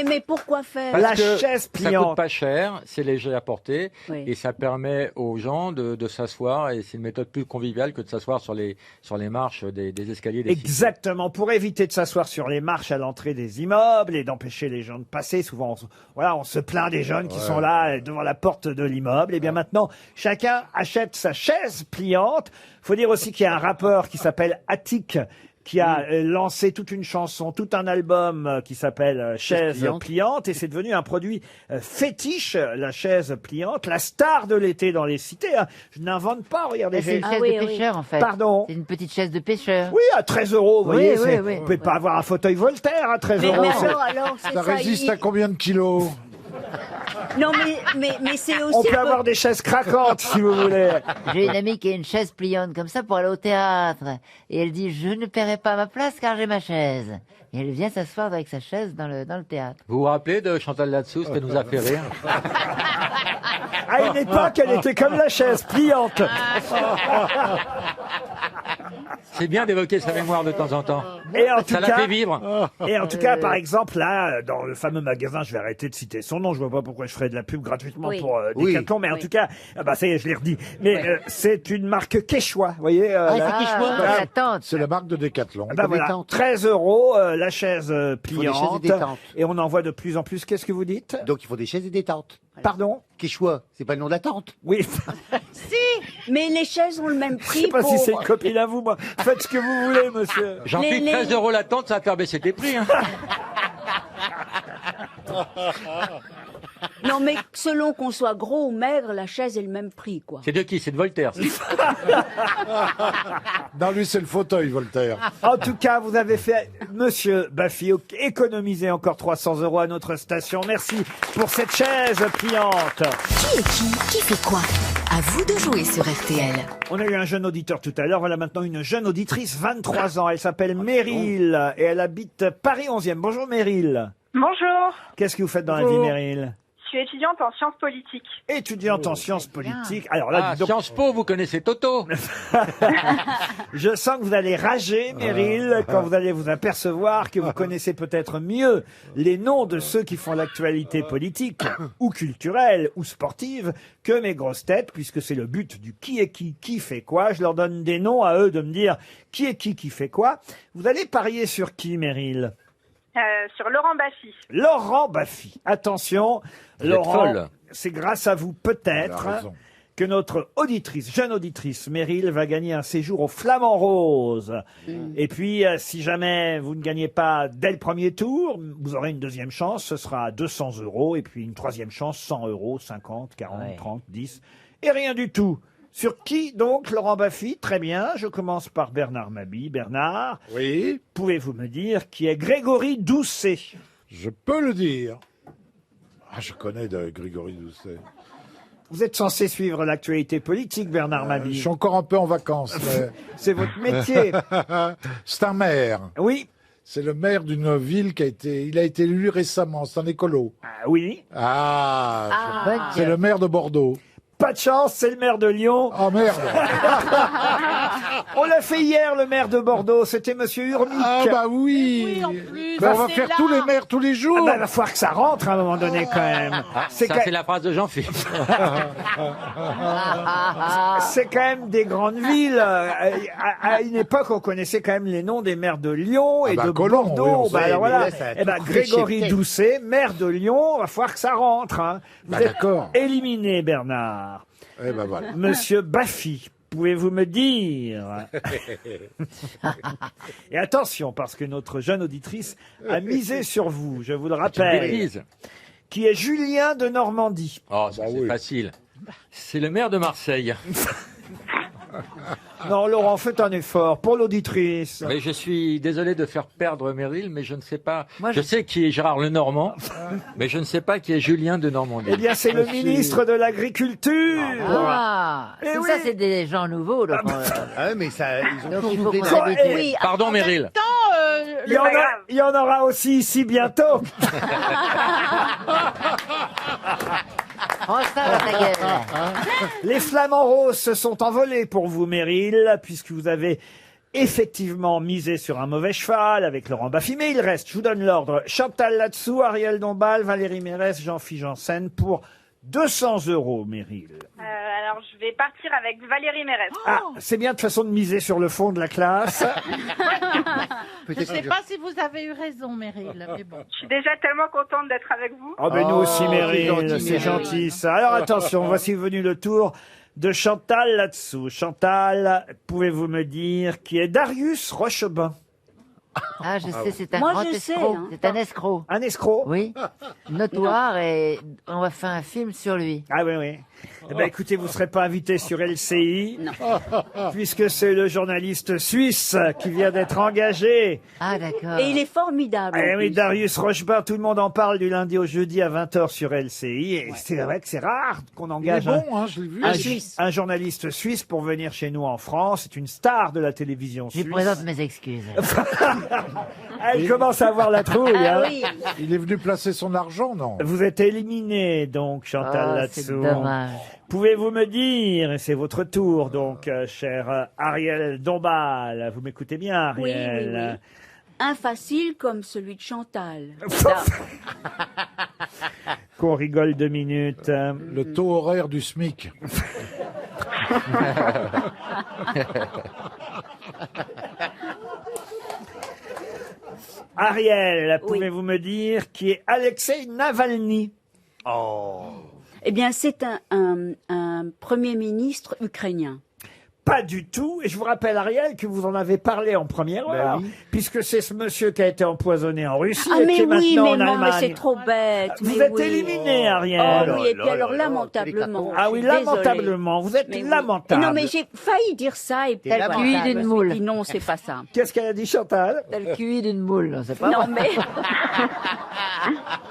Mais pourquoi faire La que chaise ça pliante. coûte pas cher, c'est léger à porter Oui. et ça permet aux gens de s'asseoir et c'est une méthode plus conviviale que de s'asseoir sur les marches des escaliers des cités. Exactement, pour éviter de s'asseoir sur les marches à l'entrée des immeubles et d'empêcher les gens de passer. Souvent, on se plaint des jeunes qui sont là devant la porte de l'immeuble. Et bien maintenant, chacun achète sa chaise pliante. Faut dire aussi qu'il y a un rappeur qui s'appelle Attic qui a lancé toute une chanson, tout un album qui s'appelle Chaise pliante, et c'est devenu un produit fétiche, la chaise pliante, la star de l'été dans les cités. Hein. Je n'invente pas, regardez. C'est une chaise de pêcheur, en fait. Pardon. C'est une petite chaise de pêcheur. Oui, à 13 €, vous voyez. Oui, Vous oui. pouvez pas avoir un fauteuil Voltaire à 13 €. alors, c'est Ça résiste il- à combien de kilos? Non, mais c'est aussi. On peut avoir des chaises craquantes, si vous voulez. J'ai une amie qui a une chaise pliante comme ça pour aller au théâtre. Et elle dit, je ne paierai pas ma place car j'ai ma chaise. Et elle vient s'asseoir avec sa chaise dans le théâtre. Vous vous rappelez de Chantal Latsou, ce qui nous a fait rire? À une époque, elle était comme la chaise pliante. C'est bien d'évoquer sa mémoire de temps en temps. Et en tout Ça la cas, fait vivre. Et en tout cas, par exemple, là, dans le fameux magasin, je vais arrêter de citer son nom, je vois pas pourquoi je ferais de la pub gratuitement Oui. pour Oui. Decathlon, mais en tout cas, ça y est, je l'ai redit. Mais c'est une marque Quechua, vous voyez. La tente. C'est la marque de Decathlon. Voilà, détente. 13 € la chaise pliante. chaises et détentes. Et on en voit de plus en plus. Qu'est-ce que vous dites? Donc il faut des chaises et des tentes. Pardon? Quechua, c'est pas le nom de la tente. Oui. Mais les chaises ont le même Je prix sais pas si c'est une pour. copine à vous, moi. Faites ce que vous voulez, monsieur. J'en Les- prie, 13 € la tente, ça va faire baisser tes prix. Hein. Non, mais selon qu'on soit gros ou maigre, la chaise est le même prix, quoi. C'est de qui? C'est de Voltaire. ça. Non, lui, c'est le fauteuil, Voltaire. En tout cas, vous avez fait, monsieur Baffy, économiser encore 300 € à notre station. Merci pour cette chaise pliante. Qui est qui fait quoi? À vous de jouer sur RTL. On a eu un jeune auditeur tout à l'heure. Voilà maintenant une jeune auditrice, 23 ans. Elle s'appelle Meryl et elle habite Paris 11e. Bonjour Meryl. Bonjour, Qu'est-ce que vous faites dans la vie, Meryl? je suis étudiante en sciences politiques. Étudiante en sciences politiques. Alors là, Ah, dis donc, Sciences Po, vous connaissez Toto. je sens que vous allez rager, Meryl, quand vous allez vous apercevoir que vous connaissez peut-être mieux les noms de ceux qui font l'actualité politique, ou culturelle, ou sportive, que mes grosses têtes, puisque c'est le but du qui est qui fait quoi. Je leur donne des noms à eux de me dire qui est qui fait quoi. Vous allez parier sur qui, Meryl? Sur Laurent Baffy. Laurent Baffy. Attention, Vous êtes Laurent, folle. c'est grâce à vous peut-être Elle a raison. que notre auditrice, jeune auditrice, Meryl, va gagner un séjour au Flamand Rose. Et puis, si jamais vous ne gagnez pas dès le premier tour, vous aurez une deuxième chance, ce sera 200 €, et puis une troisième chance, 100 €, 50, 40, Ouais. 30, 10, et rien du tout. Sur qui donc, Laurent Baffy? Très bien, je commence par Bernard Mabie. Bernard, Oui, pouvez-vous me dire qui est Grégory Doucet? je peux le dire. Ah, je connais de Grégory Doucet. Vous êtes censé suivre l'actualité politique, Bernard Je Mabie. suis encore un peu en vacances. mais- C'est votre métier. C'est un maire. Oui. C'est le maire d'une ville il a été élu récemment. C'est un écolo. Ah oui. Ah, Bonne c'est le maire de Bordeaux. Pas de chance, c'est le maire de Lyon. Oh merde. On l'a fait hier, le maire de Bordeaux. C'était monsieur Urmic. Ah bah oui. Oui, en plus. Ben, on va c'est faire là. tous les maires tous les jours. Ah bah, il va falloir que ça rentre à un moment donné quand même. Ça, quand- c'est la phrase de Jean-Philippe. C'est quand même des grandes villes. À une époque, on connaissait quand même les noms des maires de Lyon et bah, de Colomb, Bordeaux. oui, on Bah, sait, alors mais voilà. là, ça a Eh ben, tout coupé Grégory chez Doucet, maire de Lyon, va falloir que ça rentre. Hein. Vous Bah, êtes d'accord. éliminé, Bernard. Eh ben voilà. Monsieur Baffy, pouvez-vous me dire Et attention, parce que notre jeune auditrice a misé sur vous, je vous le Tu rappelle, bêtises. qui est Julien de Normandie. Oh, ça, c'est facile. C'est le maire de Marseille. Non, Laurent, faites un effort pour l'auditrice. Mais je suis désolé de faire perdre Meryl, mais je ne sais pas. Moi, je sais qui est Gérard Lenormand, mais je ne sais pas qui est Julien de Normandie. Eh bien, c'est le ministre de l'Agriculture. Ah, Eh tout oui. ça, c'est des gens nouveaux. Laurent. Ah ouais, mais ça, ils ont Donc, tout il faut doublé qu'on dans la habite. vie. Oui, Pardon, Meryl. Il y en a- il y en aura aussi ici bientôt. Oh, ça va, ta gueule. Les flamants roses se sont envolés pour vous, Meryl, puisque vous avez effectivement misé sur un mauvais cheval avec Laurent Baffy. Mais il reste, je vous donne l'ordre, Chantal Latsou, Ariel Dombal, Valérie Mérès, Jean-Philippe Janssen pour 200 €, Meryl. Alors, je vais partir avec Valérie Mérès. Ah, c'est bien de façon de miser sur le fond de la classe. Je ne sais pas si vous avez eu raison, Meryl, mais bon. Je suis déjà tellement contente d'être avec vous. Oh, ben nous aussi, Oh, Meryl, c'est gentil, c'est Meryl. gentil ça. Alors attention, voici venu le tour de Chantal là-dessous. Chantal, pouvez-vous me dire qui est Darius Rochebain? Ah, je sais, c'est un Moi, grand je sais, escroc. hein. C'est un escroc. Un escroc? Oui. Notoire et on va faire un film sur lui. Ah oui, oui. Eh ben, écoutez, vous ne serez pas invité sur LCI, puisque c'est le journaliste suisse qui vient d'être engagé. Ah, d'accord. Et il est formidable. Eh en oui, plus. Darius Rochebain, tout le monde en parle du lundi au jeudi à 20h sur LCI. Et c'est vrai que c'est rare qu'on Il est engage bon, hein, je l'ai vu. un journaliste suisse pour venir chez nous en France. C'est une star de la télévision Je lui suisse. présente mes excuses. Elle commence à avoir la trouille. Ah hein. oui. Il est venu placer son argent, non? Vous êtes éliminé, donc, Chantal Ah, c'est Latsou. dommage. Pouvez-vous me dire, et c'est votre tour, donc, cher Ariel Dombal, vous m'écoutez bien, Oui, Ariel? oui, oui. Un facile comme celui de Chantal. Qu'on rigole 2 minutes. Le taux horaire du SMIC. Ariel, Oui. pouvez-vous me dire qui est Alexei Navalny? Eh bien, c'est un premier ministre ukrainien. Pas du tout. Et je vous rappelle, Ariel, que vous en avez parlé en première heure, oui. puisque c'est ce monsieur qui a été empoisonné en Russie Ah et qui mais est oui, maintenant mais en non, mais Allemagne. c'est trop bête. Vous mais êtes oui. éliminé, Ariel. Oh oui, et puis alors lamentablement. Ah je oui, suis désolée. lamentablement. Vous êtes Mais oui. lamentable. Non, mais j'ai failli dire ça et T'es puis lamentable. Cuit d'une moule. non, c'est pas ça. Qu'est-ce qu'elle a dit, Chantal? T'as le QI d'une moule, c'est pas Non, vrai. mais.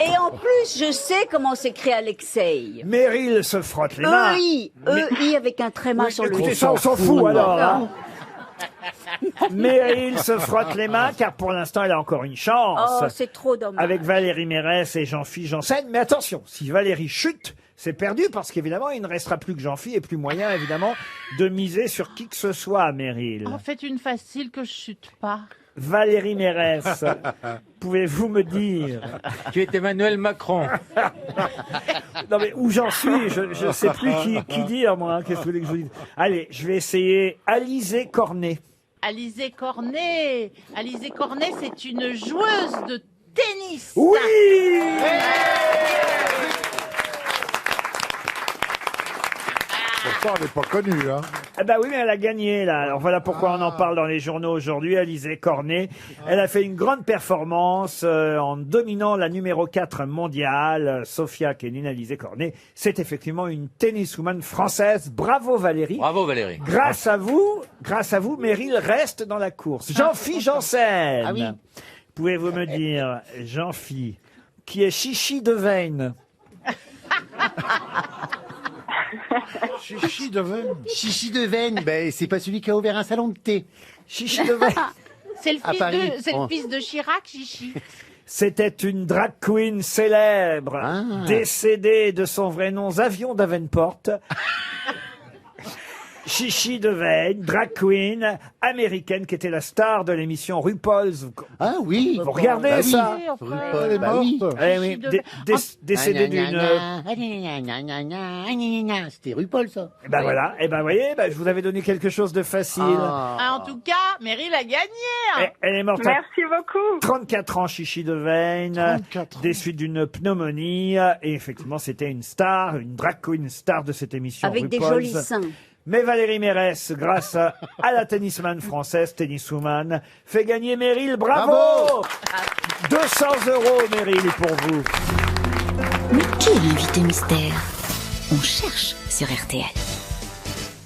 Et en plus, je sais comment s'écrit Alexei. Meryl se frotte les mains. EI, EI avec un tréma Oui, sur le écoutez, i. ça, on s'en fout, alors. Non. Hein. Meryl se frotte les mains, car pour l'instant, elle a encore une chance. Oh, c'est trop dommage. Avec Valérie Mérès et Jean-Philippe Janssen. Mais attention, si Valérie chute, c'est perdu, parce qu'évidemment, il ne restera plus que Jean-Philippe et plus moyen, évidemment, de miser sur qui que ce soit, Meryl. En fait, une facile que je chute pas. Valérie Mérès, pouvez-vous me dire Tu es Emmanuel Macron. Non mais où j'en suis, je ne sais plus qui dire, moi. Hein. Qu'est-ce que vous voulez que je vous dise? Allez, je vais essayer Alizé Cornet. Alizé Cornet. Alizé Cornet, c'est une joueuse de tennis. Oui. Pourtant, elle n'est pas connue, hein. Ah bah oui, mais elle a gagné, là. Alors voilà pourquoi on en parle dans les journaux aujourd'hui. Alizé Cornet, elle a fait une grande performance en dominant la numéro 4 mondiale, Sofia Kenin. Alizé Cornet, c'est effectivement une tenniswoman française. Bravo Valérie. Bravo Valérie. Grâce à vous, Meryl reste dans la course. Jean-Philippe Janssen. Ah oui. Pouvez-vous me dire, Jean-Philippe, qui est Chichi de Veine? Chichi de veine. Chichi de veine, ben, c'est pas celui qui a ouvert un salon de thé. Chichi de Veine. C'est le, À fils Paris. de, c'est le Oh. fils de Chirac, Chichi. C'était une drag queen célèbre, décédée de son vrai nom, Zavion Davenport. Chichi DeVayne, drag queen américaine qui était la star de l'émission RuPaul's. Ah oui. Vous regardez Bah ça? oui. Elle est morte. Eh oui, décédée d'une... C'était RuPaul, ça. Eh ben voilà, eh ben vous voyez, je vous avais donné quelque chose de facile. Ah, en tout cas, Meryl a gagné. Elle est morte à Merci beaucoup. 34 ans, Chichi DeVayne, 34 ans. des suites d'une pneumonie. Et effectivement, c'était une star, une drag queen star de cette émission Avec des RuPaul's. jolis seins. Mais Valérie Mérès, grâce à la tennisman française, tenniswoman, fait gagner Meryl. Bravo, 200 € Meryl pour vous. Mais qui est l'invité mystère? On cherche sur RTL.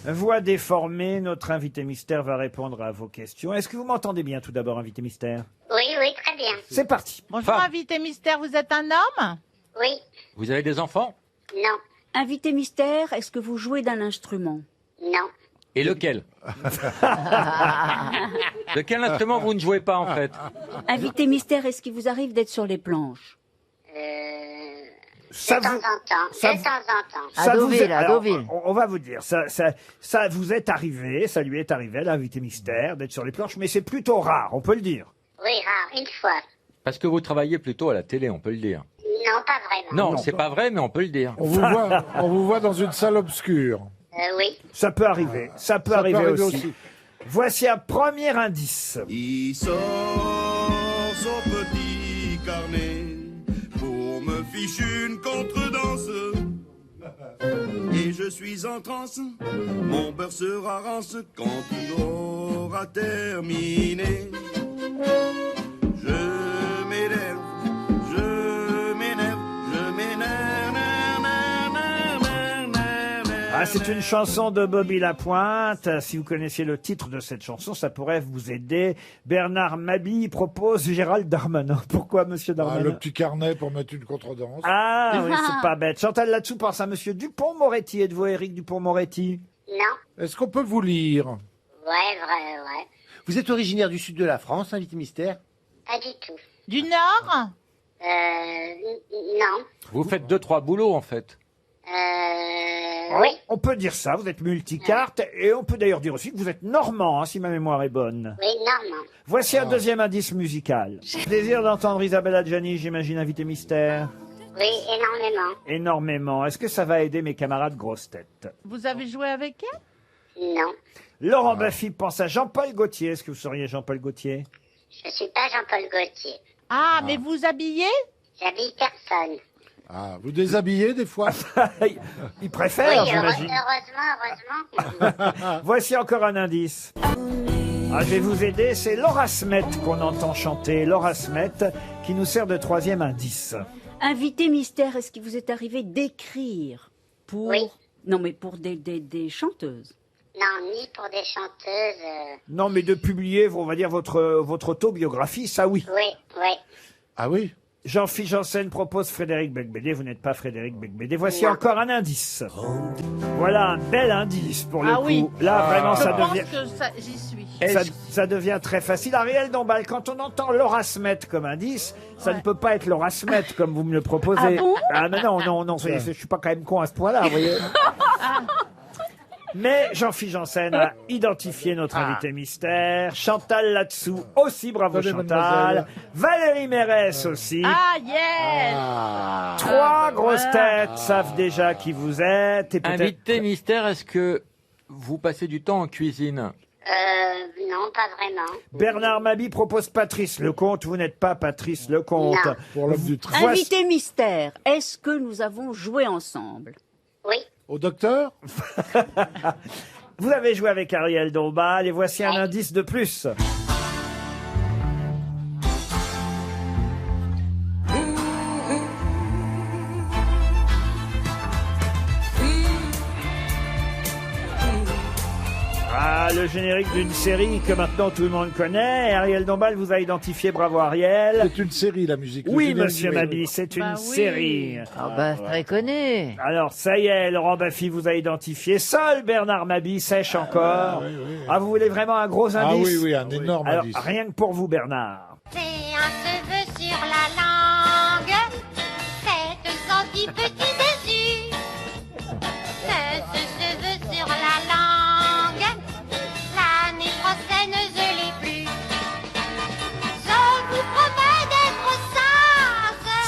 Voix déformée, notre invité mystère va répondre à vos questions. Est-ce que vous m'entendez bien tout d'abord, invité mystère? Oui, oui, très bien. C'est parti. Bonjour, invité mystère, vous êtes un homme? Oui, Vous avez des enfants? non, Invité mystère, est-ce que vous jouez d'un instrument? non. Et lequel? De quel instrument vous ne jouez pas en fait? Invité mystère, est-ce qu'il vous arrive d'être sur les planches? Ça De temps vous- en temps, ça de vous- temps en temps. À Ça vous Deauville, est- à alors, Deauville. on va vous dire, ça vous est arrivé, ça lui est arrivé à l'invité mystère d'être sur les planches, mais c'est plutôt rare, on peut le dire. Oui, rare, une fois. Parce que vous travaillez plutôt à la télé, on peut le dire. Non, pas vraiment. Non, c'est pas vrai, mais on peut le dire. On vous voit dans une salle obscure. Oui. Ça peut arriver, ça peut arriver aussi. Voici un premier indice. Il sort son petit carnet pour me ficher une contredanse. Et je suis en transe, mon beurre sera rance quand il aura terminé. Je m'énerve, je m'énerve, je m'énerve. Ah, c'est une chanson de Bobby Lapointe. Si vous connaissiez le titre de cette chanson, ça pourrait vous aider. Bernard Mabille propose Gérald Darmanin. Pourquoi, monsieur Darmanin? Le petit carnet pour mettre une contredanse. Ah oui, c'est pas bête. Chantal là-dessous pense à monsieur Dupond-Moretti. Êtes-vous Éric Dupond-Moretti? Non. Est-ce qu'on peut vous lire? Ouais, vrai, ouais. Vous êtes originaire du sud de la France, invité mystère? Pas du tout. Du Nord? Non. Vous faites 2-3 boulots en fait. Oui. On peut dire ça, vous êtes multicarte, et on peut d'ailleurs dire aussi que vous êtes normand, hein, si ma mémoire est bonne. Oui, normand. Voici un deuxième indice musical. Plaisir d'entendre Isabelle Adjani, j'imagine, invité mystère. Oui, énormément. Énormément. Est-ce que ça va aider mes camarades grosses têtes? Vous avez joué avec elle? Non. Laurent Baffy pense à Jean-Paul Gaultier. Est-ce que vous seriez Jean-Paul Gaultier? Je suis pas Jean-Paul Gaultier. Ah, mais vous habillez? J'habille personne. Ah, vous déshabillez des fois? Il préfère, Oui, j'imagine. heureusement. Voici encore un indice. Ah, je vais vous aider, c'est Laura Smet qu'on entend chanter. Laura Smet qui nous sert de troisième indice. Invité mystère, est-ce qu'il vous est arrivé d'écrire pour... Oui. Non, mais pour des chanteuses? Non, ni pour des chanteuses. Non, mais de publier, on va dire, votre autobiographie, ça oui. Oui, oui. Ah oui? Jean-Philippe Janssen propose Frédéric Becbédé. Vous n'êtes pas Frédéric Becbédé. Voici Non. encore un indice. Voilà un bel indice pour le Ah coup. oui. Là, vraiment, Je ça pense devient... que j'y suis. Ça devient très facile. Ariel Dombal, quand on entend Laura Smet comme indice, ça ne peut pas être Laura Smet comme vous me le proposez. Ah bon? Ah mais non, je suis pas quand même con à ce point-là, vous voyez. Mais Jean-Philippe Janssen a identifié notre invité mystère. Chantal là-dessous aussi, bravo Attendez, Chantal. mademoiselle. Valérie Mérès aussi. Ah, yes! Trois grosses têtes savent déjà qui vous êtes. Et peut-être... Invité mystère, est-ce que vous passez du temps en cuisine? Non, pas vraiment. Bernard Mabie propose Patrice Lecomte. Vous n'êtes pas Patrice Lecomte. Non. Pour l'homme du train. Invité mystère, est-ce que nous avons joué ensemble? Oui. Au docteur? Vous avez joué avec Ariel Dombal et voici un indice de plus. Ah, le générique d'une série que maintenant tout le monde connaît. Et Ariel Dombal vous a identifié, bravo Ariel. C'est une série, la musique. Oui, Le générique monsieur du- Mabie, c'est une Bah oui. série. Ah bah, très connu. Alors, ça y est, Laurent Baffy vous a identifié. Seul Bernard Mabie sèche encore. Ah, vous voulez vraiment un gros Ah indice? oui, oui, un énorme Alors, indice. rien que pour vous, Bernard. C'est un cheveu sur la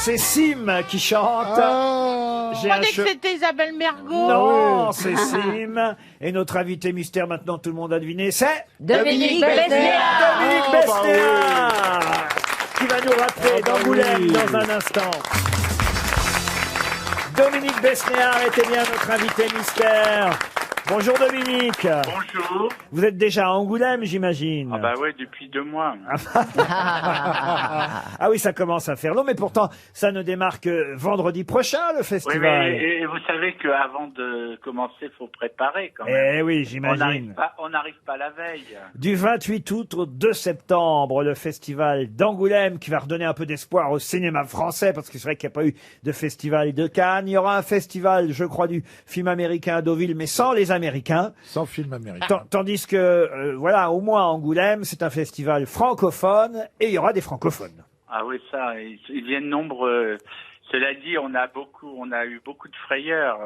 c'est Sim qui chante. Je J'ai un croyais que che- c'était Isabelle Mergo. Non, c'est Sim. Et notre invité mystère, maintenant tout le monde a deviné, c'est Dominique Besnéard. Dominique Besnéard, qui va nous rappeler d'Angoulême dans un instant. Dominique Besnéard était bien notre invité mystère. Bonjour Dominique. Bonjour. Vous êtes déjà à Angoulême, j'imagine. Ah bah ouais, depuis 2 mois. Ah oui, ça commence à faire long, mais pourtant, ça ne démarre que vendredi prochain, le Oui, festival. mais et vous savez qu'avant de commencer, faut préparer quand même. Eh oui, j'imagine. On n'arrive pas la veille. Du 28 août au 2 septembre, le festival d'Angoulême qui va redonner un peu d'espoir au cinéma français, parce que c'est vrai qu'il n'y a pas eu de festival de Cannes. Il y aura un festival, je crois, du film américain à Deauville, mais sans les Américains. Sans film américain. Tandis que, voilà, au moins Angoulême, c'est un festival francophone et il y aura des francophones. Ah oui, ça, ils viennent nombreux. Cela dit, on a eu beaucoup de frayeurs,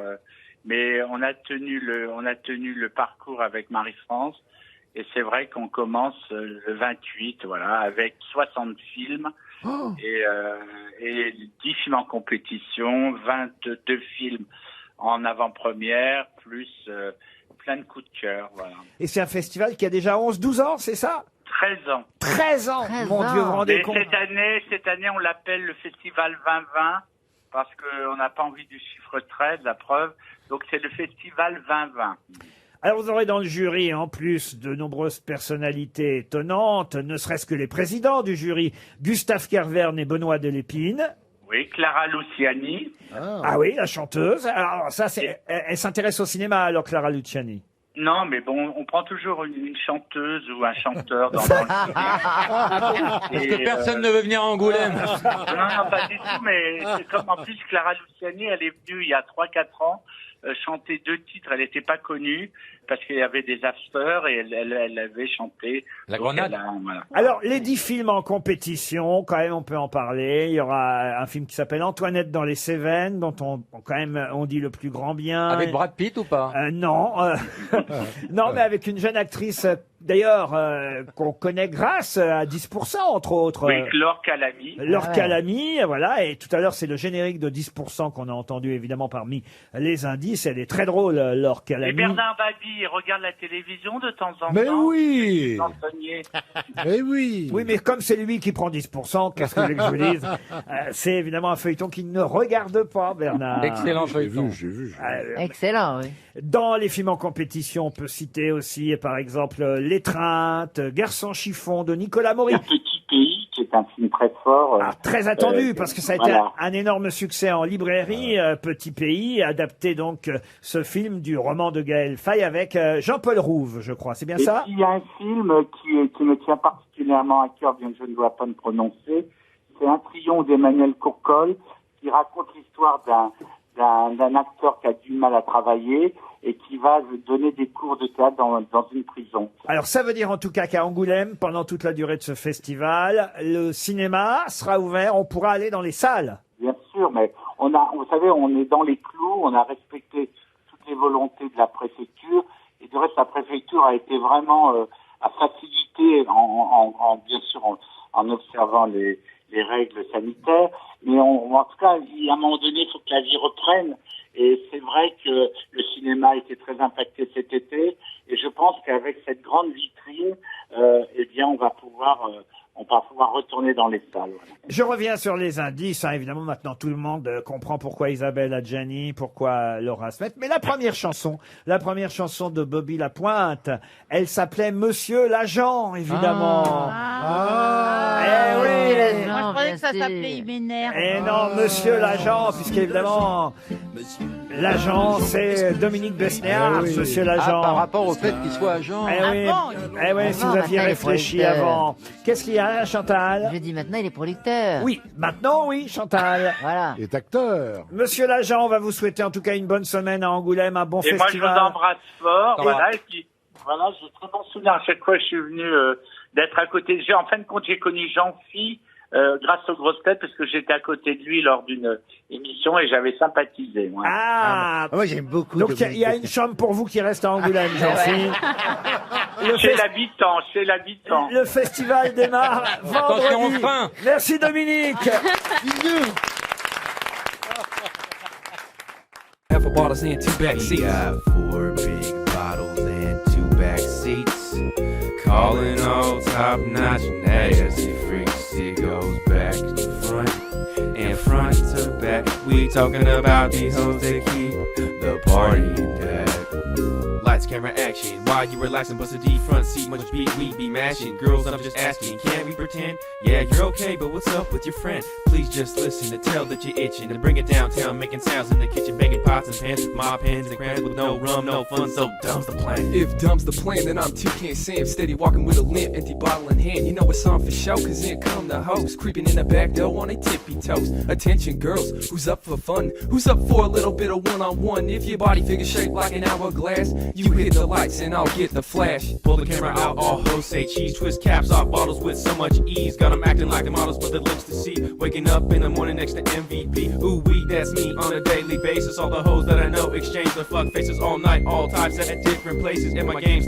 mais on a tenu le parcours avec Marie-France. Et c'est vrai qu'on commence le 28, voilà, avec 60 films et 10 films en compétition, 22 films en avant-première, plus plein de coups de cœur, voilà. Et c'est un festival qui a déjà 11-12 ans, c'est ça? 13 ans. 13 ans. Mon Dieu, vous vous rendez Et compte? cette année, on l'appelle le Festival 2020 parce qu'on n'a pas envie du chiffre 13, la preuve. Donc c'est le Festival 2020. Alors vous aurez dans le jury, en plus, de nombreuses personnalités étonnantes, ne serait-ce que les présidents du jury, Gustave Kervern et Benoît Delépine. Oui, Clara Luciani. Ah oui, la chanteuse. Alors ça, elle s'intéresse au cinéma, alors, Clara Luciani. Non, mais bon, on prend toujours une chanteuse ou un chanteur dans le Parce que personne ne veut venir à Angoulême. Non, pas du tout, mais c'est comme en plus Clara Luciani, elle est venue il y a 3-4 ans chanter 2 titres, elle n'était pas connue parce qu'il y avait des afters et elle avait chanté. La Donc, Grenade. voilà. Alors, les 10 films en compétition, quand même, on peut en parler. Il y aura un film qui s'appelle Antoinette dans les Cévennes, dont on dit le plus grand bien. Avec Brad Pitt ou pas? Non. Non, mais avec une jeune actrice, d'ailleurs, qu'on connaît grâce à 10%, entre autres. Oui, Laure Calamy. Laure Calamy, voilà. Et tout à l'heure, c'est le générique de 10% qu'on a entendu, évidemment, parmi les indices. Elle est très drôle, Laure Calamy. Et Bernard Babi, il regarde la télévision de temps en temps. Mais oui. Chansonnier. Mais oui. Oui, mais comme c'est lui qui prend 10%, qu'est-ce que vous voulez que je vous dise? C'est évidemment un feuilleton qui ne regarde pas, Bernard. Excellent feuilleton. J'ai vu. Excellent, oui. Dans les films en compétition, on peut citer aussi, par exemple, L'étreinte, Garçon chiffon de Nicolas Maury. Petit pays, qui est un film très fort. Très attendu, parce que ça a été voilà. un énorme succès en librairie. Petit pays, adapté donc ce film du roman de Gaël Faye avec Jean-Paul Rouve, je crois. C'est bien ça? Il y a un film qui me tient particulièrement à cœur, bien que je ne dois pas me prononcer. C'est Un triomphe d'Emmanuel Courcol, qui raconte l'histoire d'un acteur qui a du mal à travailler et qui va donner des cours de théâtre dans une prison. Alors ça veut dire en tout cas qu'à Angoulême, pendant toute la durée de ce festival, le cinéma sera ouvert, on pourra aller dans les salles. Bien sûr, mais vous savez, on est dans les clous, on a respecté toutes les volontés de la préfecture, et de reste, la préfecture a été vraiment à faciliter, bien sûr, en observant les règles sanitaires, mais en tout cas, à un moment donné, il faut que la vie reprenne. Et c'est vrai que le cinéma a été très impacté cet été, et je pense qu'avec cette grande vitrine, eh bien, on va pouvoir retourner dans les salles. Voilà. Je reviens sur les indices. Évidemment, maintenant, tout le monde comprend pourquoi Isabelle Adjani, pourquoi Laura Smet. Mais la première chanson de Bobby Lapointe, elle s'appelait Monsieur l'agent, évidemment. Eh oui. Moi, je croyais que ça s'appelait Il m'énerve. Eh non, Monsieur l'agent, puisqu'évidemment, l'agent, c'est Dominique Besnéard, Monsieur l'agent. Par rapport au fait qu'il soit agent. Eh oui, si vous aviez réfléchi avant. Qu'est-ce qu'il y a, Chantal? Je dis maintenant, il est producteur. Oui, maintenant, oui, Chantal. Voilà. Il est acteur. Monsieur l'agent, on va vous souhaiter en tout cas une bonne semaine à Angoulême, un bon Et moi, je festival. vous embrasse fort. Voilà, et puis, voilà, j'ai très bon souvenir à chaque fois que je suis venu d'être à côté. En fin de compte, j'ai connu Jean-Phi grâce aux grosses têtes parce que j'étais à côté de lui lors d'une émission et j'avais sympathisé. Moi. Moi, j'aime beaucoup. Donc il y a une chambre pour vous qui reste à Angoulême, Jean-Phi. Chez l'habitant. Le festival démarre vendredi. Attention, enfin. Merci Dominique. bottles and 2 back seats. We got 4 big bottles and 2 back seats. Calling all top notch nasty freaks. It goes back to front and front to back. We talking about these hoes that keep the party intact. Lights, camera, action. While you relaxing, bust a D front seat, much beat, we be mashing. Girls, I'm just asking, can we pretend? Yeah, you're okay, but what's up with your friend? Please just listen to tell that you're itching. And bring it downtown, making sounds in the kitchen, banging pots and pans with my pens and crayons with no rum, no fun, so dumb's the plan. If dumb's the plan, then I'm Toucan Sam, steady walking with a limp, empty bottle in hand. You know it's on for show, cause in come the host, creeping in the back door on their tippy toes. Attention girls, who's up for fun? Who's up for a little bit of one-on-one? If your body figure shaped like an hourglass, you hit the lights and I'll get the flash. Pull the camera out, all hoes say cheese. Twist caps off bottles with so much ease. Got them acting like the models with the lips to see. Waking up in the morning next to MVP. Ooh wee, that's me on a daily basis. All the hoes that I know exchange their fuck faces all night, all types at different places. And my game's